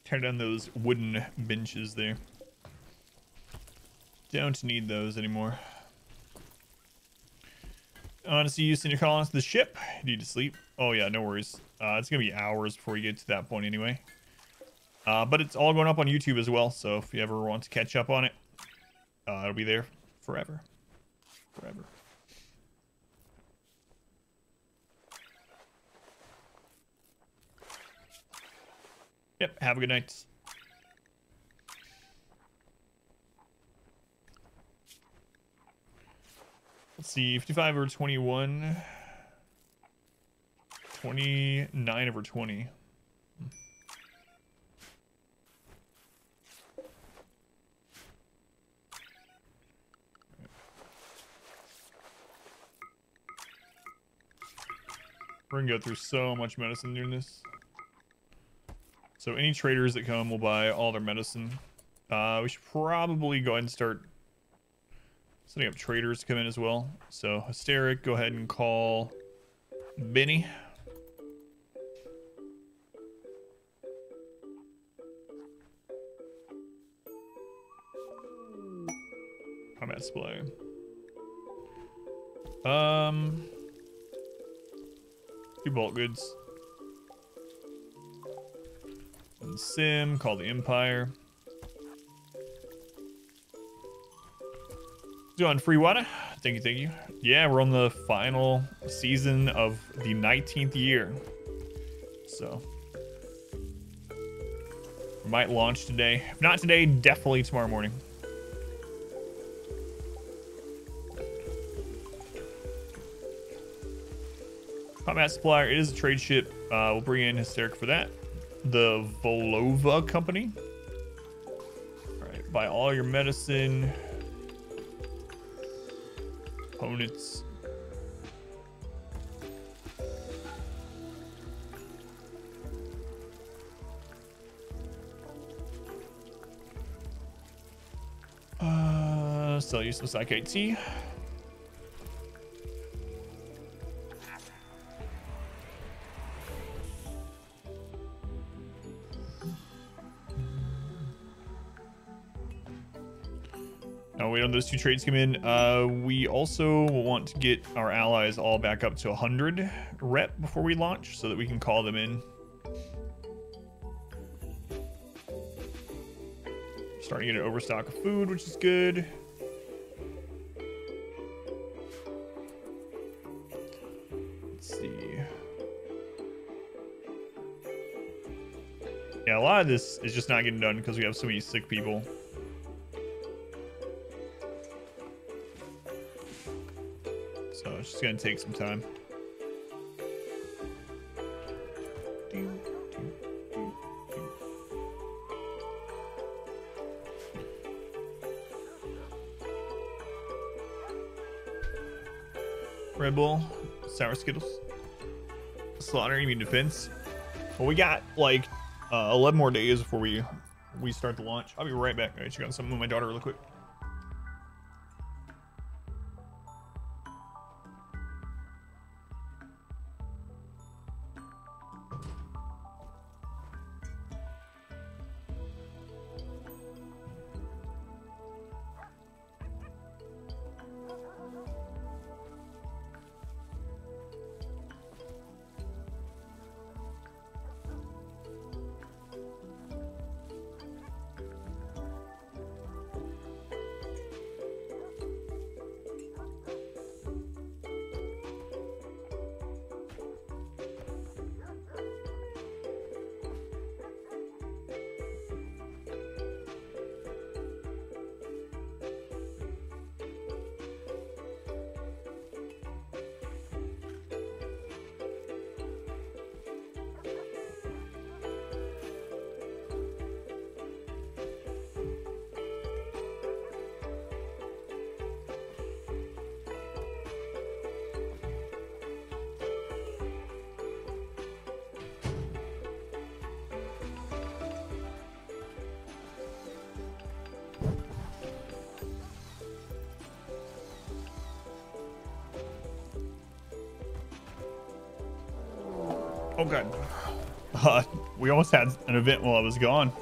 Tear down those wooden benches there. Don't need those anymore. Honestly, you send your colonists to the ship. You need to sleep. Oh yeah, no worries. It's gonna be hours before you get to that point anyway. But it's all going up on YouTube as well, so if you ever want to catch up on it, it'll be there forever. Forever. Yep, have a good night. Let's see, 55 over 21. 29 over 20. We're gonna go through so much medicine during this. So any traders that come will buy all their medicine. We should probably go ahead and start setting up traders to come in as well. So Hysteric, go ahead and call Benny. Combat supply. Do bulk goods. And Sim, call the Empire. Do on free water. Thank you, thank you. Yeah, we're on the final season of the 19th year. So we might launch today. If not today, definitely tomorrow morning. Combat supplier, it is a trade ship. We'll bring in Hysteric for that. The Volova company. Alright, buy all your medicine. Opponents. Sell you some Psych tea. Now wait on those two trades come in. We also will want to get our allies all back up to 100 rep before we launch so that we can call them in. Starting to get an overstock of food, which is good. Let's see. Yeah, a lot of this is just not getting done because we have so many sick people. So it's just gonna take some time. Red Bull, Sour Skittles. Slaughter, you mean defense? Well, we got like 11 more days before we start the launch. I'll be right back. I check on something with my daughter real quick. Oh god. We almost had an event while I was gone.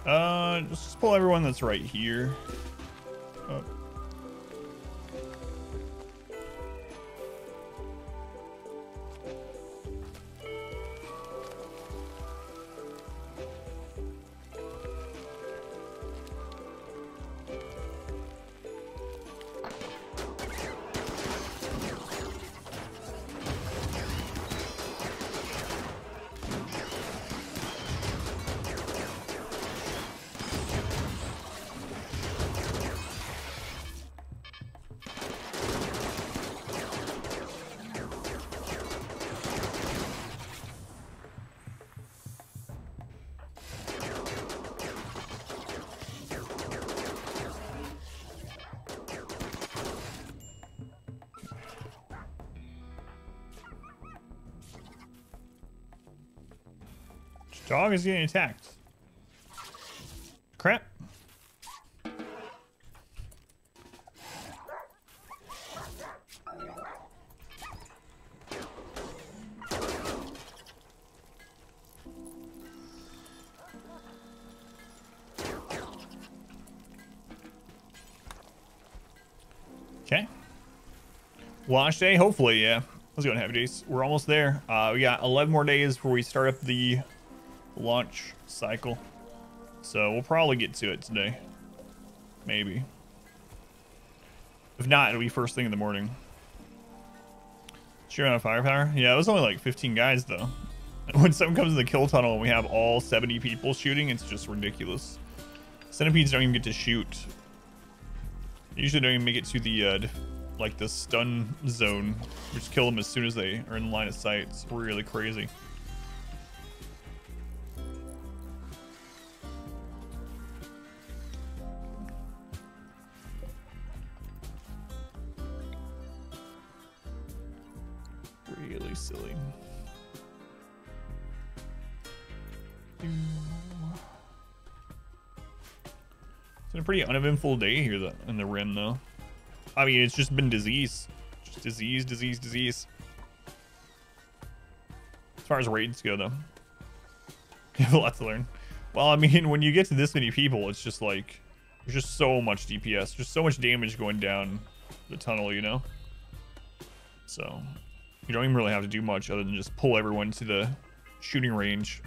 Let's just pull everyone that's right here. Oh. Dog is getting attacked. Crap. Okay. Launch day, hopefully, yeah. Let's go on heavy days. We're almost there. We got 11 more days before we start up the launch cycle. So we'll probably get to it today. Maybe. If not, it'll be first thing in the morning. Sure, on firepower? Yeah, it was only like 15 guys though. When someone comes to the kill tunnel and we have all 70 people shooting, it's just ridiculous. Centipedes don't even get to shoot. They usually don't even make it to the like the stun zone. We just kill them as soon as they are in line of sight. It's really crazy. Really silly. It's been a pretty uneventful day here in the Rim, though. I mean, it's just been disease. Just disease, disease, disease. As far as raids go, though. You have a lot to learn. Well, I mean, when you get to this many people, it's just like... There's just so much DPS. There's so much damage going down the tunnel, you know? So... You don't even really have to do much other than just pull everyone to the shooting range.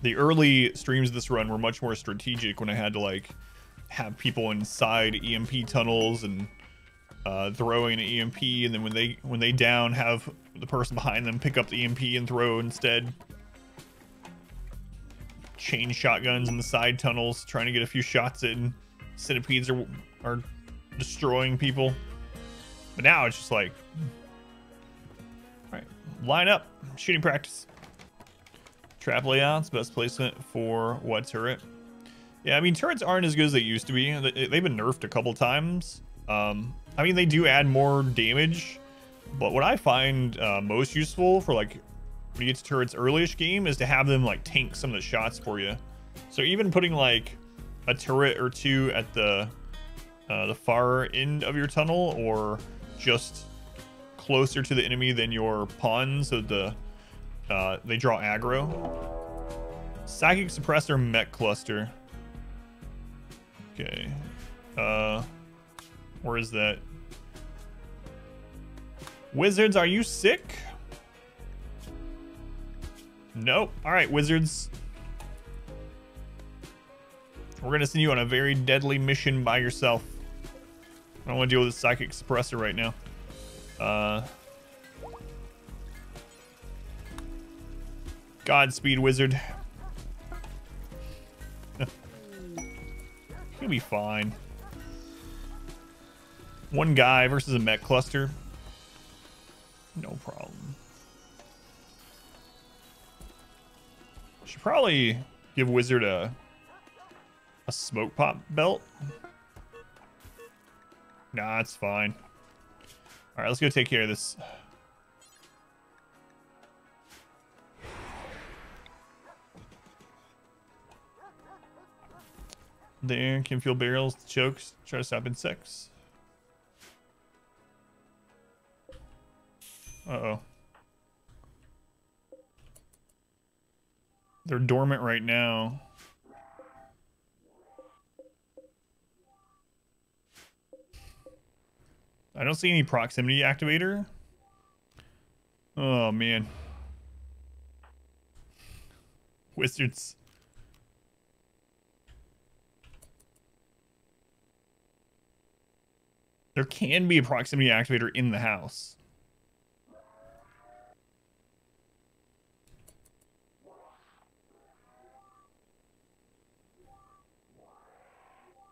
The early streams of this run were much more strategic when I had to like have people inside EMP tunnels and throwing an EMP, and then when they down, have the person behind them pick up the EMP and throw instead. Chain shotguns in the side tunnels, trying to get a few shots in. Centipedes are destroying people. But now it's just like, all right, line up, shooting practice. Trap layouts, best placement for what turret? Yeah, I mean, turrets aren't as good as they used to be. They've been nerfed a couple times. I mean, they do add more damage, but what I find most useful for like when you get to turrets early-ish game is to have them like tank some of the shots for you. So even putting like a turret or two at the far end of your tunnel, or just closer to the enemy than your pawns, so they draw aggro. Psychic suppressor mech cluster. Okay. Where is that? Wizards, are you sick? Nope. All right, wizards. We're going to send you on a very deadly mission by yourself. I don't want to deal with a psychic suppressor right now. Godspeed, wizard. He'll be fine. One guy versus a mech cluster. No problem. Should probably give wizard a smoke pop belt. Nah, it's fine. All right, let's go take care of this. There, can feel barrels, chokes, try to stop insects. Uh-oh. They're dormant right now. I don't see any proximity activator. Oh, man. Wizards. There can be a proximity activator in the house.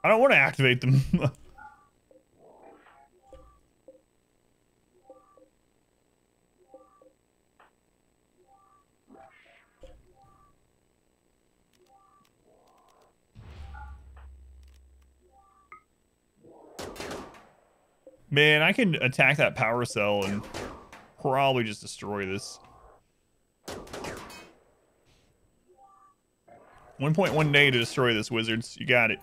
I don't want to activate them. Man, I can attack that power cell and probably just destroy this. 1.1 day to destroy this, wizards. You got it.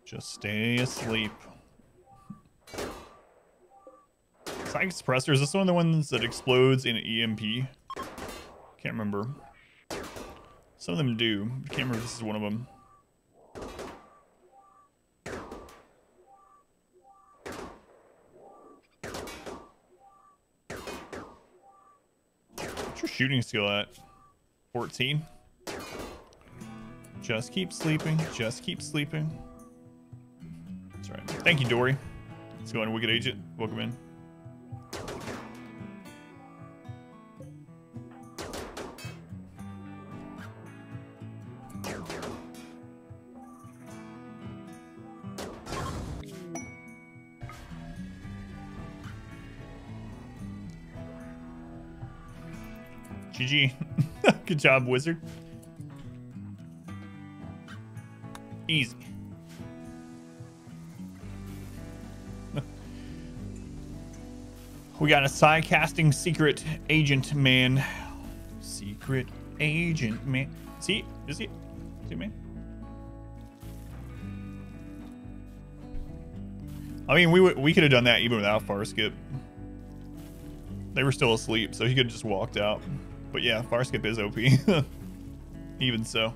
Just stay asleep. Psychic suppressor, is this one of the ones that explodes in EMP? Can't remember. Some of them do. Can't remember if this is one of them. What's your shooting skill at? 14? Just keep sleeping. Just keep sleeping. That's right. Thank you, Dory. Let's go in, Wicked Agent. Welcome in. GG. Good job, wizard. Easy. We got a side-casting secret agent man. Secret agent man. See? Is he? Is he man? I mean, we could have done that even without Farskip. They were still asleep, so he could have just walked out. But yeah, Farskip is OP. Even so.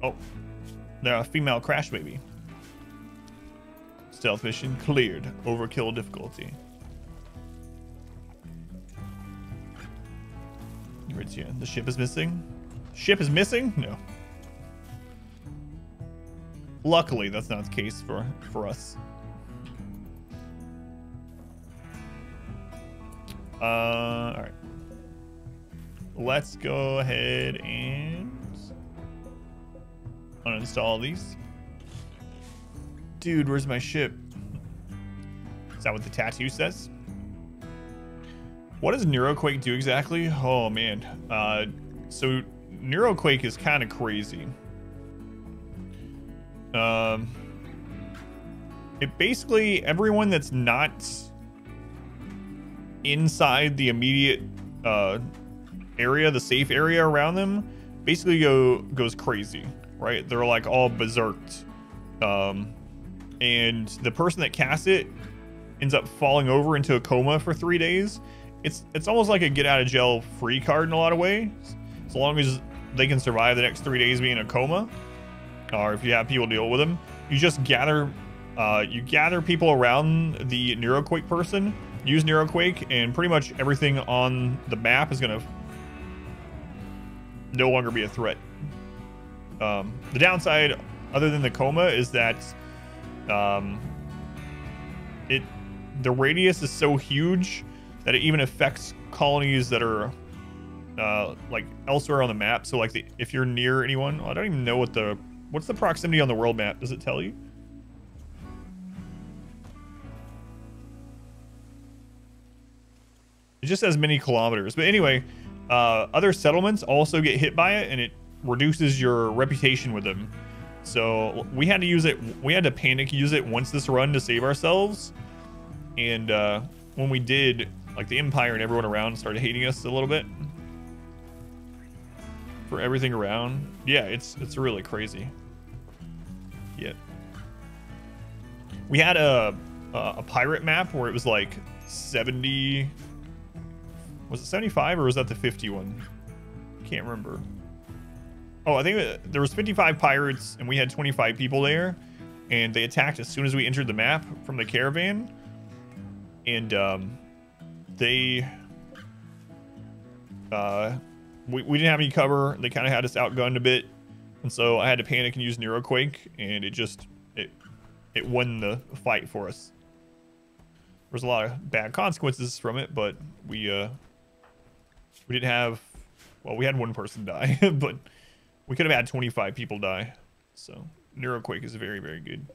Oh. They're a female crash baby. Stealth mission cleared. Overkill difficulty. The ship is missing? Ship is missing? No. Luckily, that's not the case for us. All right. Let's go ahead and uninstall these. Dude, where's my ship? Is that what the tattoo says? What does Neuroquake do exactly? Oh, man. So Neuroquake is kind of crazy. It basically, everyone that's not inside the immediate area, the safe area around them, basically goes crazy, right? They're like all berserked. And the person that casts it ends up falling over into a coma for 3 days. It's almost like a get out of jail free card in a lot of ways, as long as they can survive the next 3 days being in a coma, or if you have people deal with them. You just gather people around the Neuroquake person, use Neuroquake, and pretty much everything on the map is gonna no longer be a threat. The downside, other than the coma, is that the radius is so huge that it even affects colonies that are like elsewhere on the map. So like if you're near anyone, I don't even know what's the proximity on the world map. Does it tell you? It just has many kilometers. But anyway, other settlements also get hit by it, and it reduces your reputation with them. So we had to use it. We had to panic use it once this run to save ourselves. And when we did, like the Empire and everyone around started hating us a little bit for everything around. Yeah, it's really crazy. Yeah. We had a pirate map where it was like 70. Was it 75 or was that the 50 one? Can't remember. Oh, I think there was 55 pirates and we had 25 people there, and they attacked as soon as we entered the map from the caravan. And we didn't have any cover. They kind of had us outgunned a bit, and so I had to panic and use Neuroquake, and it won the fight for us. There was a lot of bad consequences from it, but we didn't have, well, we had one person die, but we could have had 25 people die. So Neuroquake is very, very good.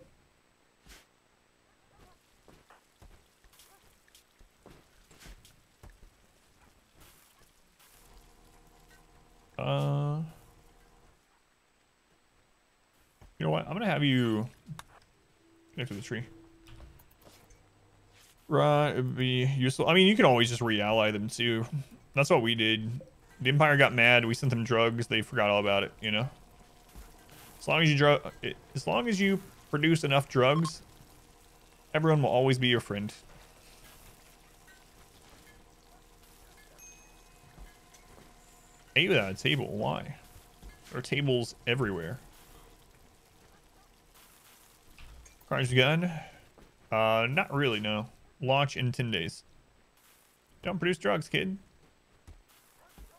You know what? I'm gonna have you connect to the tree. Right, it'd be useful. I mean, you can always just re-ally them too. That's what we did. The Empire got mad. We sent them drugs. They forgot all about it. You know. As long as you produce enough drugs, everyone will always be your friend. Ate without a table. Why? There are tables everywhere. Car's gun? Not really, no. Launch in 10 days. Don't produce drugs, kid.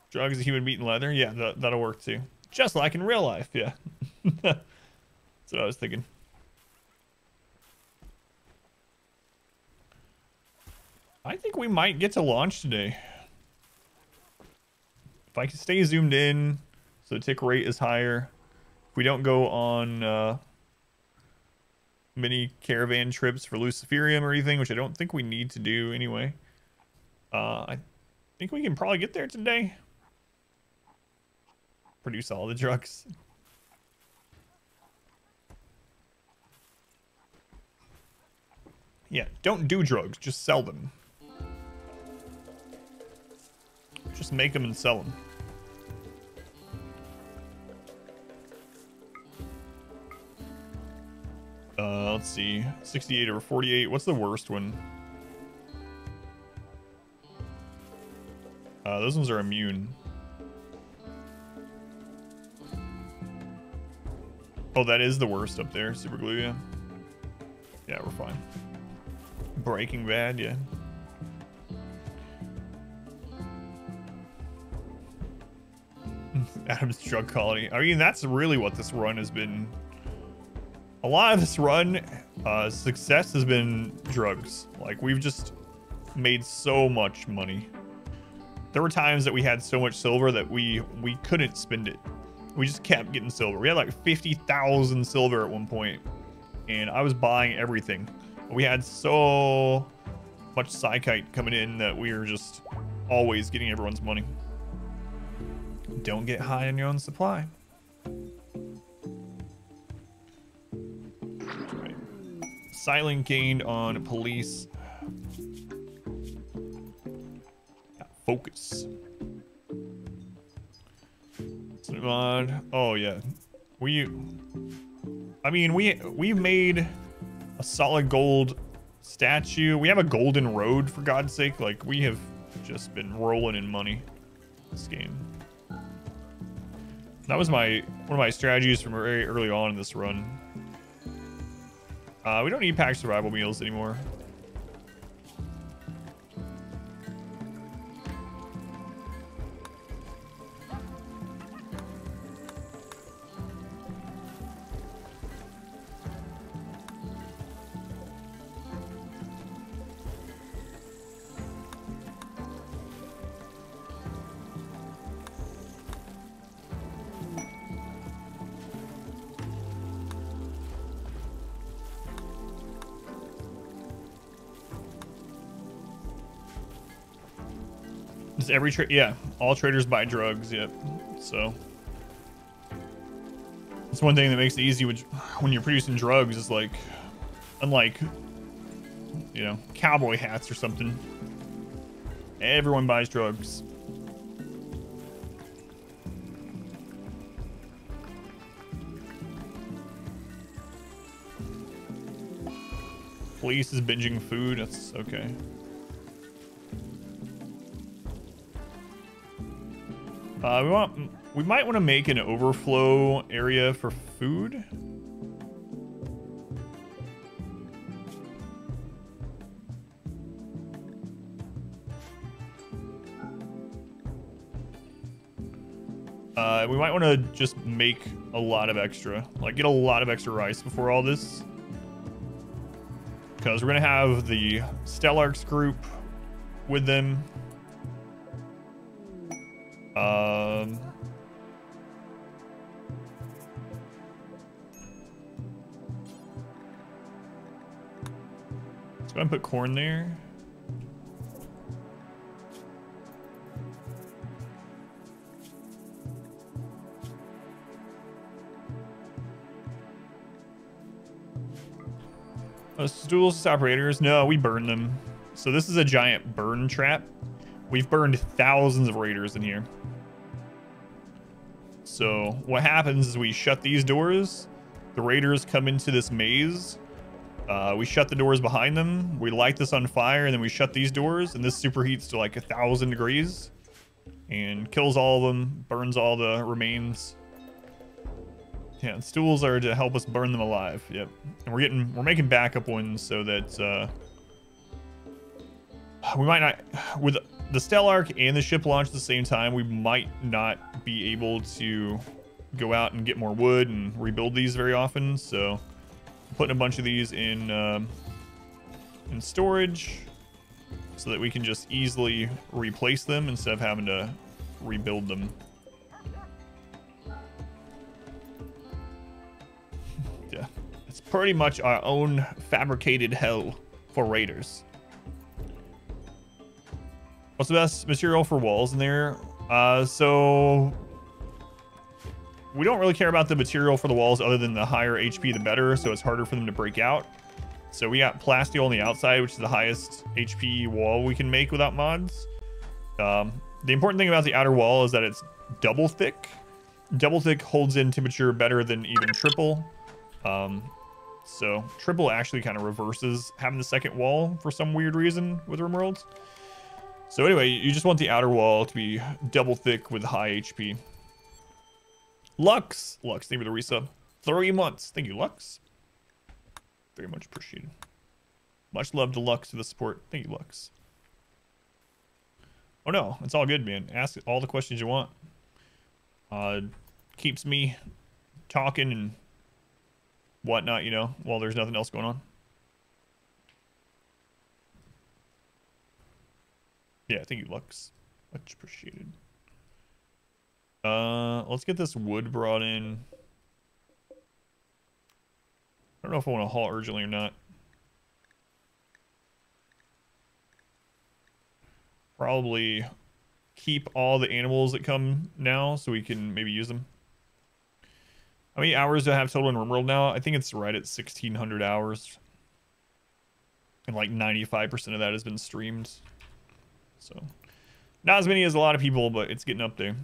Drugs, human meat, and leather? Yeah, that'll work too. Just like in real life, yeah. That's what I was thinking. I think we might get to launch today. If I can stay zoomed in so the tick rate is higher. If we don't go on many caravan trips for Luciferium or anything, which I don't think we need to do anyway. I think we can probably get there today. Produce all the drugs. Yeah, don't do drugs, just sell them. Just make them and sell them. Let's see. 68 or 48. What's the worst one? Those ones are immune. Oh, that is the worst up there. Super glue, yeah. Yeah, we're fine. Breaking Bad, yeah. Adam's drug colony. I mean, that's really what this run has been. A lot of this run, success has been drugs. Like, we've just made so much money. There were times that we had so much silver that we couldn't spend it. We just kept getting silver. We had like 50,000 silver at one point, and I was buying everything. We had so much psychite coming in that we were just always getting everyone's money. Don't get high on your own supply. Right. Silent gained on police. Focus. Mod. Oh yeah, we made a solid gold statue. We have a golden road, for God's sake. Like, we have just been rolling in money this game. That was one of my strategies from very early on in this run. We don't need pack survival meals anymore. Does every trade? Yeah, all traders buy drugs. Yep. So that's one thing that makes it easy when you're producing drugs. Is like, unlike, you know, cowboy hats or something. Everyone buys drugs. Police is binging food. That's okay. We might want to make an overflow area for food. We might want to just make a lot of extra, like get a lot of extra rice before all this. Because we're going to have the Stellarks group with them. Let's go ahead and put corn there. Stools operators. No, we burn them. So this is a giant burn trap. We've burned thousands of raiders in here. So what happens is we shut these doors. The raiders come into this maze. We shut the doors behind them. We light this on fire, and then we shut these doors, and this superheats to like 1,000 degrees and kills all of them, burns all the remains. Yeah, and stools are to help us burn them alive. Yep. And we're making backup ones so that we might not, with the Stellark and the ship launch at the same time, we might not be able to go out and get more wood and rebuild these very often. So I'm putting a bunch of these in storage so that we can just easily replace them instead of having to rebuild them. Yeah, it's pretty much our own fabricated hell for raiders. What's the best material for walls in there? So we don't really care about the material for the walls other than the higher HP the better, so it's harder for them to break out. So we got plasteel on the outside, which is the highest HP wall we can make without mods. The important thing about the outer wall is that it's double thick. Double thick holds in temperature better than even triple. So triple actually kind of reverses having the second wall for some weird reason with RimWorld. So anyway, you just want the outer wall to be double thick with high HP. Lux, thank you for the resub. 3 months. Thank you, Lux. Very much appreciated. Much love to Lux for the support. Thank you, Lux. Oh no, it's all good, man. Ask all the questions you want. Keeps me talking and whatnot, you know, while there's nothing else going on. Yeah, thank you, Lux. Much appreciated. Let's get this wood brought in. I don't know if I want to haul urgently or not. Probably keep all the animals that come now so we can maybe use them. How many hours do I have total in RimWorld now? I think it's right at 1,600 hours. And like 95% of that has been streamed. So, not as many as a lot of people, but it's getting up there.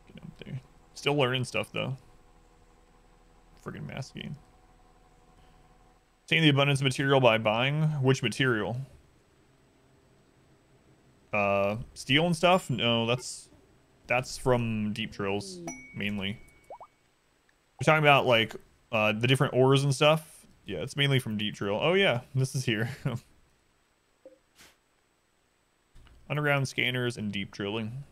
Getting up there. Still learning stuff, though. Friggin' mask game. Obtain the abundance of material by buying. Which material? Steel and stuff? No, that's from deep drills, mainly. We're talking about, like, the different ores and stuff. Yeah, it's mainly from deep drill. Oh, yeah, this is here. Underground scanners and deep drilling.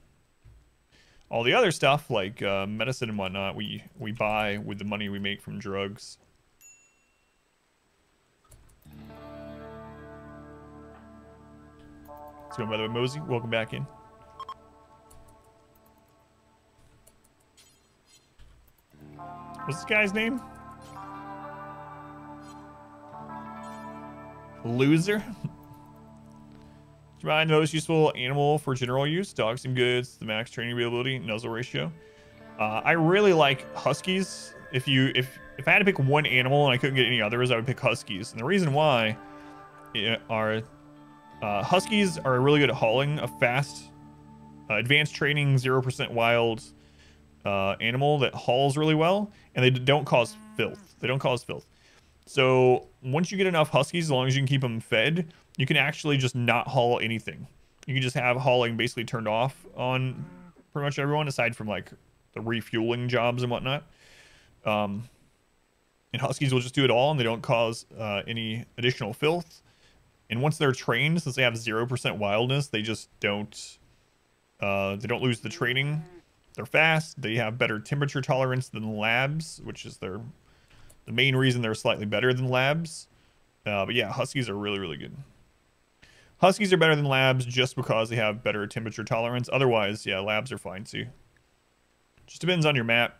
All the other stuff, like medicine and whatnot, we buy with the money we make from drugs. So, by the way, Mosey, welcome back in. What's this guy's name? Loser? Provide the most useful animal for general use. Dogs seem good. It's the max training availability, nuzzle ratio. I really like huskies. If I had to pick one animal and I couldn't get any others, I would pick huskies. And the reason why are huskies are really good at hauling. A fast, advanced training, 0% wild animal that hauls really well, and they don't cause filth. They don't cause filth. So once you get enough huskies, as long as you can keep them fed, you can actually just not haul anything. You can just have hauling basically turned off on pretty much everyone, aside from like the refueling jobs and whatnot. And huskies will just do it all, and they don't cause any additional filth. And once they're trained, since they have 0% wildness, they just don't lose the training. They're fast. They have better temperature tolerance than labs, which is the main reason they're slightly better than labs. But yeah, huskies are really, really good. Huskies are better than labs just because they have better temperature tolerance. Otherwise, yeah, labs are fine too. Just depends on your map.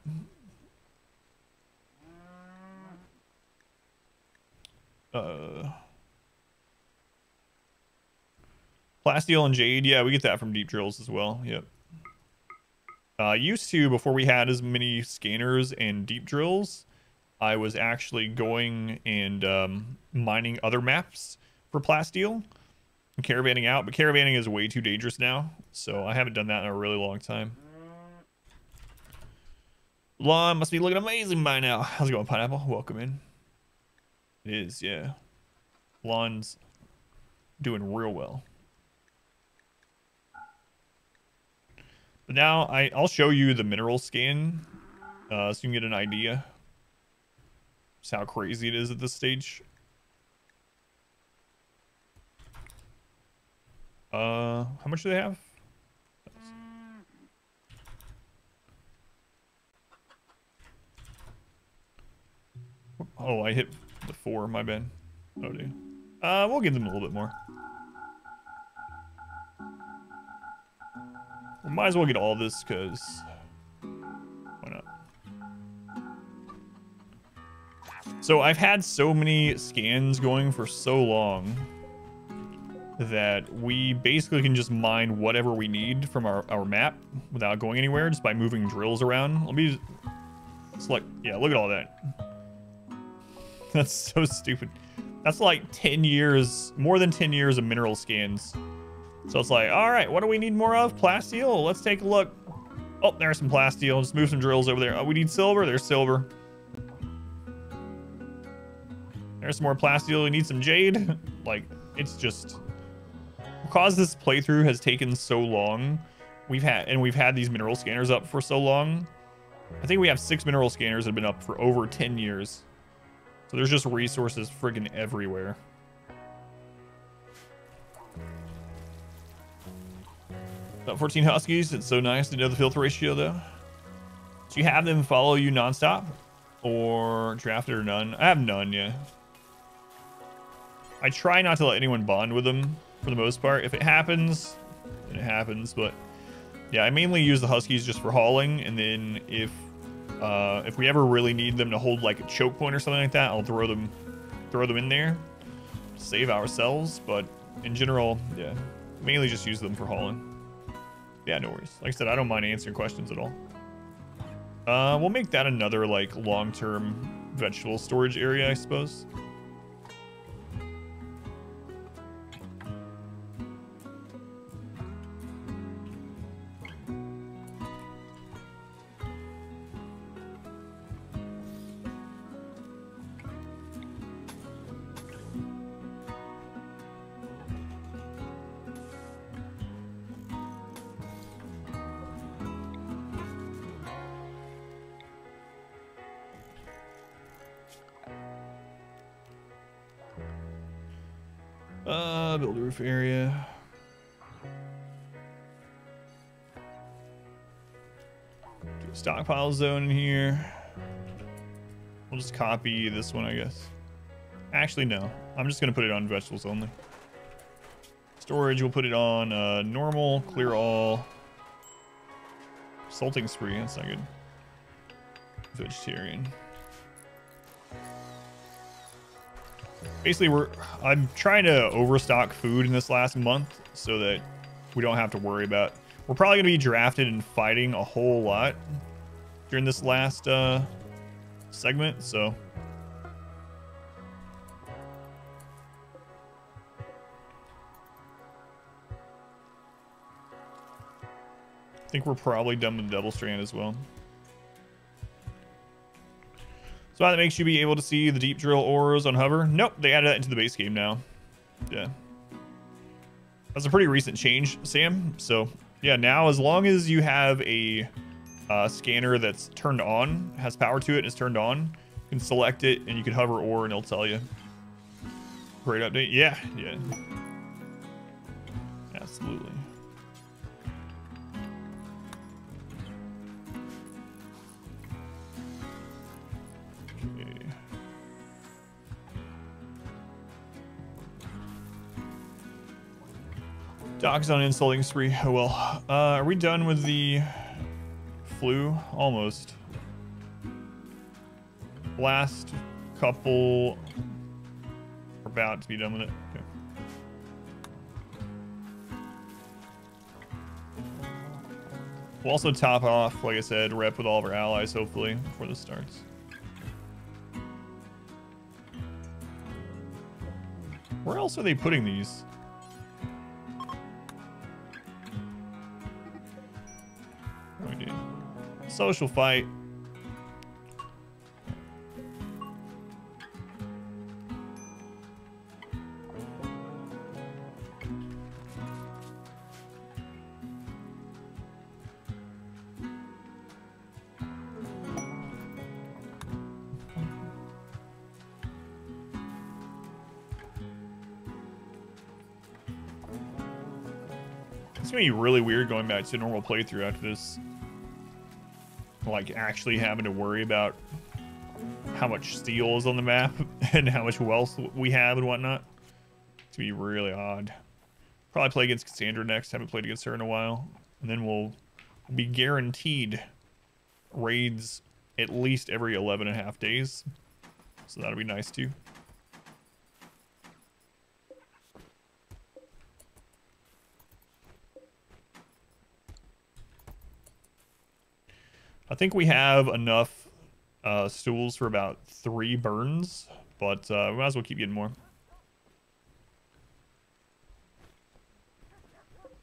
Plasteel and Jade, yeah, we get that from deep drills as well. Yep. Used to, before we had as many scanners and deep drills, I was actually going and mining other maps for plasteel and caravanning out, but caravanning is way too dangerous now, so I haven't done that in a really long time. Lawn must be looking amazing by now. How's it going, Pineapple? Welcome in. It is, yeah. Lawn's doing real well. But now I'll show you the mineral scan so you can get an idea just how crazy it is at this stage. How much do they have? Oh, I hit the 4, my bad. Oh, dude. We'll give them a little bit more. We might as well get all this, because why not? So I've had so many scans going for so long that we basically can just mine whatever we need from our map without going anywhere, just by moving drills around. Let me select, yeah, look at all that. That's so stupid. That's like 10 years, more than 10 years of mineral scans. So it's like, all right, what do we need more of? Plasteel? Let's take a look. Oh, there's some plasteel. Just move some drills over there. Oh, we need silver. There's silver. There's some more plasteel. We need some jade. Like, it's just, because this playthrough has taken so long, we've had these mineral scanners up for so long. I think we have 6 mineral scanners that have been up for over 10 years. So there's just resources friggin' everywhere. About 14 huskies. It's so nice to know the filter ratio, though. So you have them follow you nonstop, or drafted or none? I have none, yeah. I try not to let anyone bond with them for the most part. If it happens, then it happens. But yeah, I mainly use the huskies just for hauling, and then if we ever really need them to hold like a choke point or something like that, I'll throw them in there, save ourselves. But in general, yeah, mainly just use them for hauling. Yeah, no worries. Like I said, I don't mind answering questions at all. We'll make that another like long-term vegetable storage area, I suppose. Build a roof area. Do a stockpile zone in here. We'll just copy this one, I guess. Actually, no. I'm just going to put it on vegetables only. Storage, we'll put it on normal, clear all. Salting spree, that's not good. Vegetarian. basically I'm trying to overstock food in this last month so that we don't have to worry about. We're probably gonna be drafted and fighting a whole lot during this last segment, so. I think we're probably done with the double strand as well. So that makes you be able to see the deep drill auras on hover. Nope, they added that into the base game now. Yeah. That's a pretty recent change, Sam. So yeah, now as long as you have a scanner that's turned on, has power to it, and is turned on, you can select it and you can hover ore and it'll tell you. Great update. Yeah, yeah. Absolutely. Okay. Doc's on insulting spree. Oh well. Are we done with the flu? Almost. Last couple are about to be done with it. Okay. We'll also top off, like I said, rep with all of our allies, hopefully, before this starts. Where else are they putting these? Oh, dude. Social fight. It's gonna be really weird going back to a normal playthrough after this. Like, actually having to worry about how much steel is on the map and how much wealth we have and whatnot. It's gonna be really odd. Probably play against Cassandra next. Haven't played against her in a while. And then we'll be guaranteed raids at least every 11.5 days. So that'll be nice too. I think we have enough stools for about 3 burns, but we might as well keep getting more.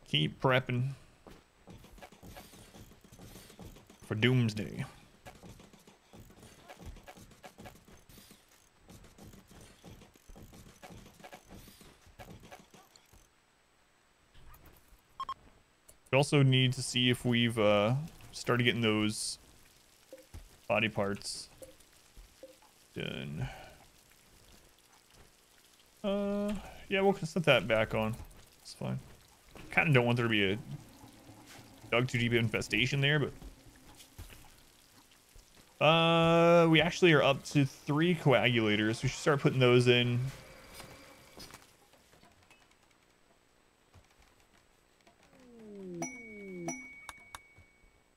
Keep prepping for doomsday. We also need to see if we've started getting those body parts done. Yeah, we'll set that back on. It's fine. Kind of don't want there to be a dug too deep infestation there, but we actually are up to 3 coagulators. We should start putting those in.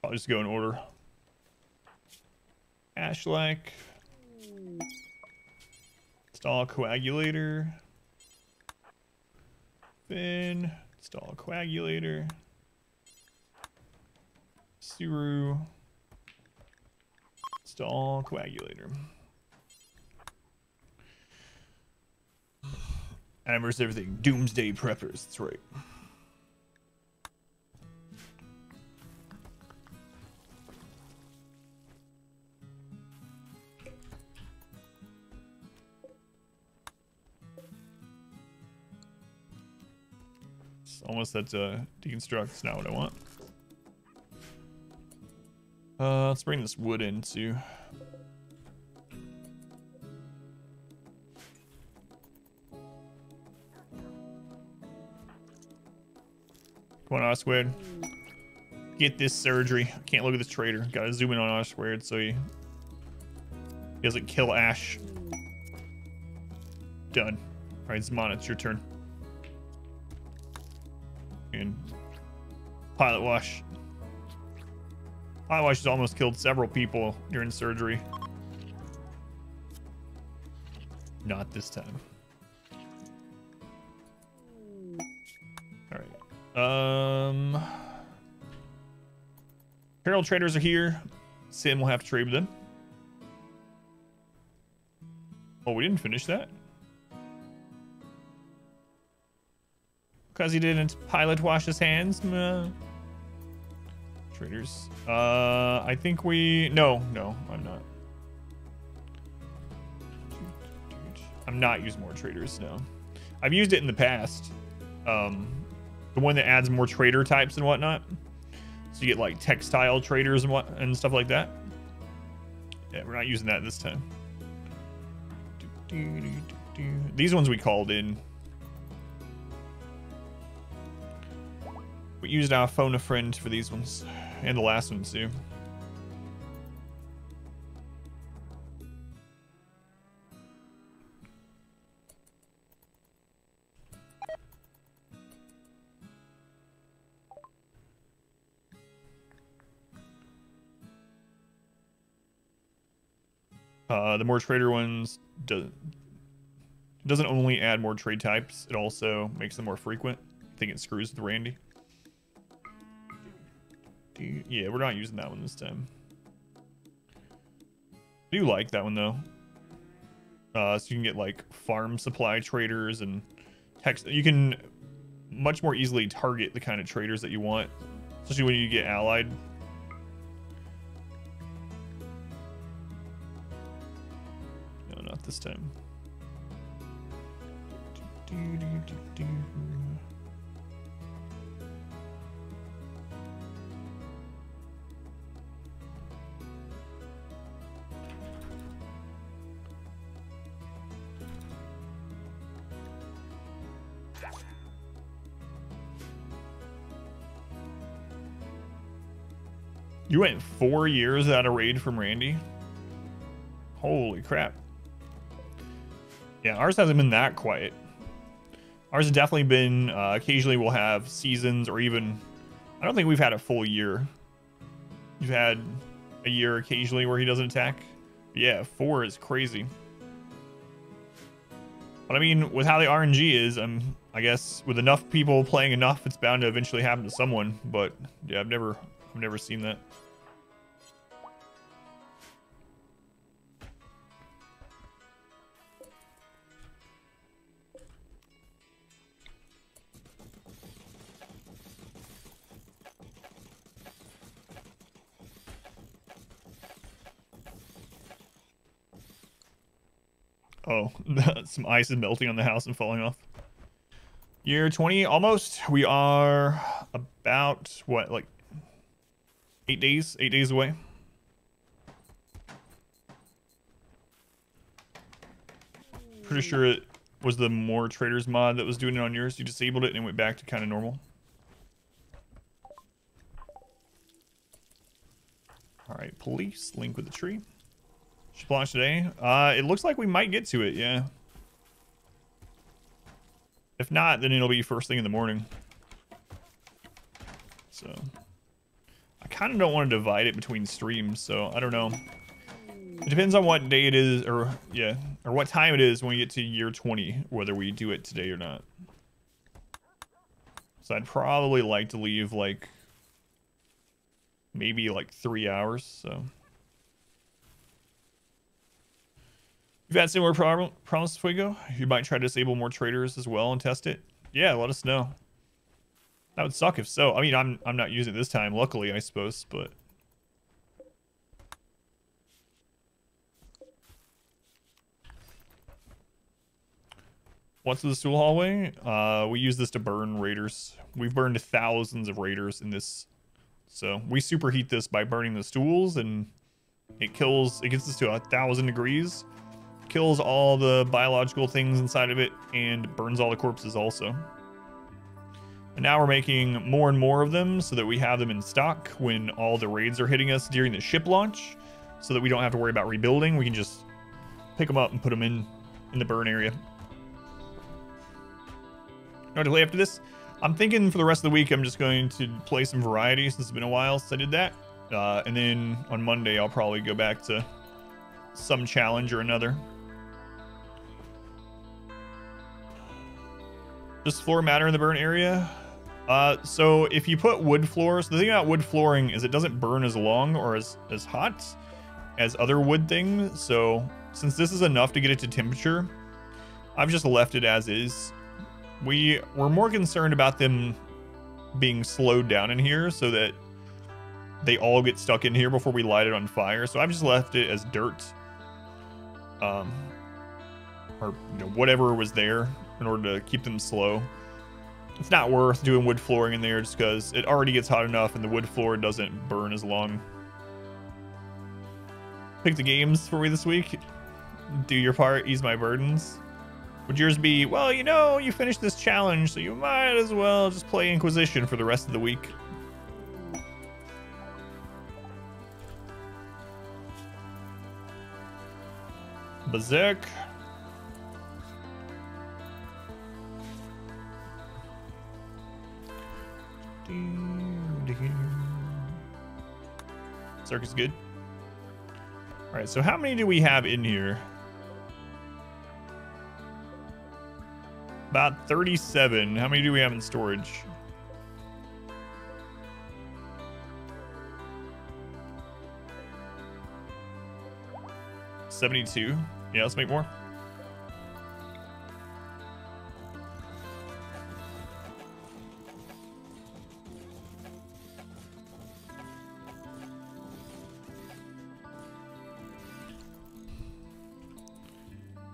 I'll just go in order. Ashlike. Install coagulator. Then install coagulator. Suru. Install coagulator. Hammers everything. Doomsday preppers. That's right. Almost that deconstruct. It's not what I want. Let's bring this wood in too. Come on, R-squared. Get this surgery. Can't look at this traitor. Gotta zoom in on R-squared so he doesn't kill Ash. Done. Alright, Zmon, it's your turn. And Pilot Wash. Pilot Wash has almost killed several people during surgery. Not this time. Apparel traders are here. Sim will have to trade with them. Oh, we didn't finish that. Because he didn't pilot wash his hands. Traders. I think we... No, I'm not. I'm not using more traders, no. I've used it in the past. The one that adds more trader types and whatnot. So you get like textile traders and stuff like that. Yeah, we're not using that this time. These ones we called in. We used our phone a friend for these ones. And the last one too. The more trader ones doesn't only add more trade types, it also makes them more frequent. I think it screws with Randy. Yeah, we're not using that one this time. I do like that one though. So you can get like farm supply traders and text. You can much more easily target the kind of traders that you want, especially when you get allied. No, not this time. You went 4 years without a raid from Randy? Holy crap. Yeah, ours hasn't been that quiet. Ours has definitely been, occasionally we'll have seasons or even, I don't think we've had a full year. We've had a year occasionally where he doesn't attack. But yeah, 4 is crazy. But I mean, with how the RNG is, I guess with enough people playing enough, it's bound to eventually happen to someone. But yeah, I've never seen that. Oh, some ice is melting on the house and falling off. Year 20, almost. We are about, what, like 8 days? 8 days away. Pretty sure it was the more traders mod that was doing it on yours. You disabled it and it went back to kind of normal. All right, police, link with the tree. Should launch today. It looks like we might get to it, yeah. If not, then it'll be first thing in the morning. So I kind of don't want to divide it between streams, so I don't know. It depends on what day it is, or yeah, or what time it is when we get to year 20, whether we do it today or not. So I'd probably like to leave like maybe like 3 hours, so. You've had similar problems, Fuego? You might try to disable more traders as well and test it. Yeah, let us know. That would suck if so. I mean, I'm not using it this time, luckily, I suppose, but. What's the stool hallway? We use this to burn raiders. We've burned thousands of raiders in this. So we superheat this by burning the stools, and it gets us to 1,000 degrees. Kills all the biological things inside of it and burns all the corpses also. And now we're making more and more of them so that we have them in stock when all the raids are hitting us during the ship launch, so that we don't have to worry about rebuilding. We can just pick them up and put them in the burn area. No delay after this. I'm thinking for the rest of the week I'm just going to play some variety since it's been a while since I did that. And then on Monday I'll probably go back to some challenge or another. Does floor matter in the burn area? So if you put wood floors, the thing about wood flooring is it doesn't burn as long or as hot as other wood things. So since this is enough to get it to temperature, I've just left it as is. We're more concerned about them being slowed down in here so that they all get stuck in here before we light it on fire. So I've just left it as dirt, or whatever was there in order to keep them slow. It's not worth doing wood flooring in there just because it already gets hot enough and the wood floor doesn't burn as long. Pick the games for me this week. Do your part, ease my burdens. Would yours be, well, you finished this challenge, so you might as well just play Inquisition for the rest of the week. Berserk. Berserk is good. All right, so how many do we have in here? About 37. How many do we have in storage? $72. Yeah, let's make more.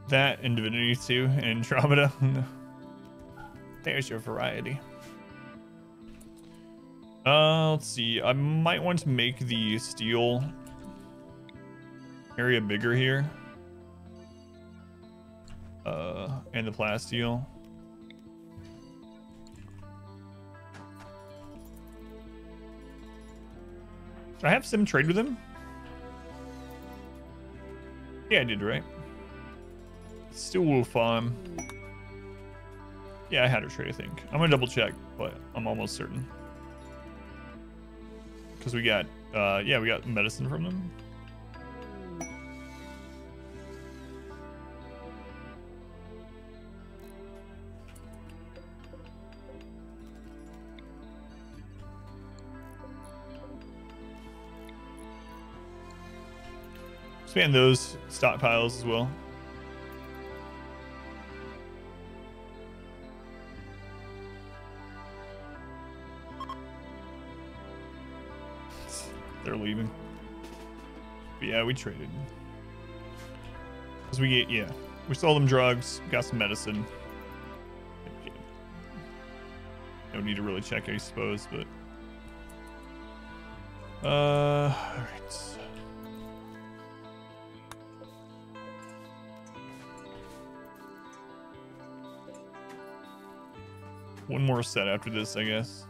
That and Divinity 2 and Andromeda. There's your variety. Let's see. I might want to make the steel area bigger here. And the plasteel. Did I have Sim trade with him? Yeah, I did, right? Steel farm. Yeah, I had her trade, I think. I'm gonna double check, but I'm almost certain. Because we got, yeah, we got medicine from them. Expand those stockpiles as well. They're leaving. But yeah, we traded. Because we get, yeah. We sold them drugs, got some medicine. No need to really check, I suppose, but... alright. One more set after this, I guess.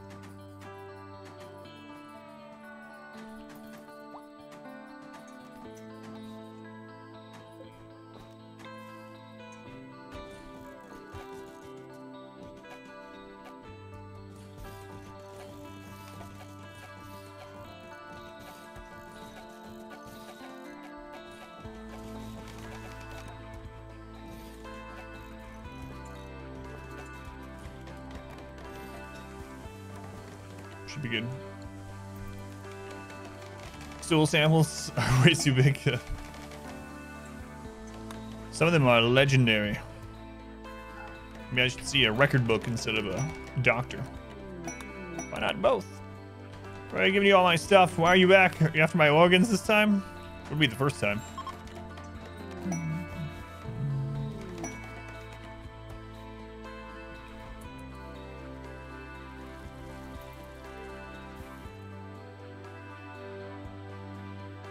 Should be good. Stool samples are way too big. Some of them are legendary. Maybe I should see a record book instead of a doctor. Why not both? Why are you giving you all my stuff? Why are you back? Are you after my organs this time? Would be the first time.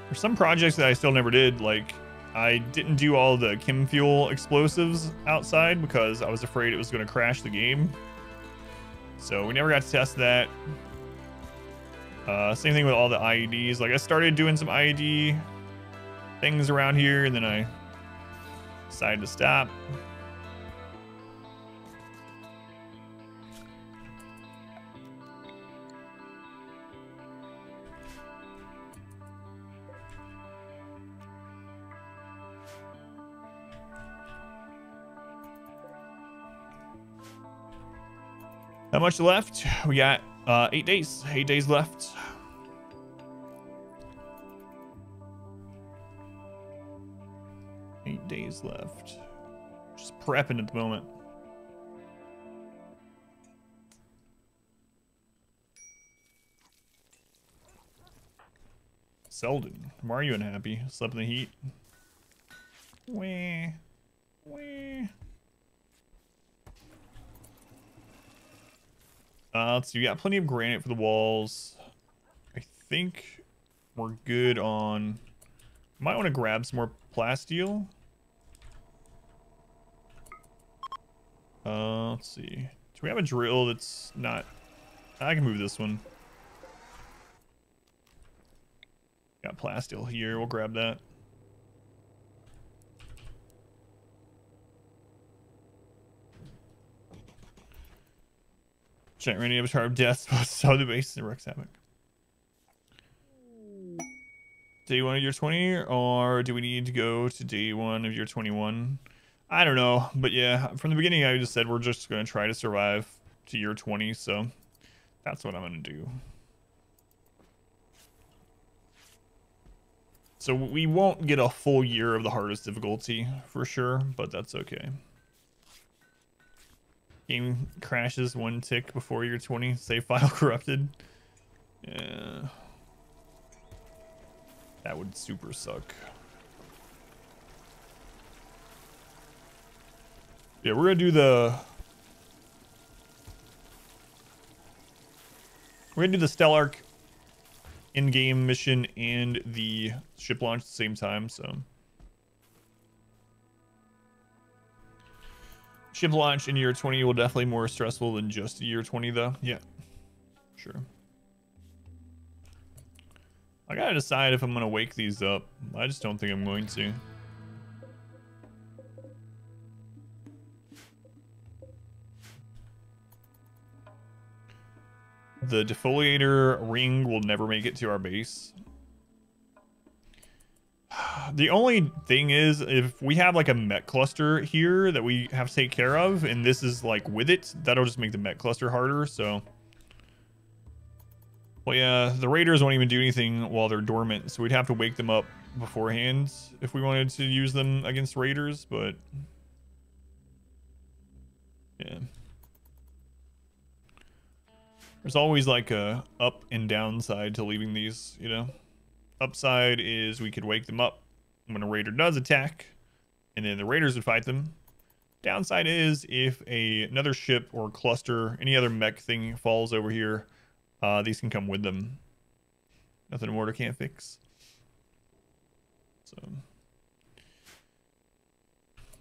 There's some projects that I still never did, like I didn't do all the chem fuel explosives outside because I was afraid it was going to crash the game. So we never got to test that. Same thing with all the IEDs. Like I started doing some IED things around here and then I decided to stop. How much left? We got 8 days. 8 days left. Eight days left. Just prepping at the moment. Selden, why are you unhappy? Slept in the heat. Wah. Wah. Let's see, we got plenty of granite for the walls. I think we're good on... Might want to grab some more plasteel. Let's see. Do we have a drill that's not... I can move this one. Got plasteel here. We'll grab that. Giant Randy avatar of death. So the base and Rex Havoc. Day 1 of year 20, or do we need to go to day 1 of year 21? I don't know, but yeah, from the beginning I just said we're just going to try to survive to year 20, so that's what I'm going to do. So we won't get a full year of the hardest difficulty for sure, but that's okay. Game crashes 1 tick before year 20. Save file corrupted. Yeah. That would super suck. Yeah, we're gonna do the... We're gonna do the Stellark in-game mission and the ship launch at the same time, so... Ship launch in year 20 will definitely be more stressful than just year 20 though. Yeah, sure. I gotta decide if I'm gonna wake these up. I just don't think I'm going to. The defoliator ring will never make it to our base. The only thing is, if we have like a mech cluster here that we have to take care of, and this is like with it, that'll just make the mech cluster harder, so... Well, yeah, the raiders won't even do anything while they're dormant, so we'd have to wake them up beforehand if we wanted to use them against raiders, but... Yeah. There's always like a up and down side to leaving these, you know? Upside is we could wake them up when a raider does attack, and then the raiders would fight them. Downside is if another ship or cluster, any other mech thing falls over here, these can come with them. Nothing mortar can't fix. So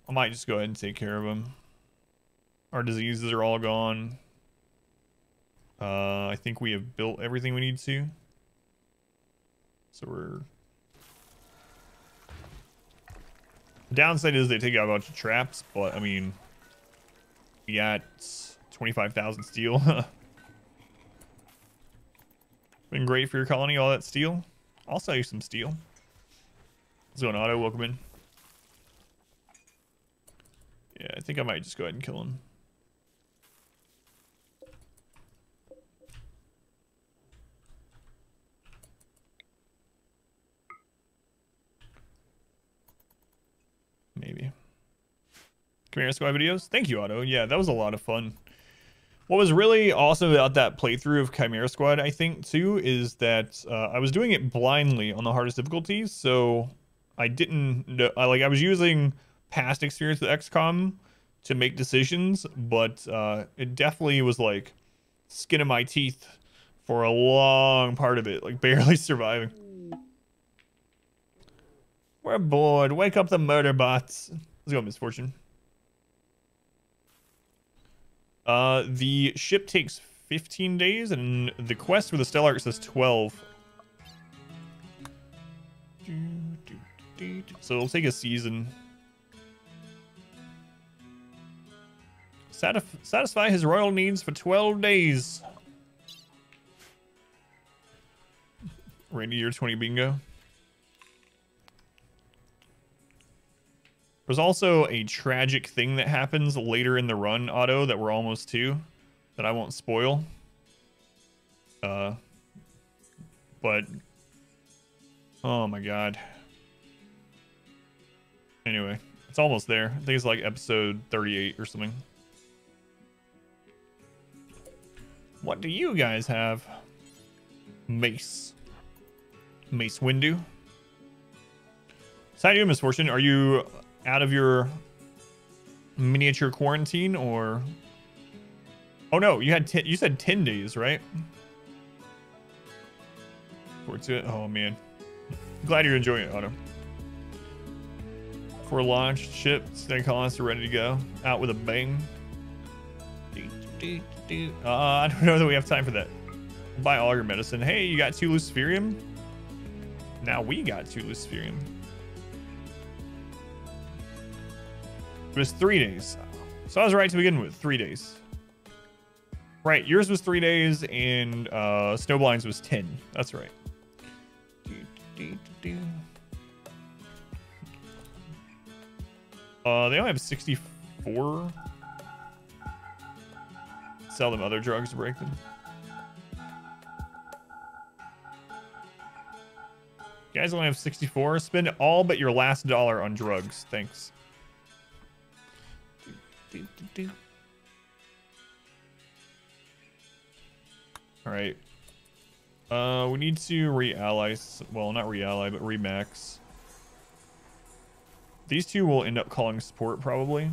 I might just go ahead and take care of them. Our diseases are all gone. I think we have built everything we need to. So we're... The downside is they take out a bunch of traps, but I mean, we got 25,000 steel. Been great for your colony, all that steel. I'll sell you some steel. What's going on, Otto? Welcome in. Yeah, I think I might just go ahead and kill him. Maybe. Chimera Squad videos. Thank you, Otto. Yeah, that was a lot of fun. What was really awesome about that playthrough of Chimera Squad, I think, too, is that I was doing it blindly on the hardest difficulties, so I didn't know, I was using past experience with XCOM to make decisions, but it definitely was like skin of my teeth for a long part of it, like barely surviving. We're bored. Wake up the murder bots. Let's go, Misfortune. The ship takes 15 days, and the quest for the Stellark says 12. So it'll take a season. Satisfy his royal needs for 12 days. Randy, year 20 bingo. There's also a tragic thing that happens later in the run, Otto, that we're almost to. that I won't spoil. But oh my god. Anyway, it's almost there. I think it's like episode 38 or something. What do you guys have? Mace. Mace Windu. So how do you, Misfortune? Are you out of your miniature quarantine or? Oh no, you had you said 10 days, right? Towards it. Oh man, glad you're enjoying it, Otto. For launch, ship, snake colonists are ready to go. Out with a bang. I don't know that we have time for that. Buy all your medicine. Hey, you got 2 Luciferium? Now we got 2 Luciferium. It was 3 days. So I was right to begin with. 3 days. Right, yours was 3 days and Snowblind's was 10. That's right. They only have 64. Sell them other drugs to break them. You guys only have 64. Spend all but your last dollar on drugs. Thanks. All right. We need to re-ally. Well, not re-ally, but remax. These two will end up calling support probably.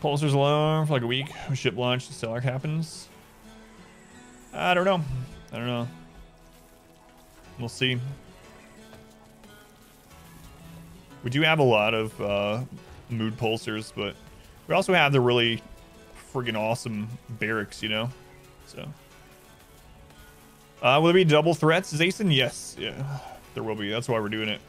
Pulsar's low for like a week. Ship launch, the Stellar happens. I don't know. I don't know. We'll see. We do have a lot of mood pulsars, but we also have the really friggin' awesome barracks, you know? So. Will there be double threats, Zason? Yes. Yeah, there will be. That's why we're doing it.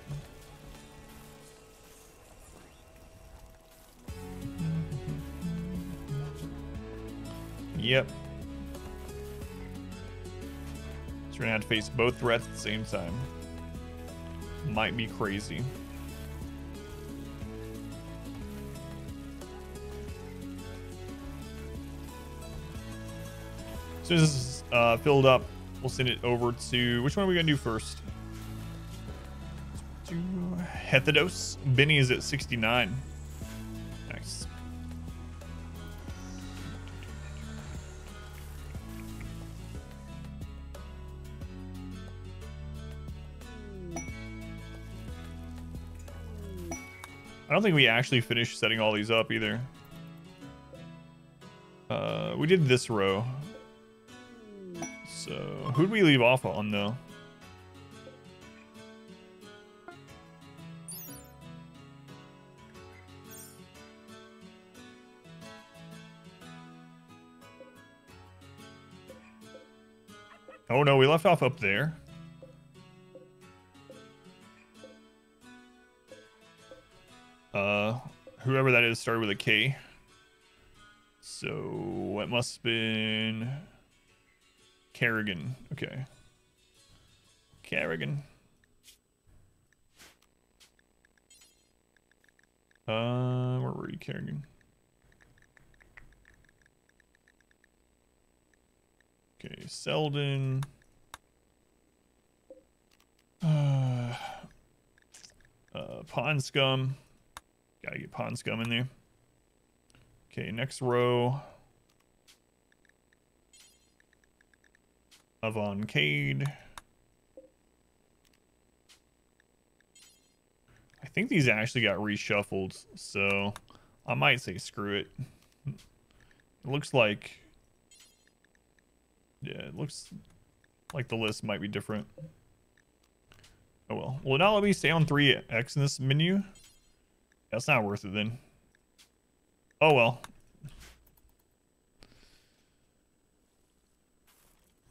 Yep. So we're gonna have to face both threats at the same time. Might be crazy. As soon as this is filled up, we'll send it over to... Which one are we gonna do first? To Hethedos. Benny is at 69. Nice. I don't think we actually finished setting all these up either. We did this row. So, who'd we leave off on though? Oh no, we left off up there. Whoever that is started with a K. So it must have been Kerrigan. Okay. Kerrigan. Where were you, Kerrigan? Okay, Selden. Pond Scum. Gotta get Pond Scum in there. Okay, next row. Avocade. I think these actually got reshuffled, so I might say screw it. It looks like... Yeah, it looks like the list might be different. Oh well. Will it not let me stay on 3X in this menu? That's not worth it then. Oh well.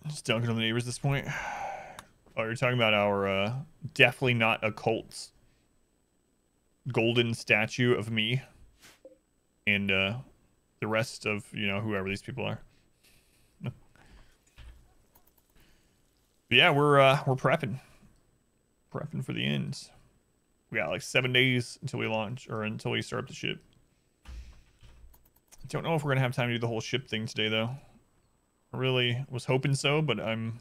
Just dunking on the neighbors at this point. Oh, you're talking about our definitely not a cult golden statue of me and the rest of, you know, whoever these people are. But But yeah, we're prepping for the ends. We got like 7 days until we launch, or until we start up the ship. I don't know if we're gonna have time to do the whole ship thing today, though. I really was hoping so, but I don't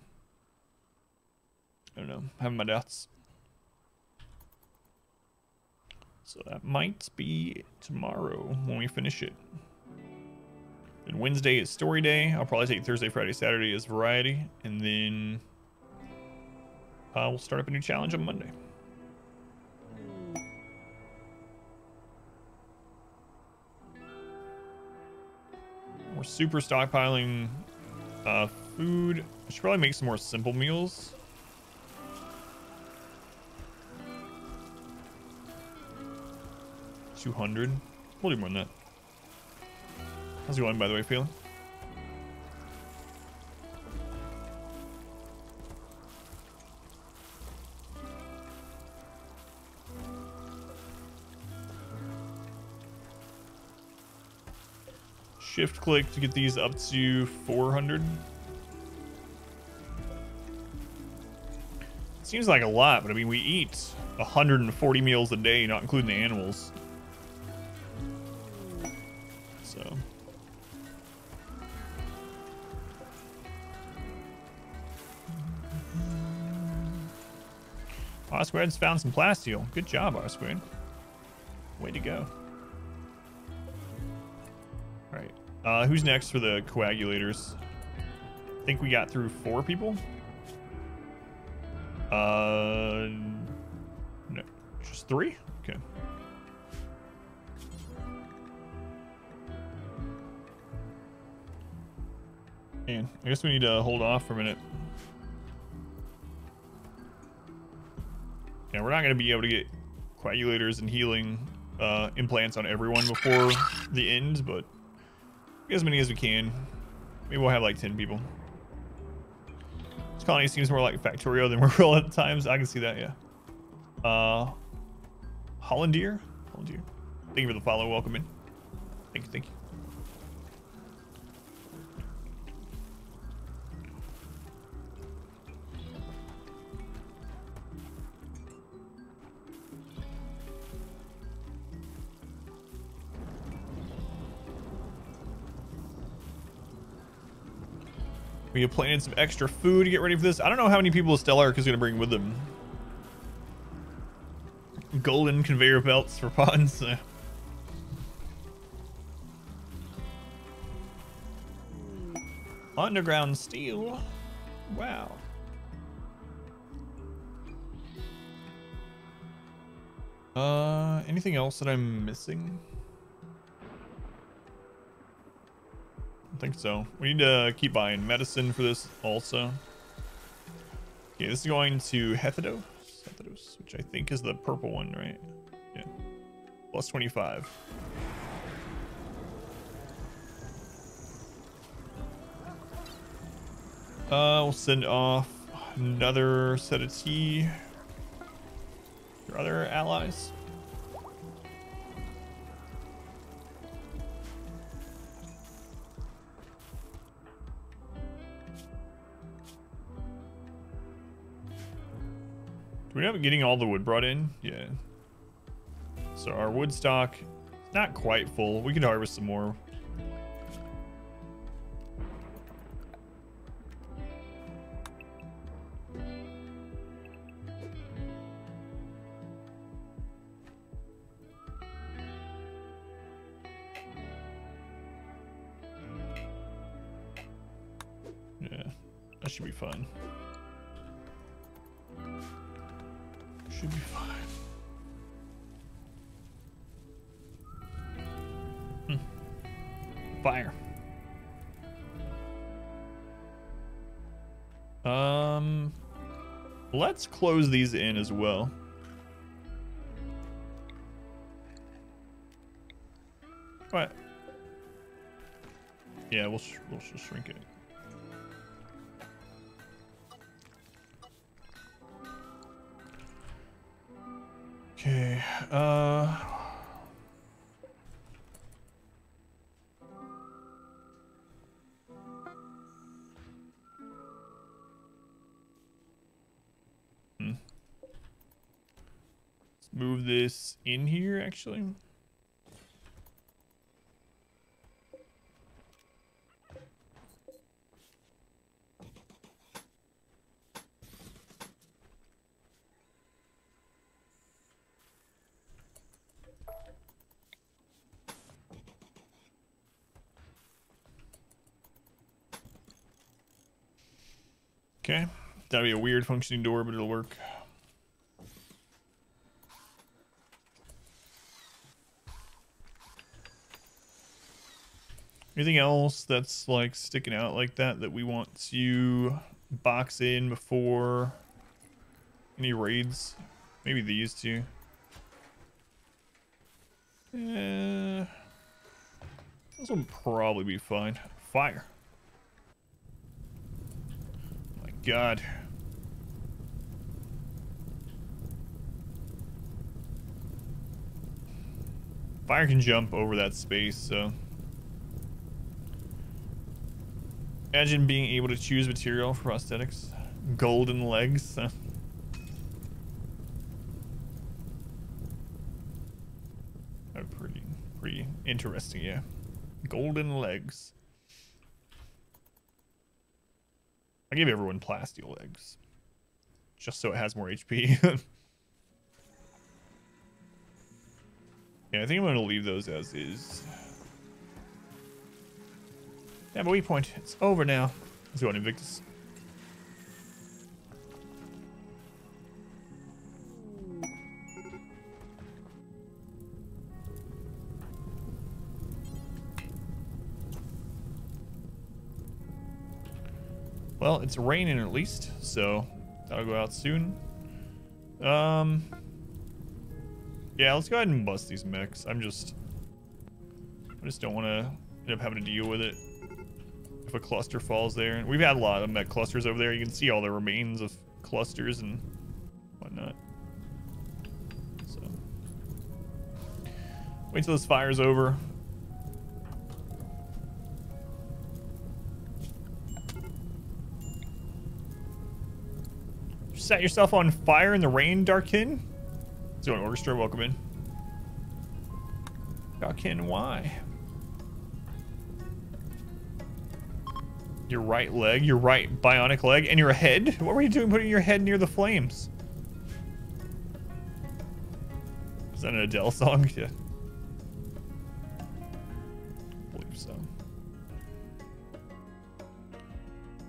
know, having my doubts. So that might be tomorrow when we finish it. Then Wednesday is story day. I'll probably take Thursday, Friday, Saturday as variety, and then we'll start up a new challenge on Monday. We're super stockpiling food. I should probably make some more simple meals. $200. We'll do more than that. How's it going, by the way, feeling? Shift click to get these up to 400. Seems like a lot, but I mean, we eat 140 meals a day, not including the animals. So. Osquad's found some plasteel. Good job, Osquad. Way to go. Alright. Who's next for the coagulators? I think we got through 4 people. No, just 3? Okay. Man, I guess we need to hold off for a minute. Yeah, we're not going to be able to get coagulators and healing implants on everyone before the end, but get as many as we can. Maybe we'll have like 10 people. This colony seems more like Factorio than RimWorld at times. I can see that, yeah. Hollandier? Hollandier. Thank you for the follow. Welcome in. Thank you, thank you. We have planted some extra food to get ready for this. I don't know how many people Stellark is going to bring with them. Golden conveyor belts for ponds. Underground steel. Wow. Anything else that I'm missing? I think so. We need to keep buying medicine for this also. Okay, this is going to Hethedos, which I think is the purple one, right? Yeah. Plus 25. We'll send off another set of tea. Your other allies. Do we have getting all the wood brought in? Yeah. So our wood stock is not quite full. We can harvest some more. Yeah, that should be fun. Should be fine. Fire. Let's close these in as well. What? Yeah, we'll just shrink it. Okay, move this in here, actually. Okay, that'd be a weird functioning door, but it'll work. Anything else that's like sticking out like that that we want to box in before any raids? Maybe these two. This will probably be fine. Fire. My God. Fire can jump over that space, so. Imagine being able to choose material for prosthetics. Golden legs. Pretty interesting, yeah. Golden legs. I give everyone plasteel legs. Just so it has more HP. Yeah, I think I'm going to leave those as is. Yeah, but waypoint. It's over now. Let's go on Invictus. Well, it's raining at least, so that'll go out soon. Yeah, let's go ahead and bust these mechs. I just don't want to end up having to deal with it if a cluster falls there. We've had a lot of mech clusters over there. You can see all the remains of clusters and whatnot. So wait till this fire's over. Set yourself on fire in the rain, Darkin. Let's go on Orchestra. Welcome in. Darkin, why? Your right leg, your right bionic leg, and your head? What were you doing putting your head near the flames? Is that an Adele song? Yeah. I believe so.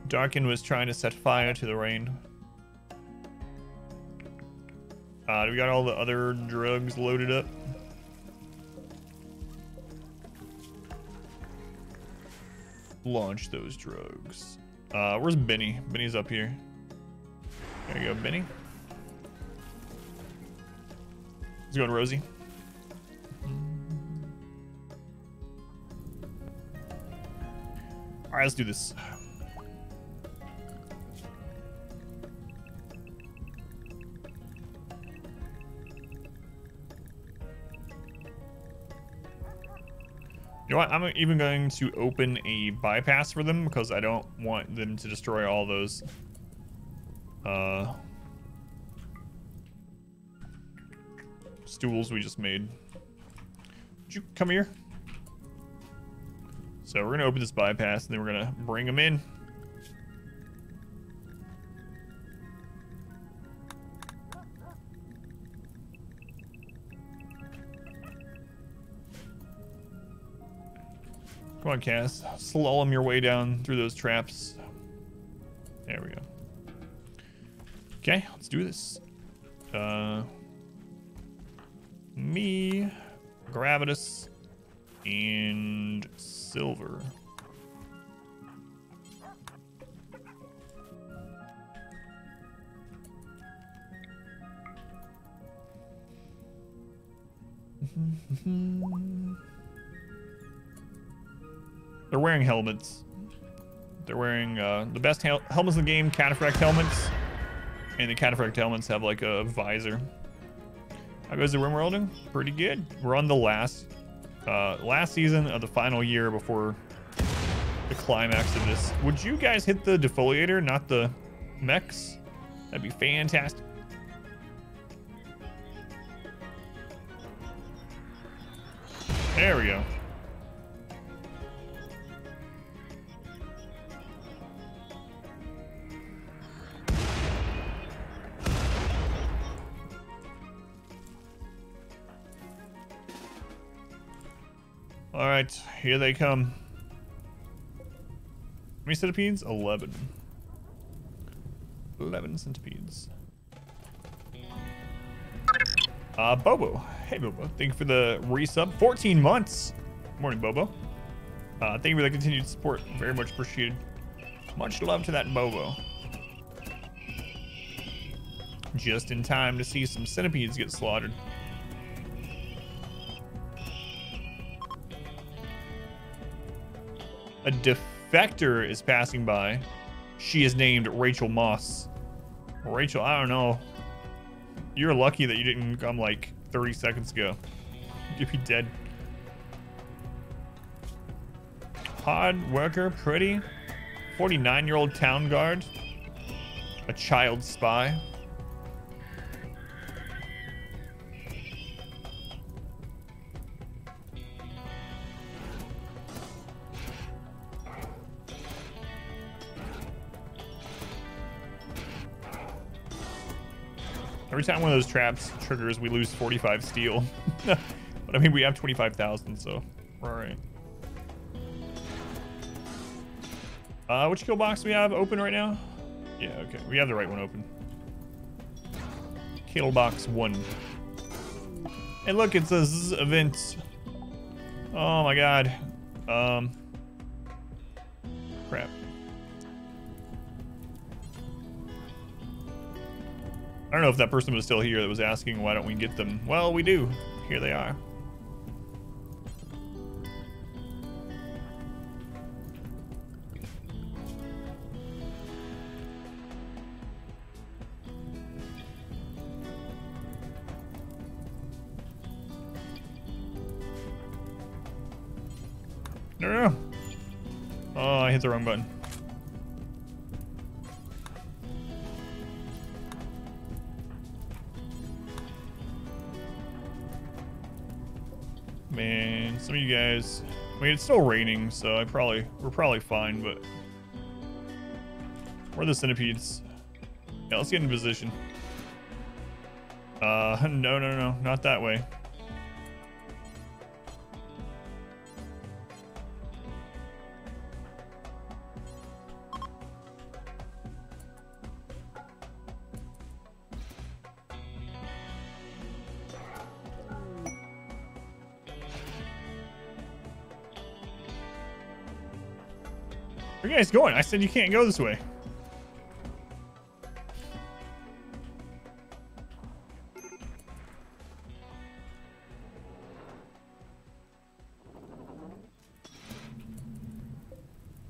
Darkin was trying to set fire to the rain. Do we got all the other drugs loaded up? Launch those drugs. Where's Benny? Benny's up here. There you go, Benny. Let's go to Rosie. All right, let's do this. You know what? I'm even going to open a bypass for them because I don't want them to destroy all those stools we just made. Would you come here? So we're gonna open this bypass and then we're gonna bring them in. Come on, Cass. Slalom your way down through those traps. There we go. Okay, let's do this. Me, Gravitas, and Silver. They're wearing helmets. They're wearing the best helmets in the game, cataphract helmets. And the cataphract helmets have like a visor. How goes the RimWorlding? Pretty good. We're on the last season of the final year before the climax of this. Would you guys hit the defoliator, not the mechs? That'd be fantastic. There we go. All right, here they come. How many centipedes? 11. 11 centipedes. Bobo. Hey, Bobo. Thank you for the resub. 14 months. Morning, Bobo. Thank you for the continued support. Very much appreciated. Much love to that Bobo. Just in time to see some centipedes get slaughtered. A defector is passing by. She is named Rachel Moss. Rachel, I don't know. You're lucky that you didn't come like 30 seconds ago. You'd be dead. Hard worker, pretty. 49-year-old town guard. A child spy. Every time one of those traps triggers, we lose 45 steel. But I mean, we have 25,000, so we're all right. Which kill box we have open right now? Yeah, okay. We have the right one open. Kill box 1. Hey, look, it's a Z event. Oh my god. Crap. I don't know if that person was still here that was asking why don't we get them. Well, we do. Here they are. No. Oh, I hit the wrong button. Man, some of you guys, I mean, it's still raining, so we're probably fine, but where are the centipedes? Yeah, let's get in position. No, not that way. Where are you guys going? I said you can't go this way.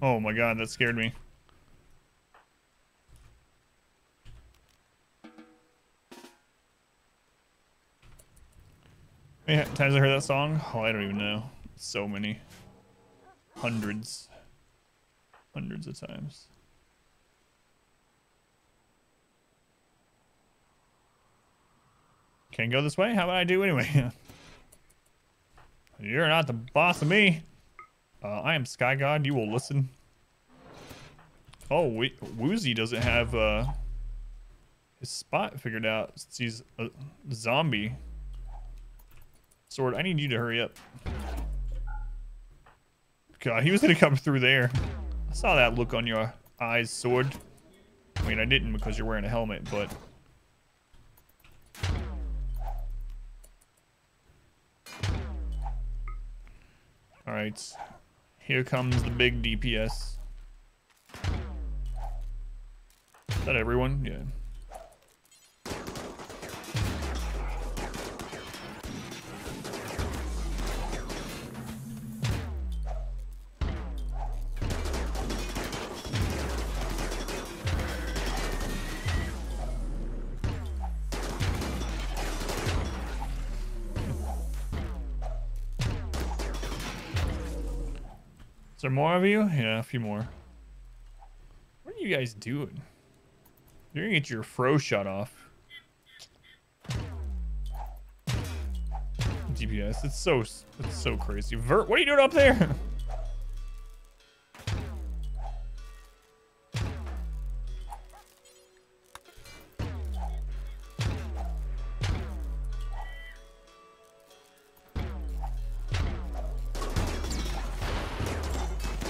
Oh my god, that scared me. How many times I heard that song? Oh, I don't even know. So many. Hundreds of times. Can't go this way? How about I do anyway? You're not the boss of me. I am Sky God. You will listen. Oh, wait. Woozy doesn't have his spot figured out since he's a zombie. Sword, I need you to hurry up. God, he was gonna come through there. I saw that look on your eyes, Sword. I mean, I didn't because you're wearing a helmet, but... Alright. Here comes the big DPS. Is that everyone? Yeah. Is there more of you? Yeah, a few more. What are you guys doing? You're gonna get your fro shot off. Do DPS. It's so crazy. Vert, what are you doing up there?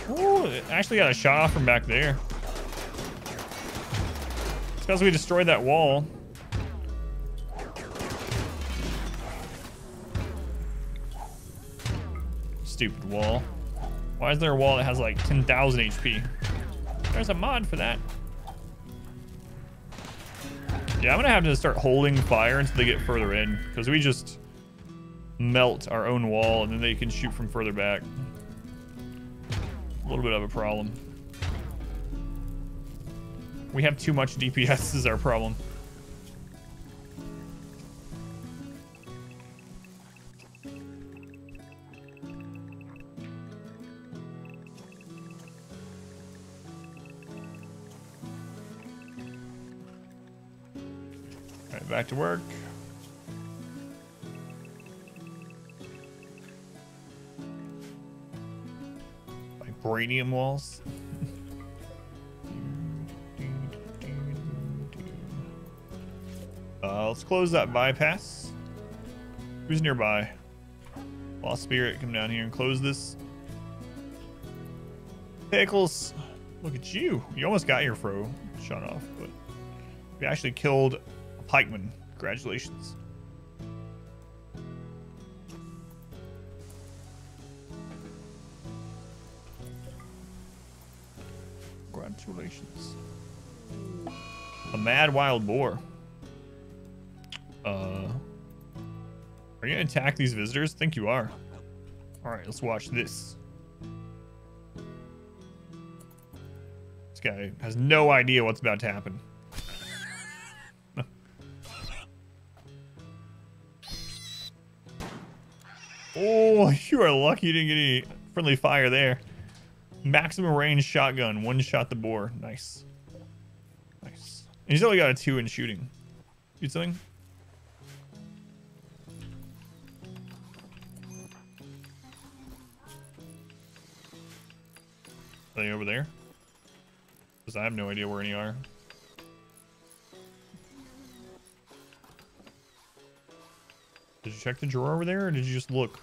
Ooh, it actually got a shot off from back there. It's because we destroyed that wall. Stupid wall. Why is there a wall that has like 10,000 HP? There's a mod for that. Yeah, I'm gonna have to start holding fire until they get further in, because we just melt our own wall and then they can shoot from further back. A little bit of a problem. We have too much DPS is our problem. All right, back to work. Vibranium walls. Let's close that bypass. Who's nearby? Lost Spirit, come down here and close this. Pickles, look at you. You almost got your fro shot off, but we actually killed a pikeman. Congratulations. Congratulations. A mad wild boar. Are you gonna attack these visitors? I think you are. All right, let's watch this. This guy has no idea what's about to happen. Oh, you are lucky you didn't get any friendly fire there. Maximum range shotgun, one shot the boar. Nice. Nice. And he's only got a 2 in shooting. Shoot something? Are they over there? Because I have no idea where any are. Did you check the drawer over there, or did you just look?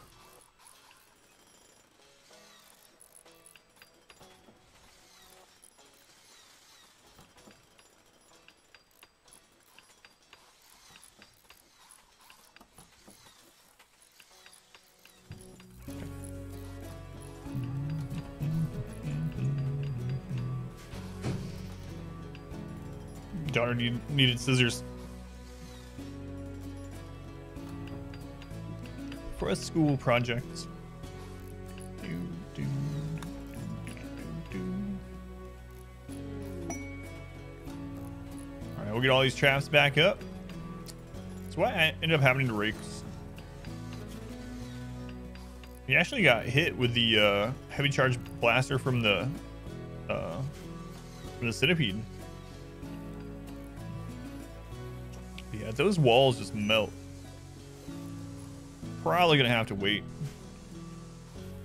Daughter needed scissors for a school project. All right, we'll get all these traps back up. That's why I ended up having to rakes. He actually got hit with the heavy charge blaster from the centipede. Yeah, those walls just melt. Probably gonna have to wait.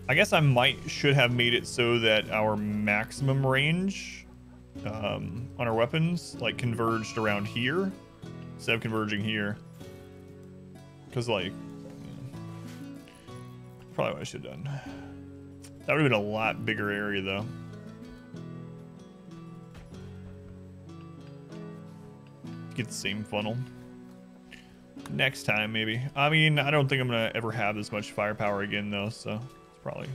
I guess I should have made it so that our maximum range on our weapons like converged around here instead of converging here. Because like, probably what I should have done. That would have been a lot bigger area though. Get the same funnel. Next time, maybe. I mean, I don't think I'm gonna ever have this much firepower again, though, so it's probably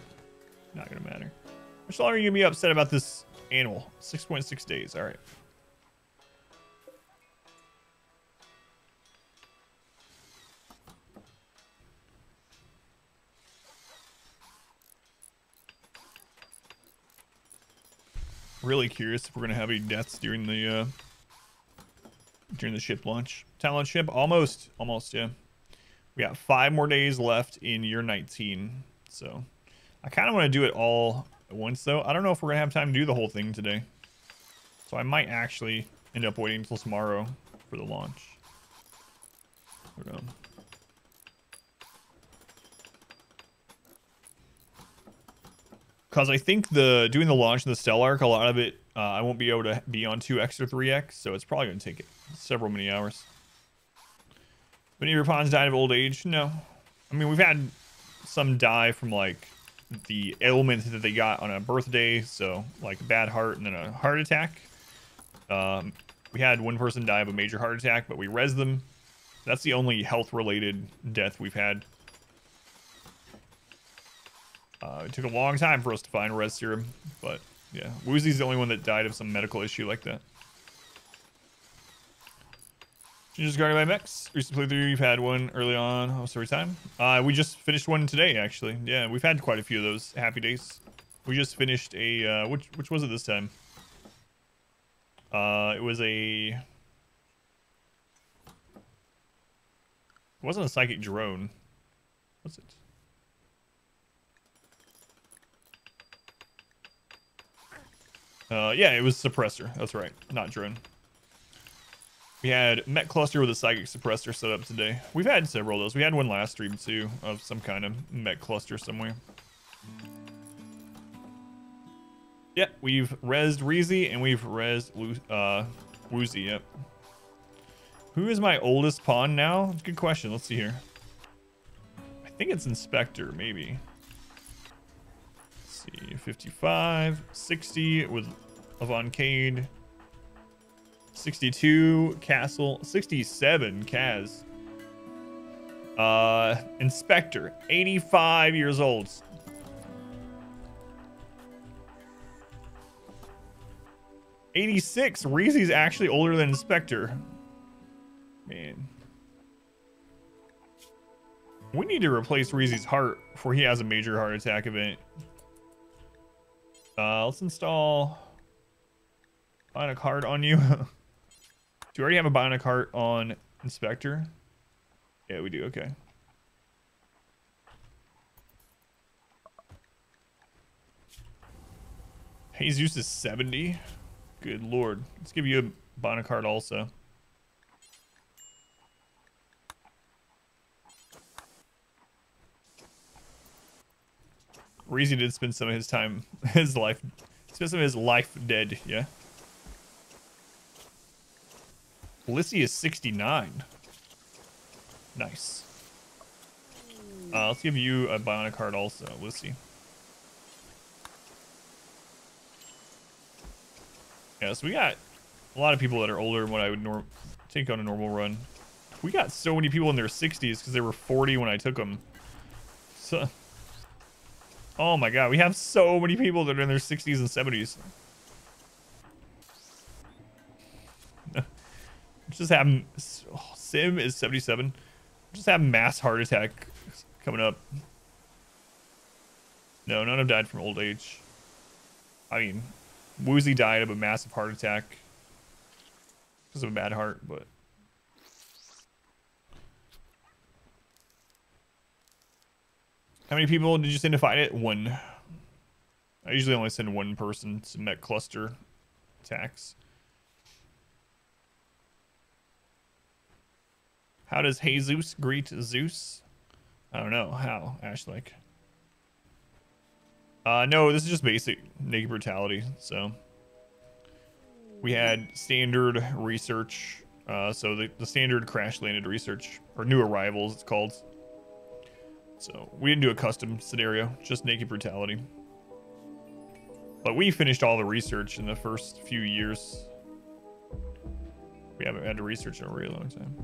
not gonna matter. How much longer are you gonna be upset about this animal? 6.6 days. All right. Really curious if we're gonna have any deaths during the ship launch. Talent ship, almost, yeah. We got 5 more days left in year 19, so I kind of want to do it all at once, though. I don't know if we're gonna have time to do the whole thing today, so I might actually end up waiting until tomorrow for the launch. Because I think doing the launch in the Stellark, a lot of it, I won't be able to be on 2x or 3x, so it's probably going to take several many hours. Many of your pawns died of old age? No. I mean, we've had some die from, like, the ailment that they got on a birthday, so, like, a bad heart and then a heart attack. We had one person die of a major heart attack, but we res them. That's the only health-related death we've had. It took a long time for us to find res serum, but yeah, Woozy's the only one that died of some medical issue like that. You just guarded by mechs. Recent playthrough, you've had one early on. Oh, story time. We just finished one today, actually. Yeah, we've had quite a few of those happy days. We just finished a which was it this time? It was a. It wasn't a psychic drone. What's it? Yeah, it was suppressor. That's right, not drone. We had mech cluster with a psychic suppressor set up today. We've had several of those. We had one last stream too of some kind of mech cluster somewhere. Yeah, we've rezzed Reezy and we've rezzed Woozy. Yep. Who is my oldest pawn now? Good question. Let's see here. I think it's Inspector, maybe. Let's see, 55, 60 with Avoncade, 62 Castle, 67 Kaz. Inspector, 85 years old. '86. Reezy's actually older than Inspector. Man. We need to replace Reezy's heart before he has a major heart attack event. Let's install Bionic Heart on you. Do you already have a Bionic Heart on Inspector? Yeah, we do. Okay. Jesus is 70. Good lord. Let's give you a Bionic Heart also. Reezy did spend some of his time, spend some of his life dead, yeah. Lissy is 69. Nice. Let's give you a Bionic Heart also, Lissy. Yeah, so we got a lot of people that are older than what I would take on a normal run. We got so many people in their 60s because they were 40 when I took them. So, oh my god, we have so many people that are in their 60s and 70s. Just having Sim is 77. Just have mass heart attack coming up. No, none have died from old age. I mean, Woozy died of a massive heart attack because of a bad heart, but how many people did you send to fight it? One. I usually only send one person to mech cluster attacks. How does Jesus greet Zeus? I don't know. How, Ashlik? No, this is just basic Naked Brutality. So we had standard research. So the standard crash landed research, or new arrivals it's called. So we didn't do a custom scenario, just Naked Brutality. But we finished all the research in the first few years. We haven't had to research in a really long time.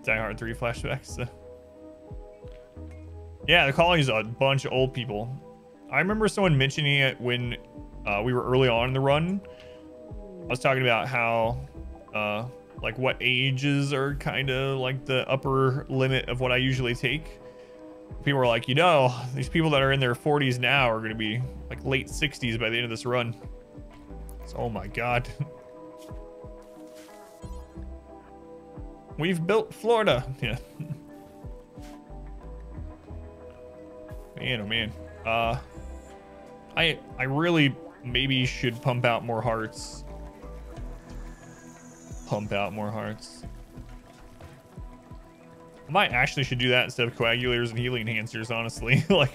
Die Hard 3 flashbacks. Yeah, the colony is a bunch of old people. I remember someone mentioning it when we were early on in the run. I was talking about how like what ages are kind of like the upper limit of what I usually take. People were like, you know, these people that are in their 40s now are going to be like late 60s by the end of this run. So, oh my god. We've built Florida. Yeah. Man, oh man. I really maybe should pump out more hearts. Pump out more hearts. I might actually should do that instead of coagulators and healing enhancers, honestly. Like,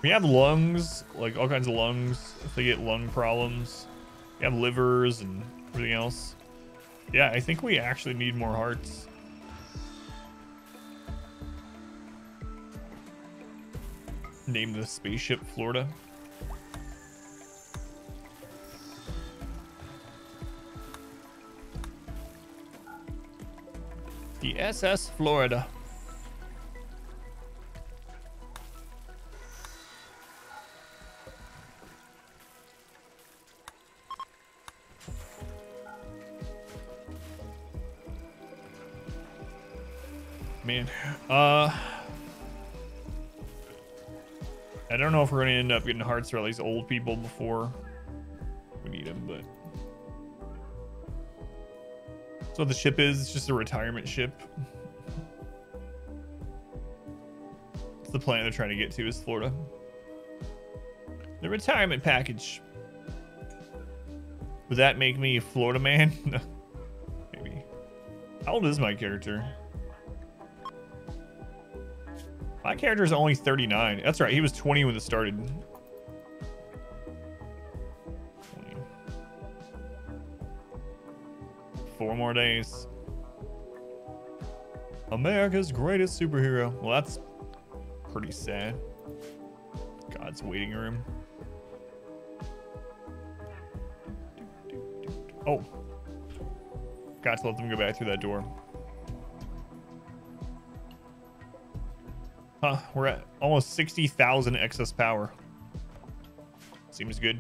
We have lungs, like all kinds of lungs. If they get lung problems, we have livers and everything else. Yeah, I think we actually need more hearts. Name the spaceship Florida. The SS Florida. Man, I don't know if we're gonna end up getting hearts for at least old people before we need them, but that's what the ship is. It's just a retirement ship. It's the planet they're trying to get to is Florida. The retirement package. Would that make me a Florida man? Maybe. How old is my character? My character is only 39. That's right. He was 20 when this started. 20. 4 more days. America's greatest superhero. Well, that's pretty sad. God's waiting room. Oh. Got to let them go back through that door. Huh, we're at almost 60,000 excess power. Seems good.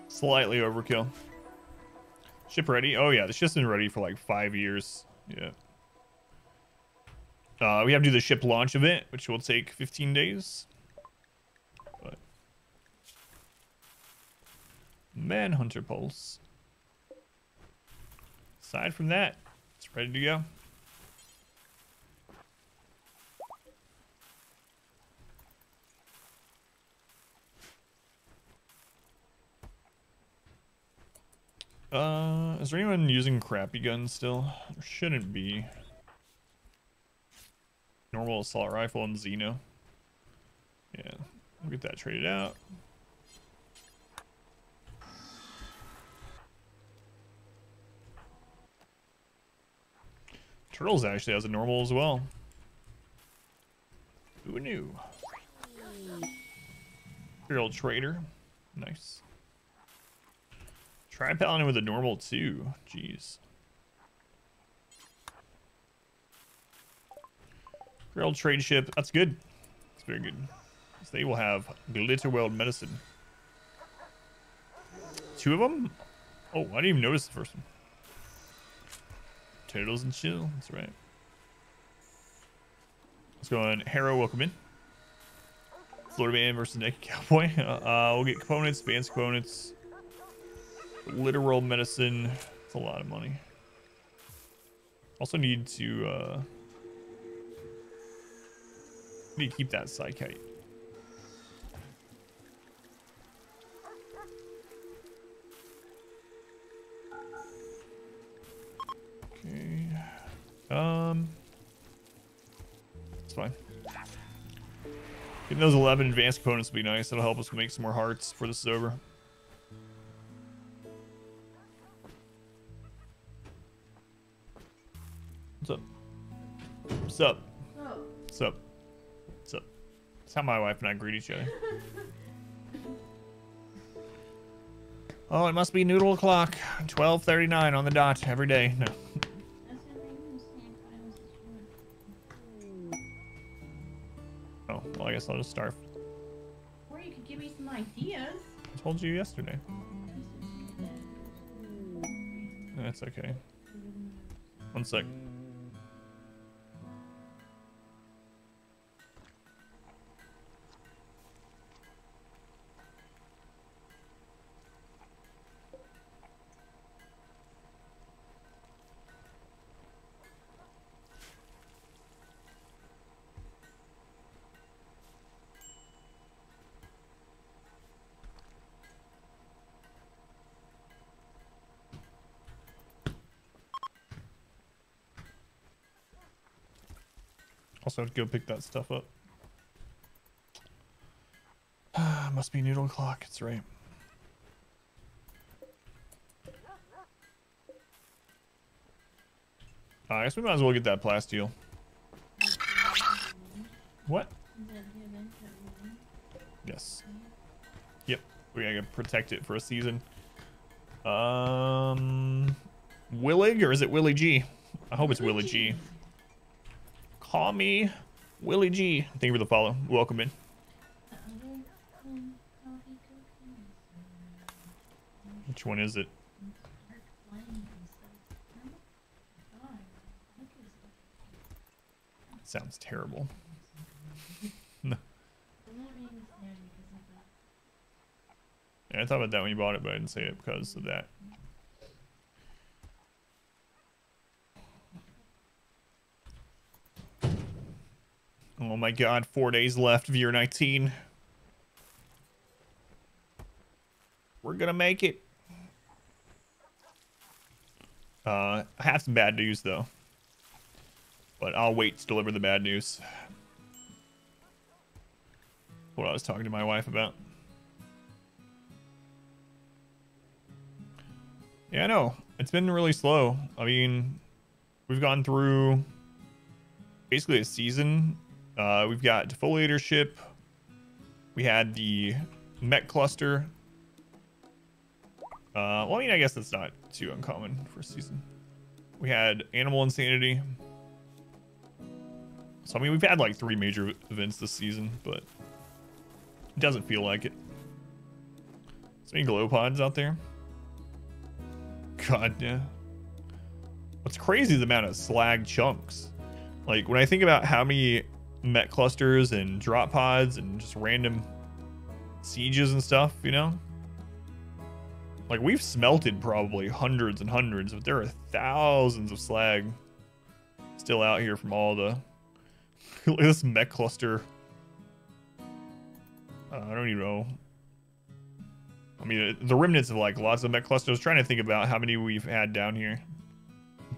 Slightly overkill. Ship ready? Oh yeah, the ship's been ready for like 5 years. Yeah. We have to do the ship launch event, which will take 15 days. But Manhunter Pulse. Aside from that, it's ready to go. Is there anyone using crappy guns still? There shouldn't be. Normal assault rifle and Xeno. Yeah, we'll get that traded out. Turtles actually has a normal as well. Who knew? Imperial Trader. Nice. Try Paladin with a normal too. Jeez. Imperial Trade Ship. That's good. That's very good. So they will have Glitterweld Medicine. 2 of them? Oh, I didn't even notice the first one. Turtles and chill. That's right. Let's go on. Harrow, welcome in. Florida Man versus Naked Cowboy. We'll get components, advanced components. Literal medicine. It's a lot of money. Also need to keep that psychite. Okay. It's fine. Getting those 11 advanced components would be nice. That'll help us make some more hearts before this is over. What's up? What's up? What's up? What's up? That's how my wife and I greet each other. Oh, it must be noodle o'clock. 12:39 on the dot every day. No. Oh, well, I guess I'll just starve. Or you could give me some ideas. I told you yesterday. That's okay. 1 sec. Also have to go pick that stuff up. Must be noodle clock. That's right. I guess we might as well get that plasteel. What? Yes. Yep. We gotta protect it for a season. Willig, or is it Willie G? I hope it's Willie G. Call me Willie G. Thank you for the follow. Welcome in. Which one is it? Sounds terrible. No. Yeah, I thought about that when you bought it, but I didn't say it because of that. Oh my god, 4 days left of year 19. We're gonna make it. I have some bad news though. But I'll wait to deliver the bad news. What I was talking to my wife about. Yeah, I know. It's been really slow. I mean, we've gone through basically a season. We've got defoliatorship. We had the mech cluster. Well, I mean, I guess that's not too uncommon for a season. We had animal insanity. So, I mean, we've had like 3 major events this season, but it doesn't feel like it. So many glow pods out there. God, yeah. What's crazy is the amount of slag chunks. Like, when I think about how many mech clusters and drop pods and just random sieges and stuff, you know? Like, we've smelted probably hundreds and hundreds, but there are thousands of slag still out here from all the... Look at this mech cluster. I don't even know. I mean, the remnants of like lots of mech clusters. I was trying to think about how many we've had down here.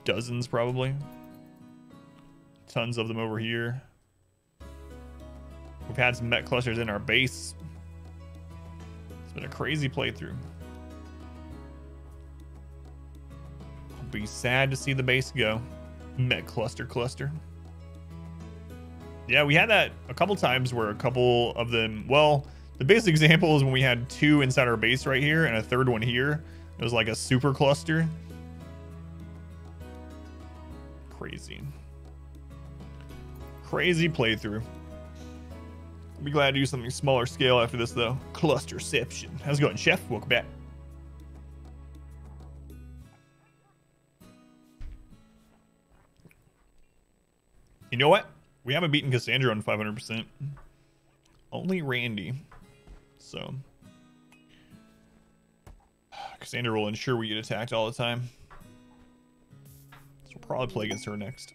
Dozens, probably. Tons of them over here. We've had some mech clusters in our base. It's been a crazy playthrough. I'll be sad to see the base go. Mech cluster. Yeah, we had that a couple times where a couple of them, well, the basic example is when we had 2 inside our base right here and a 3rd one here. It was like a super cluster. Crazy. Crazy playthrough. I'll be glad to do something smaller scale after this though. Clusterception. How's it going, Chef? Welcome back. You know what? We haven't beaten Cassandra on 500%. Only Randy. So. Cassandra will ensure we get attacked all the time. So we'll probably play against her next.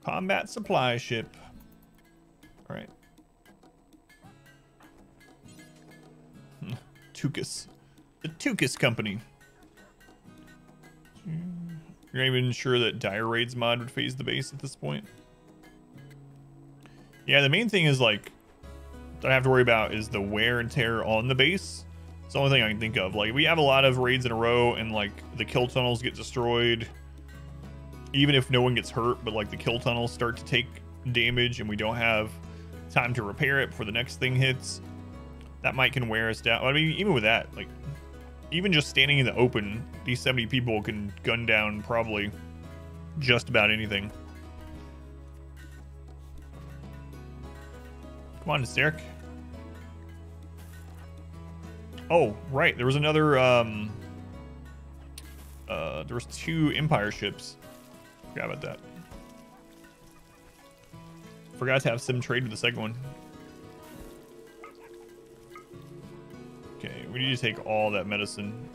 Combat supply ship. Alright. Tukas. The Tukas Company. You're not even sure that Dire Raids mod would phase the base at this point? Yeah, the main thing is like that I have to worry about is the wear and tear on the base. It's the only thing I can think of. Like, we have a lot of raids in a row and like the kill tunnels get destroyed. Even if no one gets hurt, but like the kill tunnels start to take damage and we don't have time to repair it before the next thing hits. That might can wear us down. I mean, even with that, like, even just standing in the open, these 70 people can gun down probably just about anything. Come on, Derek. Oh, right. There was another, there was 2 Empire ships. Forgot about that. Forgot to have Sim trade with the second one. Okay, we need to take all that medicine.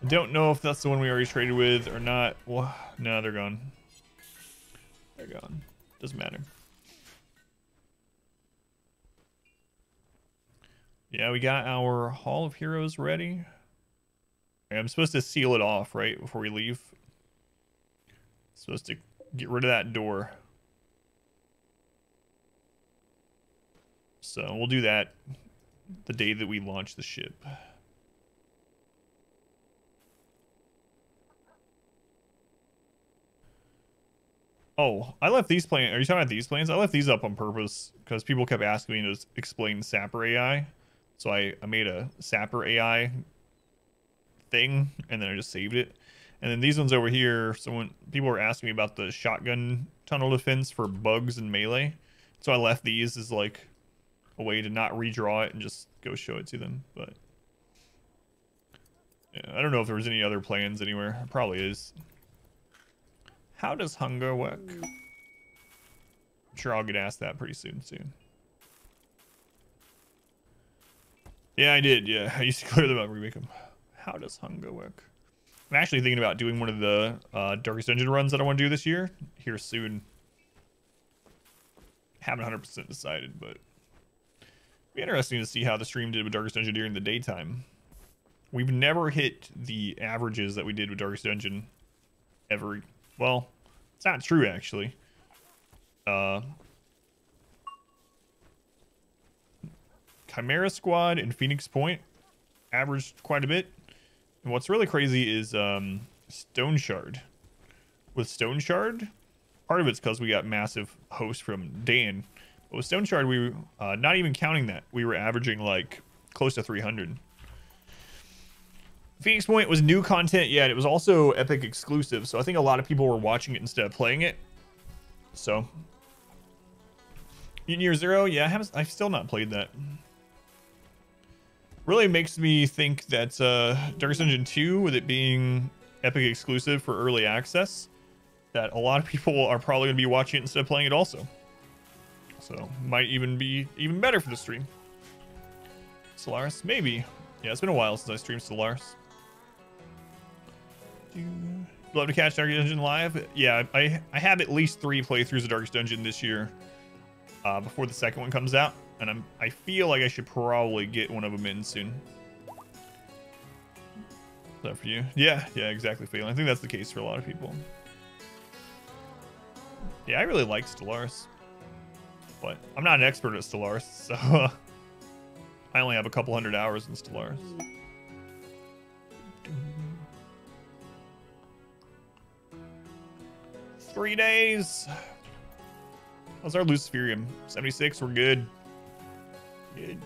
I don't know if that's the one we already traded with or not. Well, no, they're gone. They're gone. Doesn't matter. Yeah, we got our Hall of Heroes ready. I'm supposed to seal it off, right, before we leave. Supposed to get rid of that door. So we'll do that the day that we launch the ship. Oh, I left these planes. Are you talking about these planes? I left these up on purpose because people kept asking me to explain Sapper AI. So I made a Sapper AI thing and then I just saved it. And then these ones over here, people were asking me about the shotgun tunnel defense for bugs and melee. So I left these as like a way to not redraw it and just go show it to them. But yeah, I don't know if there was any other plans anywhere. It probably is. How does hunger work? I'm sure I'll get asked that pretty soon. Yeah, I did. Yeah, I used to clear them up, remake them. How does hunger work? I'm actually thinking about doing one of the Darkest Dungeon runs that I want to do this year. Here soon. Haven't 100% decided, but it'd be interesting to see how the stream did with Darkest Dungeon during the daytime. We've never hit the averages that we did with Darkest Dungeon ever. Well, it's not true, actually. Chimera Squad and Phoenix Point averaged quite a bit. And what's really crazy is Stone Shard. With Stone Shard, part of it's because we got massive host from Dan. But with Stone Shard, we not even counting that, we were averaging like close to 300. Phoenix Point was new content, yeah, and it was also Epic exclusive, so I think a lot of people were watching it instead of playing it. So, Year Zero, yeah, I've still not played that. Really makes me think that Darkest Dungeon 2, with it being Epic exclusive for early access, that a lot of people are probably going to be watching it instead of playing it also. So, might even be even better for the stream. Solaris, maybe. Yeah, it's been a while since I streamed Solaris. Love to catch Darkest Dungeon live. Yeah, I have at least 3 playthroughs of Darkest Dungeon this year before the second one comes out, and I feel like I should probably get one of them in soon. Is that for you? Yeah, exactly, Phelan. I think that's the case for a lot of people. Yeah, I really like Stellaris, but I'm not an expert at Stellaris, so I only have a couple hundred hours in Stellaris. 3 days. How's our Luciferium? 76. We're good. Good.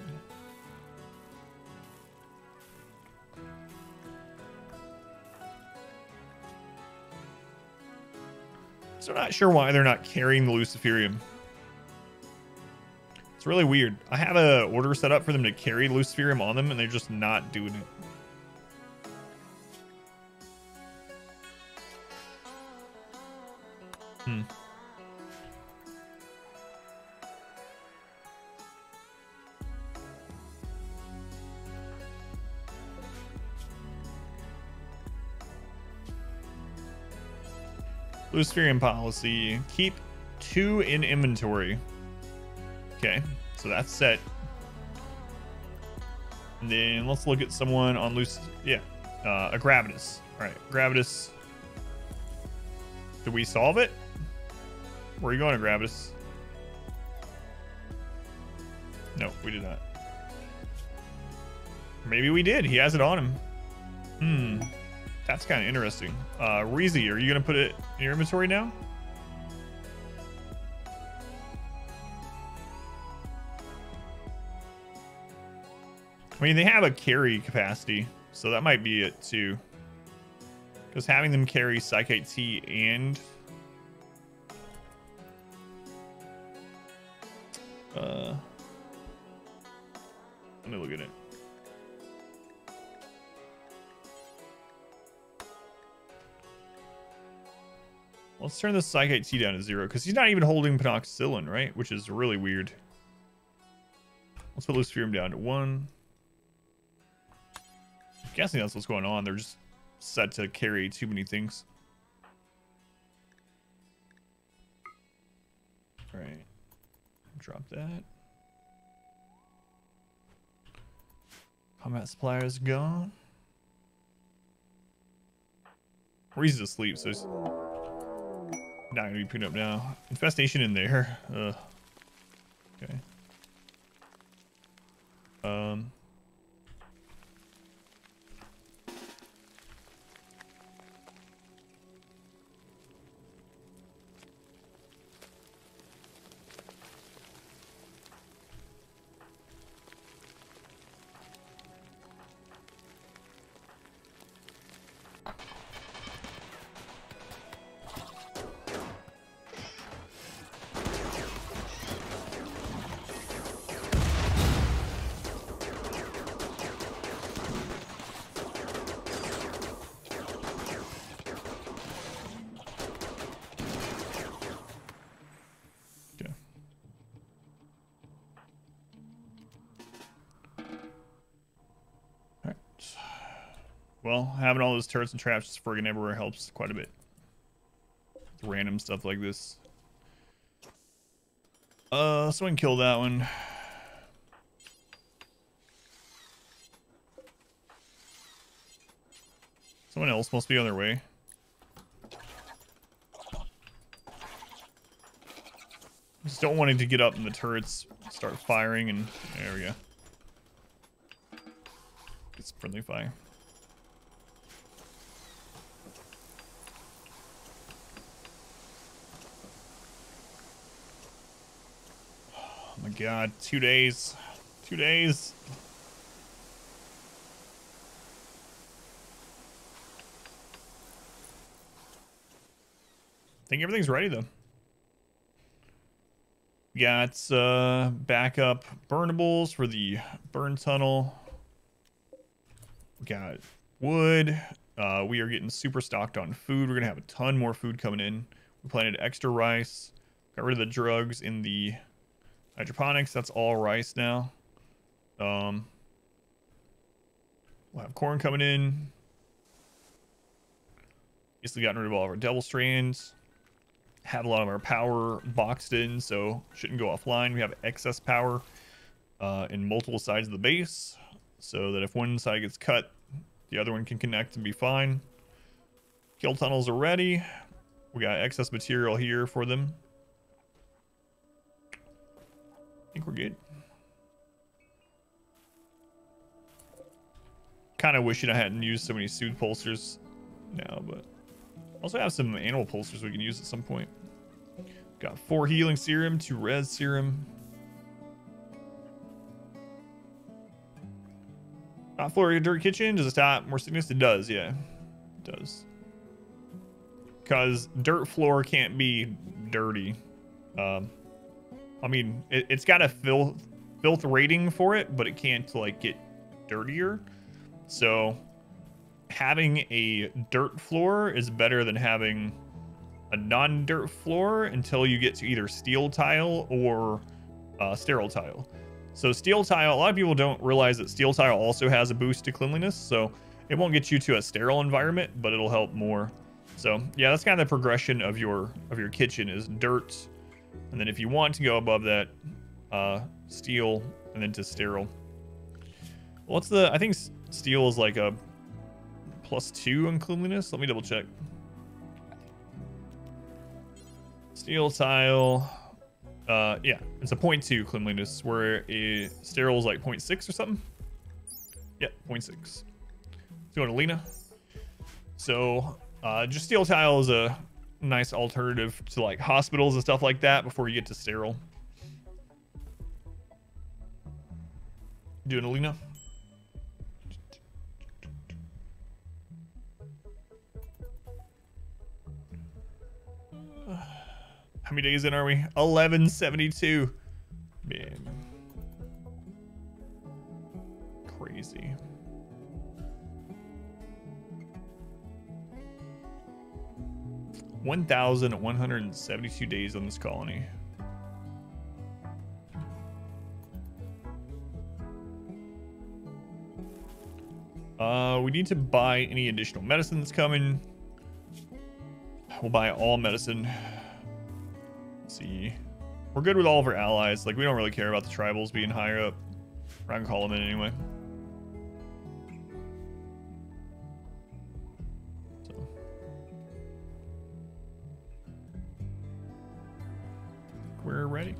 So not sure why they're not carrying the Luciferium. It's really weird. I have a order set up for them to carry the Luciferium on them, and they're just not doing it. Luciferium policy. Keep 2 in inventory. Okay, so that's set. And then let's look at someone on loose. Yeah, a Gravitas. All right, Gravitas. Did we solve it? Where are you going, Gravitas? No, we did not. Maybe we did. He has it on him. That's kind of interesting. Reezy, are you going to put it in your inventory now? I mean, they have a carry capacity, so that might be it too. Because having them carry Psychite T and... let me look at it. Let's turn the Psychite T down to 0, because he's not even holding Penoxyllin, right? Which is really weird. Let's put Luciferium down to 1. I'm guessing that's what's going on. They're just set to carry too many things. drop that. Combat supplier is gone. Reese's asleep, so he's not gonna be putting up now. Infestation in there. Okay. Well, having all those turrets and traps just friggin' everywhere helps quite a bit. Random stuff like this. Someone kill that one. Someone else must be on their way. Just don't want it to get up and the turrets start firing, and there we go. It's friendly fire. Oh my god, 2 days. 2 days. I think everything's ready though. We got backup burnables for the burn tunnel. We got wood. We are getting super stocked on food. We're gonna have a ton more food coming in. We planted extra rice. Got rid of the drugs in the hydroponics. That's all rice now. We'll have corn coming in. Basically gotten rid of all of our devil strands. Have a lot of our power boxed in, so shouldn't go offline. We have excess power in multiple sides of the base, so that if one side gets cut, the other one can connect and be fine. Kill tunnels are ready. We got excess material here for them. I think we're good. Kind of wishing I hadn't used so many soothe pulsers now, but also have some animal pulsers we can use at some point. Got 4 healing serum, 2 res serum. Top floor of your dirt kitchen. Does it stop more sickness? It does, yeah. It does. Because dirt floor can't be dirty. I mean, it's got a filth rating for it, but it can't like get dirtier. So having a dirt floor is better than having a non-dirt floor until you get to either steel tile or sterile tile. So steel tile, a lot of people don't realize that steel tile also has a boost to cleanliness, so it won't get you to a sterile environment, but it'll help more. So yeah, that's kind of the progression of your kitchen is dirt, and then if you want to go above that, steel, and then to sterile. What's the? I think steel is like a +2 on cleanliness. Let me double check. Steel tile. Yeah, it's a 0.2 cleanliness, where a sterile is like 0.6 or something. Yeah, 0.6. Let's go to Lena. So just steel tile is a nice alternative to like hospitals and stuff like that before you get to sterile. Doing Alina. How many days in are we? 1172. Man. Crazy. $1,172 days on this colony. We need to buy any additional medicine that's coming. We'll buy all medicine. Let's see. We're good with all of our allies. Like, we don't really care about the tribals being higher up. We're not gonna call them in anyway. So. We're ready.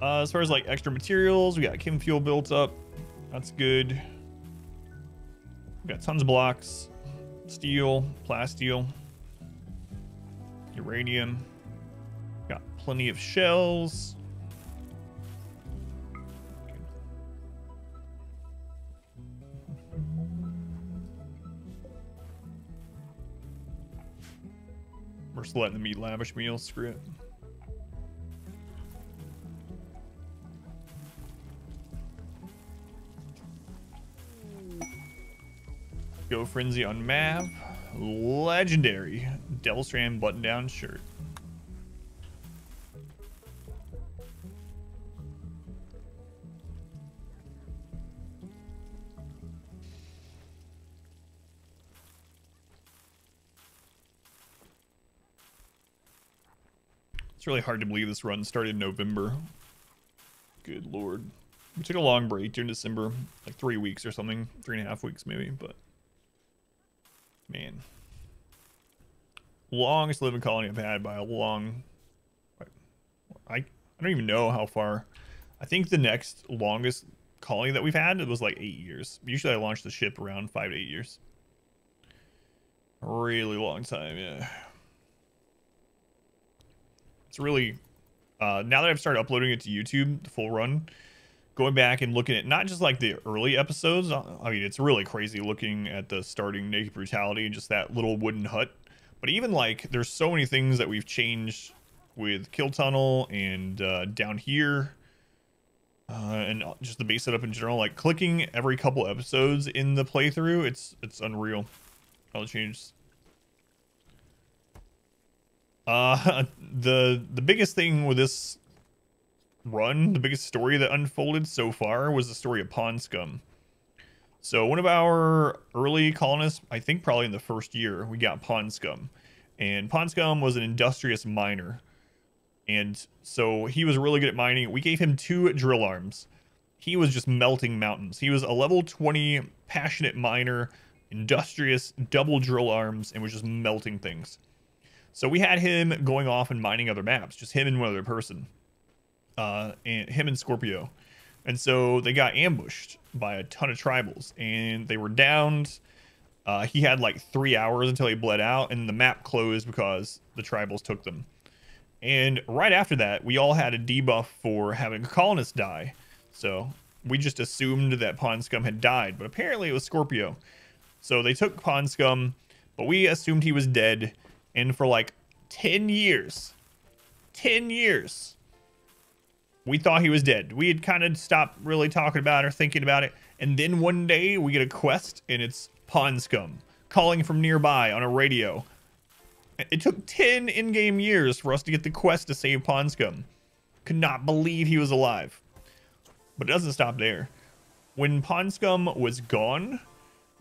As far as like extra materials, we got chem fuel built up. That's good. We got tons of blocks, steel, plasteel, uranium. Got plenty of shells. We're just letting them eat lavish meals. Screw it. Go Frenzy on Mav. Legendary Devil Strand button down shirt. It's really hard to believe this run started in November. Good lord. We took a long break during December, like 3 weeks or something, 3.5 weeks maybe, but man. Longest living colony I've had by a long, I don't even know how far. I think the next longest colony that we've had, it was like 8 years. Usually I launch the ship around 5 to 8 years. A really long time, yeah. It's really, now that I've started uploading it to YouTube, the full run, going back and looking at not just like the early episodes. I mean, it's really crazy looking at the starting Naked Brutality and just that little wooden hut. But even like, there's so many things that we've changed with Kill Tunnel and down here. And just the base setup in general, like clicking every couple episodes in the playthrough, it's unreal. All the changes. The biggest thing with this run, the biggest story that unfolded so far was the story of Pond Scum. So one of our early colonists, I think probably in the first year, we got Pond Scum. And Pond Scum was an industrious miner. And so he was really good at mining. We gave him 2 drill arms. He was just melting mountains. He was a level 20 passionate miner, industrious, double drill arms, and was just melting things. So we had him going off and mining other maps, just him and one other person. And him and Scorpio. And so they got ambushed by a ton of tribals, and they were downed. He had like 3 hours until he bled out, and the map closed because the tribals took them. And right after that, we all had a debuff for having a colonist die. So we just assumed that Pond Scum had died, but apparently it was Scorpio. So they took Pond Scum, but we assumed he was dead. And for like 10 years, we thought he was dead. We had kind of stopped really talking about it or thinking about it. And then one day we get a quest and it's Pond Scum calling from nearby on a radio. It took 10 in-game years for us to get the quest to save Pond Scum. Could not believe he was alive. But it doesn't stop there. When Pond Scum was gone,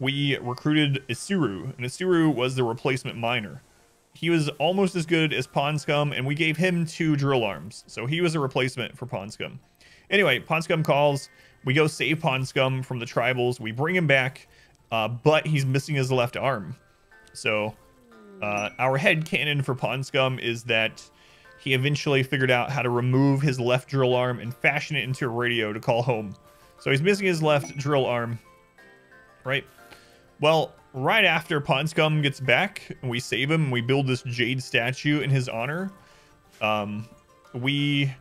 we recruited Isuru, and Isuru was the replacement miner. He was almost as good as Pond Scum, and we gave him 2 drill arms. So he was a replacement for Pond Scum. Anyway, Pond Scum calls. We go save Pond Scum from the tribals. We bring him back, but he's missing his left arm. So our headcanon for Pond Scum is that he eventually figured out how to remove his left drill arm and fashion it into a radio to call home. So he's missing his left drill arm, right? Well, right after Pond Scum gets back and we save him and we build this jade statue in his honor, we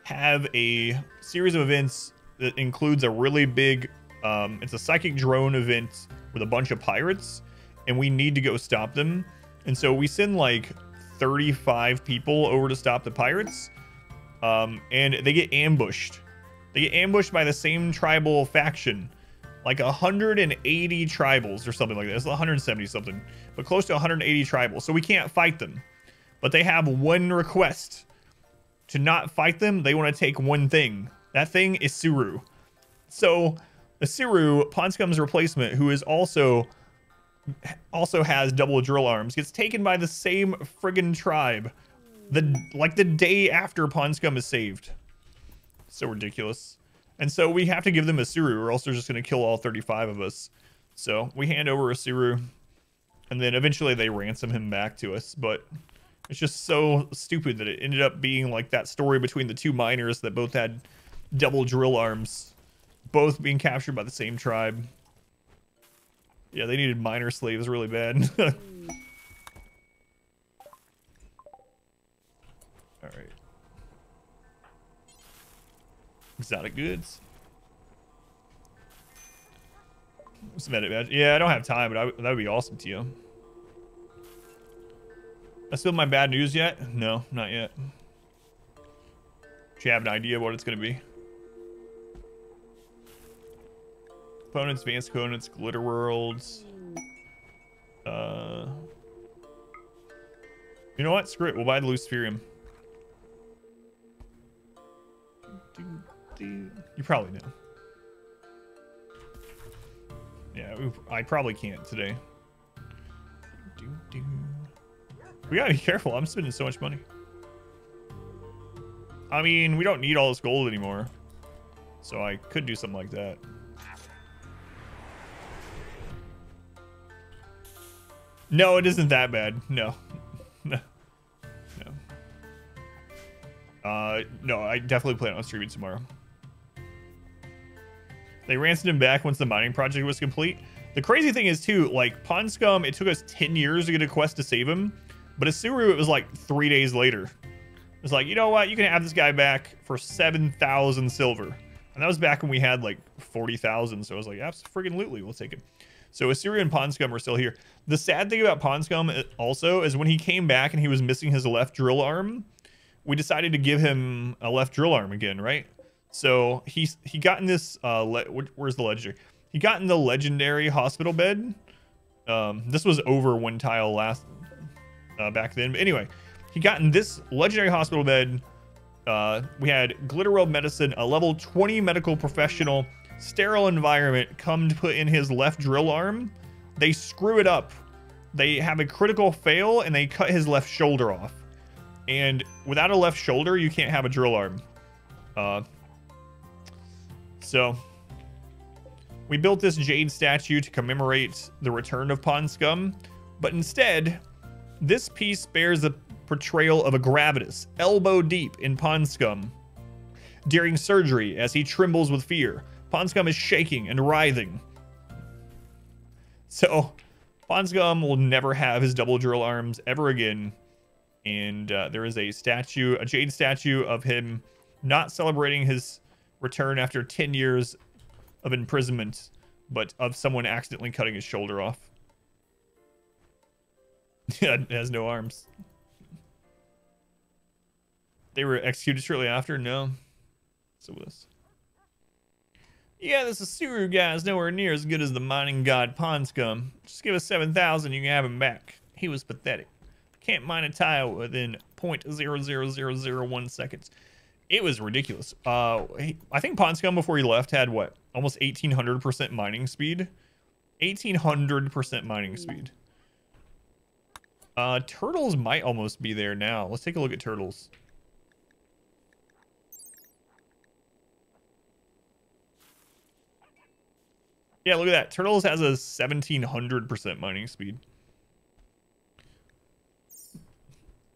have a series of events that includes a really big, it's a psychic drone event with a bunch of pirates, and we need to go stop them. And so we send like 35 people over to stop the pirates, and they get ambushed. They get ambushed by the same tribal faction. Like 180 tribals or something like that. It's 170 something, but close to 180 tribals. So we can't fight them. But they have one request. To not fight them, they want to take one thing. That thing is Isuru. So Isuru, Pond Scum's replacement, who is also has double drill arms, gets taken by the same friggin' tribe the day after Pond Scum is saved. So ridiculous. And so we have to give them a Suru, or else they're just going to kill all 35 of us. So we hand over a Suru, and then eventually they ransom him back to us. But it's just so stupid that it ended up being like that story between the two miners that both had double drill arms, both being captured by the same tribe. Yeah, they needed miner slaves really bad. All right. Exotic goods. Some edit badge. Yeah, I don't have time, but that would be awesome to you. I still my bad news yet? No, not yet. Do you have an idea what it's going to be? Opponents, advanced components, glitter worlds. You know what? Screw it. We'll buy the Luciferium. You probably know. Yeah, I probably can't today. We gotta be careful. I'm spending so much money. I mean, we don't need all this gold anymore. So I could do something like that. No, it isn't that bad. No. No. No, I definitely plan on streaming tomorrow. They ransomed him back once the mining project was complete. The crazy thing is, too, like, Pond Scum, it took us 10 years to get a quest to save him. But Asuru, it was like 3 days later. It's like, you know what? You can have this guy back for 7,000 silver. And that was back when we had, like, 40,000. So I was like, absolutely, we'll take it. So Asuru and Pond Scum are still here. The sad thing about Pond Scum also is when he came back and he was missing his left drill arm, we decided to give him a left drill arm again, right? So he got in this, where's the legendary? He got in the legendary hospital bed. This was over one tile last, back then. But anyway, he got in this legendary hospital bed. We had Glitter World Medicine, a level 20 medical professional, sterile environment, come to put in his left drill arm. They screw it up. They have a critical fail and they cut his left shoulder off. And without a left shoulder, you can't have a drill arm. So we built this jade statue to commemorate the return of Pond Scum, but instead, this piece bears the portrayal of a Gravitas, elbow deep in Pond Scum. During surgery, as he trembles with fear, Pond Scum is shaking and writhing. So, Pond Scum will never have his double drill arms ever again. And there is a statue, a jade statue of him not celebrating his return after 10 years of imprisonment, but of someone accidentally cutting his shoulder off. Yeah, it has no arms. They were executed shortly after? No. So this. Yeah, this Asuru guy is nowhere near as good as the mining god Pond Scum. Just give us 7,000, you can have him back. He was pathetic. Can't mine a tile within 0.00001 seconds. It was ridiculous. I think Pond Scum before he left had what? Almost 1,800% mining speed. 1,800% mining speed. Turtles might almost be there now. Let's take a look at turtles. Yeah, look at that. Turtles has a 1,700% mining speed.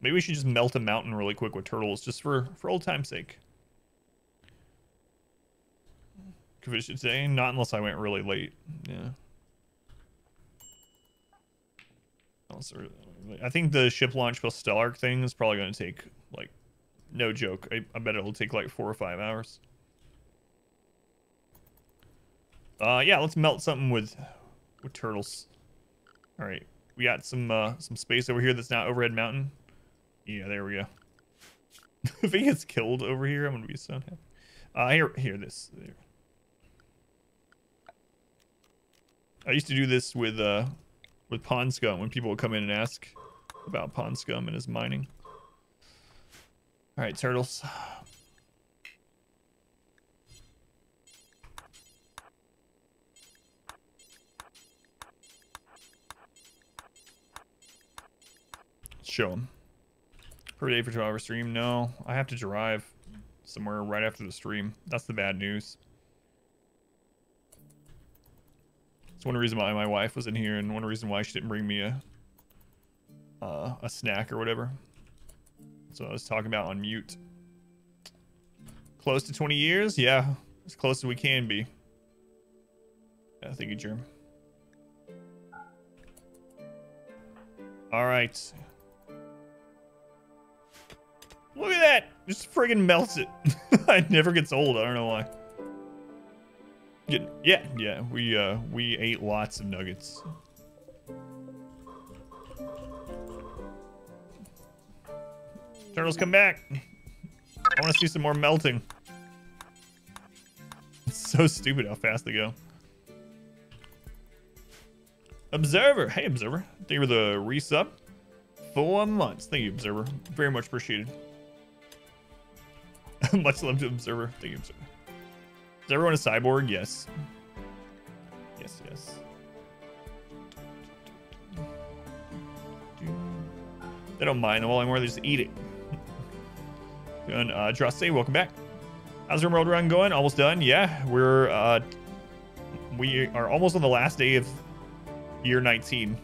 Maybe we should just melt a mountain really quick with turtles, just for old time's sake. Could we should say? Not unless I went really late. Yeah. I think the ship launch plus Stellark thing is probably going to take, like, no joke. I bet it'll take like 4 or 5 hours. Yeah, let's melt something with turtles. All right, we got some space over here that's not overhead mountain. Yeah, there we go. If he gets killed over here, I'm gonna be so happy. Here, this. There. I used to do this with Pond Scum when people would come in and ask about Pond Scum and his mining. All right, turtles. Let's show them. per day for 2-hour stream. No, I have to drive somewhere right after the stream. That's the bad news. It's one reason why my wife was in here, and one reason why she didn't bring me a snack or whatever. So I was talking about on mute. Close to 20 years? Yeah, as close as we can be. Yeah, thank you, Germ. All right. Look at that! Just friggin' melts it. It never gets old. I don't know why. Yeah. We ate lots of nuggets. Turtles, come back. I want to see some more melting. It's so stupid how fast they go. Observer. Hey, Observer. Thank you for the resub. 4 months. Thank you, Observer. Very much appreciated. Much love to Observer. Thank you, Observer. Is everyone a cyborg? Yes. Yes. They don't mind the wall anymore. They just eat it. And Draste, welcome back. How's the RimWorld run going? Almost done? Yeah, we are almost on the last day of year 19.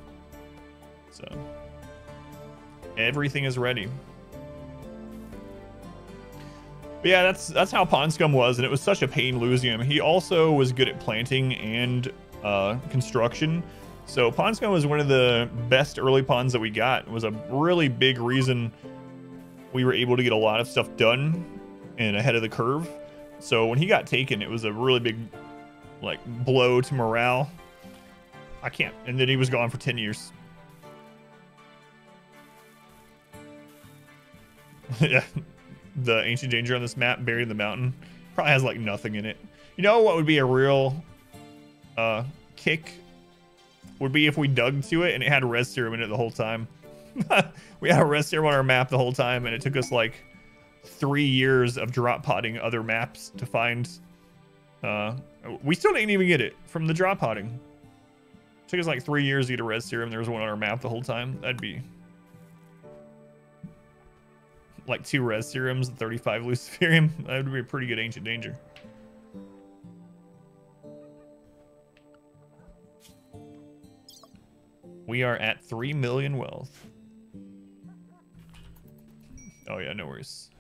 So everything is ready. But yeah, that's how Pond Scum was, and it was such a pain losing him. He also was good at planting and construction. So Pond Scum was one of the best early pawns that we got. It was a really big reason we were able to get a lot of stuff done and ahead of the curve. So when he got taken, it was a really big like blow to morale. And then he was gone for 10 years. Yeah. The ancient danger on this map, buried in the mountain, probably has like nothing in it. You know what would be a real kick? Would be if we dug to it and it had res serum in it the whole time. We had a res serum on our map the whole time, and it took us like 3 years of drop potting other maps to find. We still didn't even get it from the drop potting. It took us like 3 years to get a res serum. There was one on our map the whole time. That'd be like 2 res serums and 35 luciferium. That would be a pretty good ancient danger. We are at 3 million wealth. Oh yeah, no worries.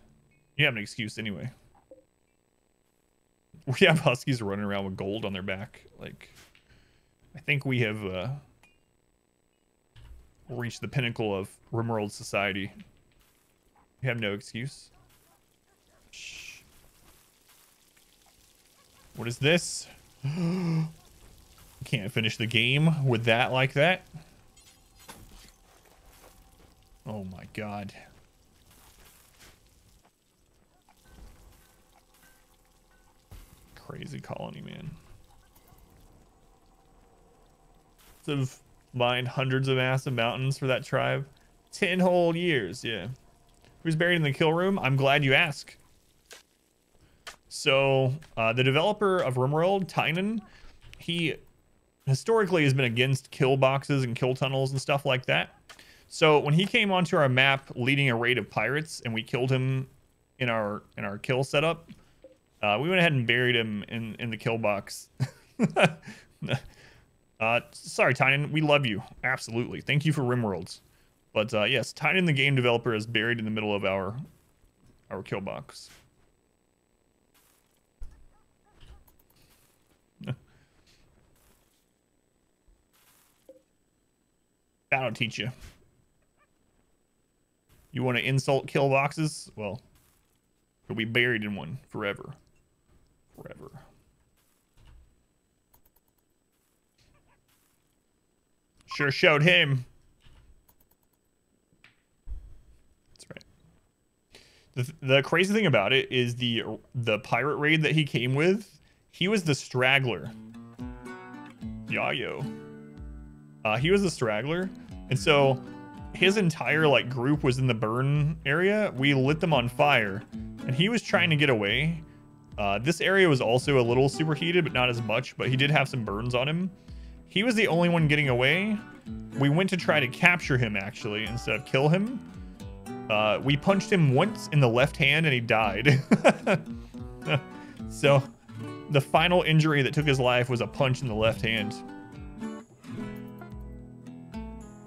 You have an excuse anyway. We have huskies running around with gold on their back. Like, I think we have reached the pinnacle of RimWorld society. You have no excuse. Shh. What is this? Can't finish the game with that like that. Oh my god. Crazy colony, man. So I've mined hundreds of massive mountains for that tribe. 10 whole years, yeah. Who's buried in the kill room? I'm glad you asked. So, the developer of RimWorld, Tynan, he historically has been against kill boxes and kill tunnels and stuff like that. So when he came onto our map leading a raid of pirates and we killed him in our kill setup, we went ahead and buried him in the kill box. Sorry, Tynan, we love you. Absolutely. Thank you for RimWorlds. But yes, Tynan, the game developer, is buried in the middle of our kill box. That'll teach you. You want to insult kill boxes? Well, you'll be buried in one forever. Forever. Sure showed him. That's right. The crazy thing about it is the pirate raid that he came with, he was the straggler. Yayo. He was the straggler, and so his entire like group was in the burn area. We lit them on fire, and he was trying to get away. This area was also a little superheated, but not as much, but he did have some burns on him. He was the only one getting away. We went to try to capture him, actually, instead of kill him. We punched him once in the left hand and he died. So the final injury that took his life was a punch in the left hand.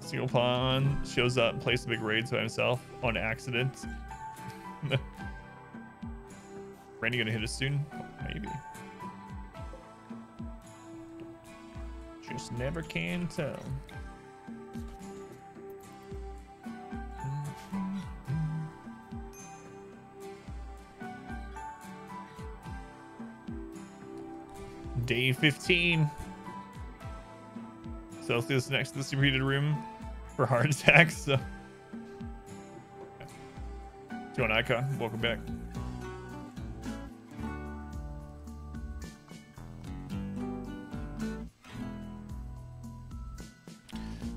Single pawn shows up and plays the big raids by himself on accident. Randy gonna hit us soon? Maybe. Just never can tell. Day 15. Celsius next to the superheated room for heart attacks. So. Join Icon, welcome back.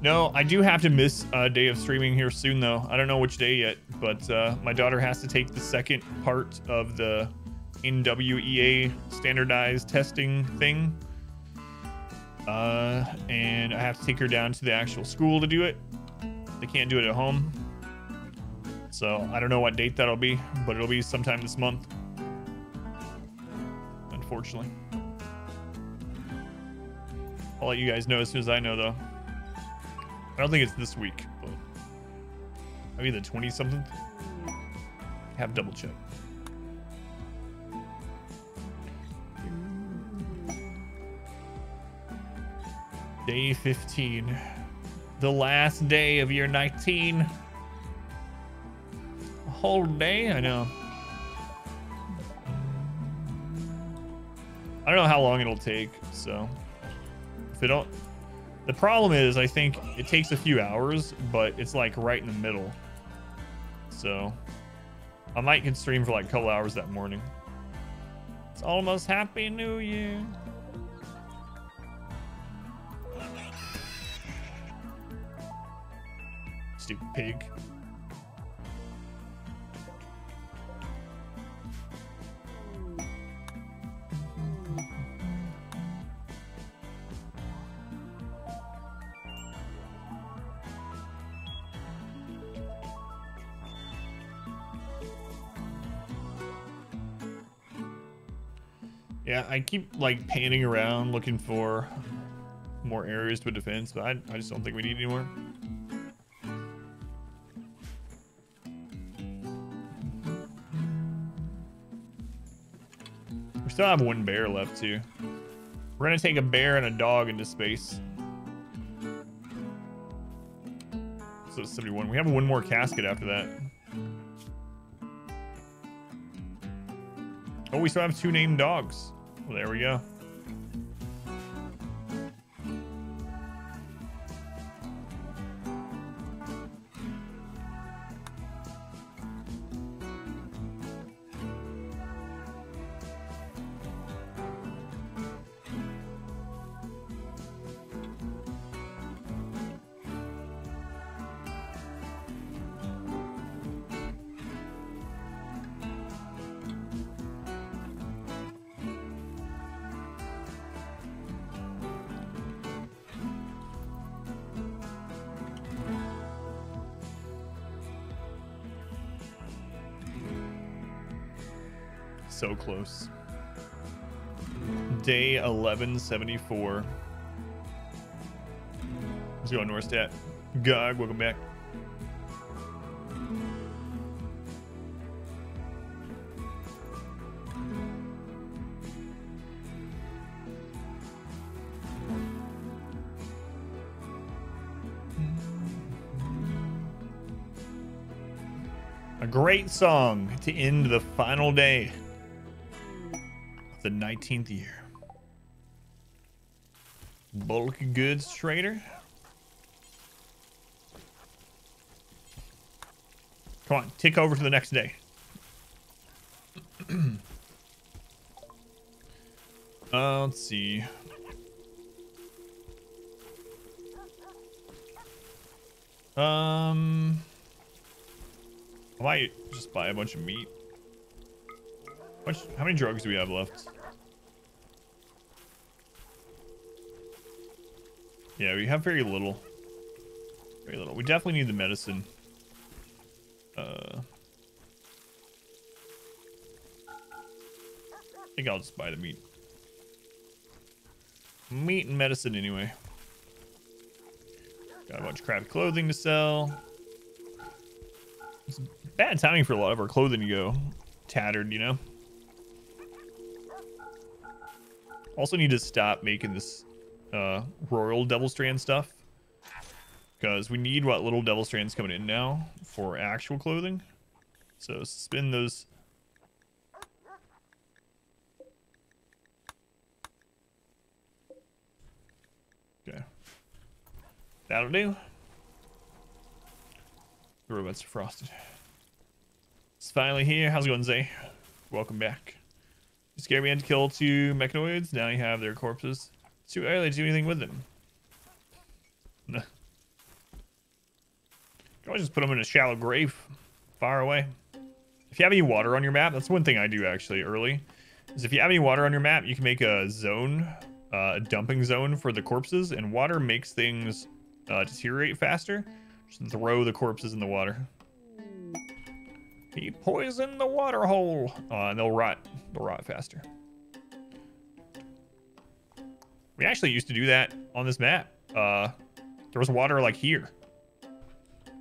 No, I do have to miss a day of streaming here soon, though. I don't know which day yet, but my daughter has to take the second part of the NWEA standardized testing thing. And I have to take her down to the actual school to do it. They can't do it at home. So I don't know what date that'll be, but it'll be sometime this month. Unfortunately. I'll let you guys know as soon as I know, though. I don't think it's this week, but maybe the 20-something. Have double check. Day 15. The last day of year 19. A whole day? I know. I don't know how long it'll take, so if it don't... The problem is, I think it takes a few hours, but it's like right in the middle. So I might can stream for like a couple hours that morning. It's almost Happy New Year. Stupid pig. Yeah, I keep like panning around looking for more areas to defense, but I just don't think we need any more. We still have one bear left too. We're gonna take a bear and a dog into space. So it's 71. We have one more casket after that. Oh, we still have 2 named dogs. Well, there we go. So close. Day 1174. Let's go on Norstat. Gog, welcome back. A great song to end the final day. The 19th year. Bulk goods trader. Come on, tick over to the next day. Let's see. I might just buy a bunch of meat. How many drugs do we have left? Yeah, we have very little. Very little. We definitely need the medicine. I think I'll just buy the meat. Meat and medicine anyway. Got a bunch of crappy clothing to sell. It's bad timing for a lot of our clothing to go tattered, you know? Also need to stop making this royal devil strand stuff. Because we need what little devil strands coming in now for actual clothing. So spin those. Okay. That'll do. The robots are frosted. It's finally here. How's it going, Zay? Welcome back. You scared me into kill 2 mechanoids. Now you have their corpses. It's too early to do anything with them. No. You can always just put them in a shallow grave far away. If you have any water on your map, that's one thing I do actually early. Is if you have any water on your map, you can make a zone, a dumping zone for the corpses, and water makes things deteriorate faster. Just throw the corpses in the water. He poisoned the water hole. And they'll rot. They'll rot faster. We actually used to do that on this map. There was water like here.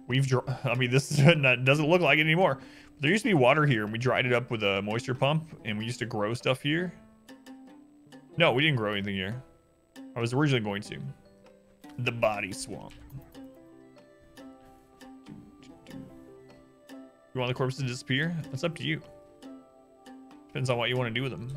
I mean, this doesn't look like it anymore. There used to be water here, and we dried it up with a moisture pump, and we used to grow stuff here. No, we didn't grow anything here. I was originally going to. The body swamp. You want the corpses to disappear? That's up to you. Depends on what you want to do with them.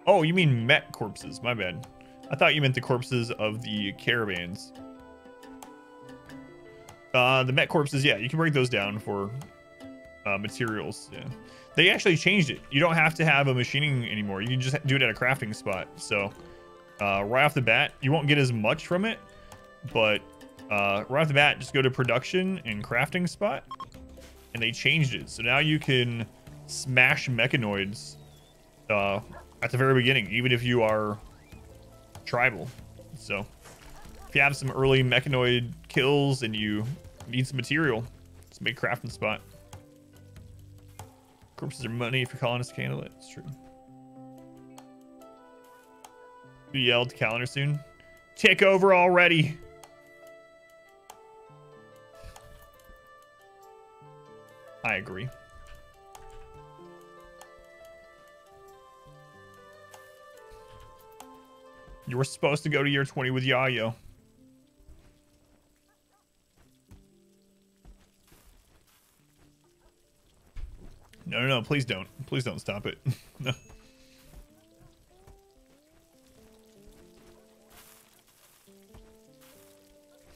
Oh, you mean mech corpses. My bad. I thought you meant the corpses of the caravans. The mech corpses, yeah, you can break those down for materials. Yeah, they actually changed it. You don't have to have a machining anymore. You can just do it at a crafting spot. So right off the bat, you won't get as much from it, but right off the bat, just go to production and crafting spot, and they changed it. So now you can smash mechanoids at the very beginning, even if you are tribal. So if you have some early mechanoid kills and you need some material, just make a crafting spot. Corpses are money if your colonists can handle it. It's true. We yelled to calendar soon. Tick over already. I agree. You were supposed to go to year 20 with Yayo. No, please don't. Please don't stop it. No.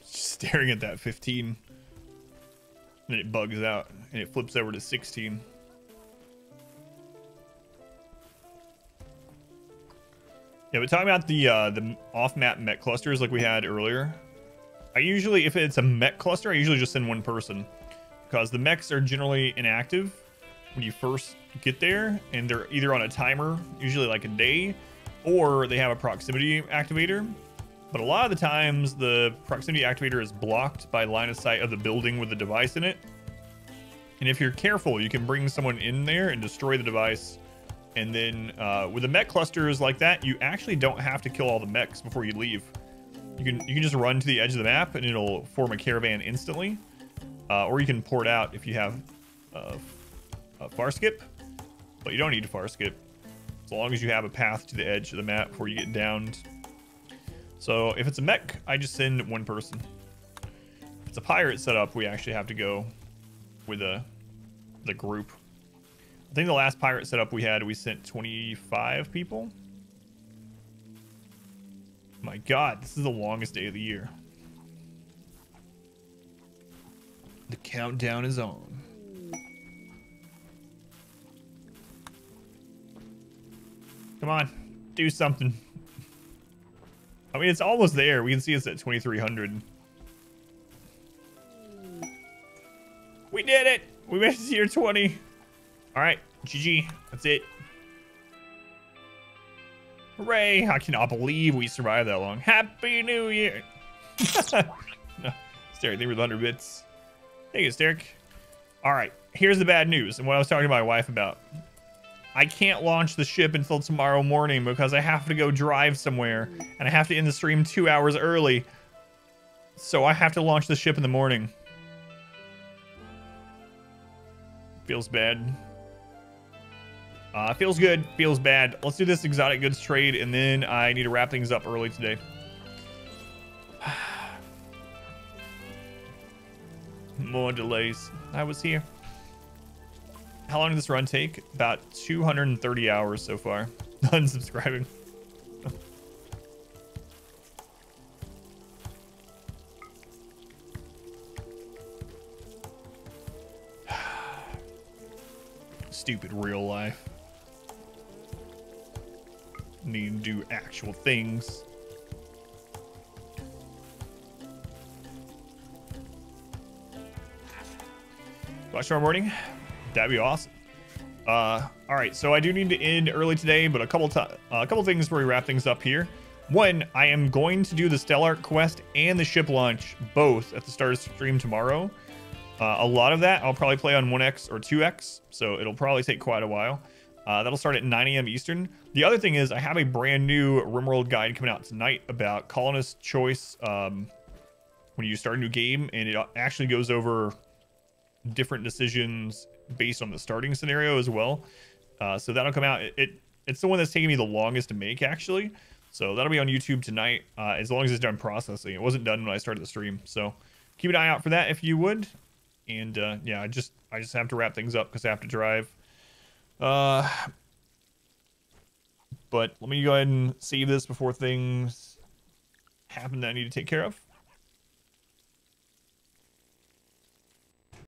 Just staring at that 15. And it bugs out. And it flips over to 16. Yeah, but talking about the off-map mech clusters like we had earlier, I usually, if it's a mech cluster, I usually just send one person, because the mechs are generally inactive when you first get there, and they're either on a timer, usually like a day, or they have a proximity activator. But a lot of the times, the proximity activator is blocked by line of sight of the building with the device in it. And if you're careful, you can bring someone in there and destroy the device. And then with the mech clusters like that, you actually don't have to kill all the mechs before you leave. You can just run to the edge of the map and it'll form a caravan instantly. Or you can port out if you have a far skip, but you don't need to far skip as long as you have a path to the edge of the map before you get downed. So if it's a mech, I just send one person. If it's a pirate setup, we actually have to go with the group. I think the last pirate setup we had, we sent 25 people. My God, this is the longest day of the year. The countdown is on. Come on, do something. I mean, it's almost there. We can see it's at 2,300. We did it! We made it to year 20. All right, GG. That's it. Hooray! I cannot believe we survived that long. Happy New Year! No, Steric, thank you for the 100 bits. Thank you, Steric. Alright, here's the bad news, and what I was talking to my wife about. I can't launch the ship until tomorrow morning because I have to go drive somewhere, and I have to end the stream 2 hours early. So I have to launch the ship in the morning. Feels bad. Feels good, feels bad. Let's do this exotic goods trade, and then I need to wrap things up early today. More delays. I was here. How long did this run take? About 230 hours so far. Unsubscribing. Stupid real life. Need to do actual things. Watch tomorrow morning. That'd be awesome. All right, so I do need to end early today, but a couple things before we wrap things up here. One, I am going to do the Stellar quest and the ship launch both at the start of stream tomorrow. A lot of that I'll probably play on 1x or 2x, so it'll probably take quite a while. That'll start at 9 a.m. Eastern. The other thing is I have a brand new RimWorld guide coming out tonight about colonist choice when you start a new game, and it actually goes over different decisions based on the starting scenario as well. So that'll come out. It's the one that's taking me the longest to make, actually. So that'll be on YouTube tonight, as long as it's done processing. It wasn't done when I started the stream, so keep an eye out for that if you would. And yeah, I just have to wrap things up because I have to drive. But let me go ahead and save this before things happen that I need to take care of.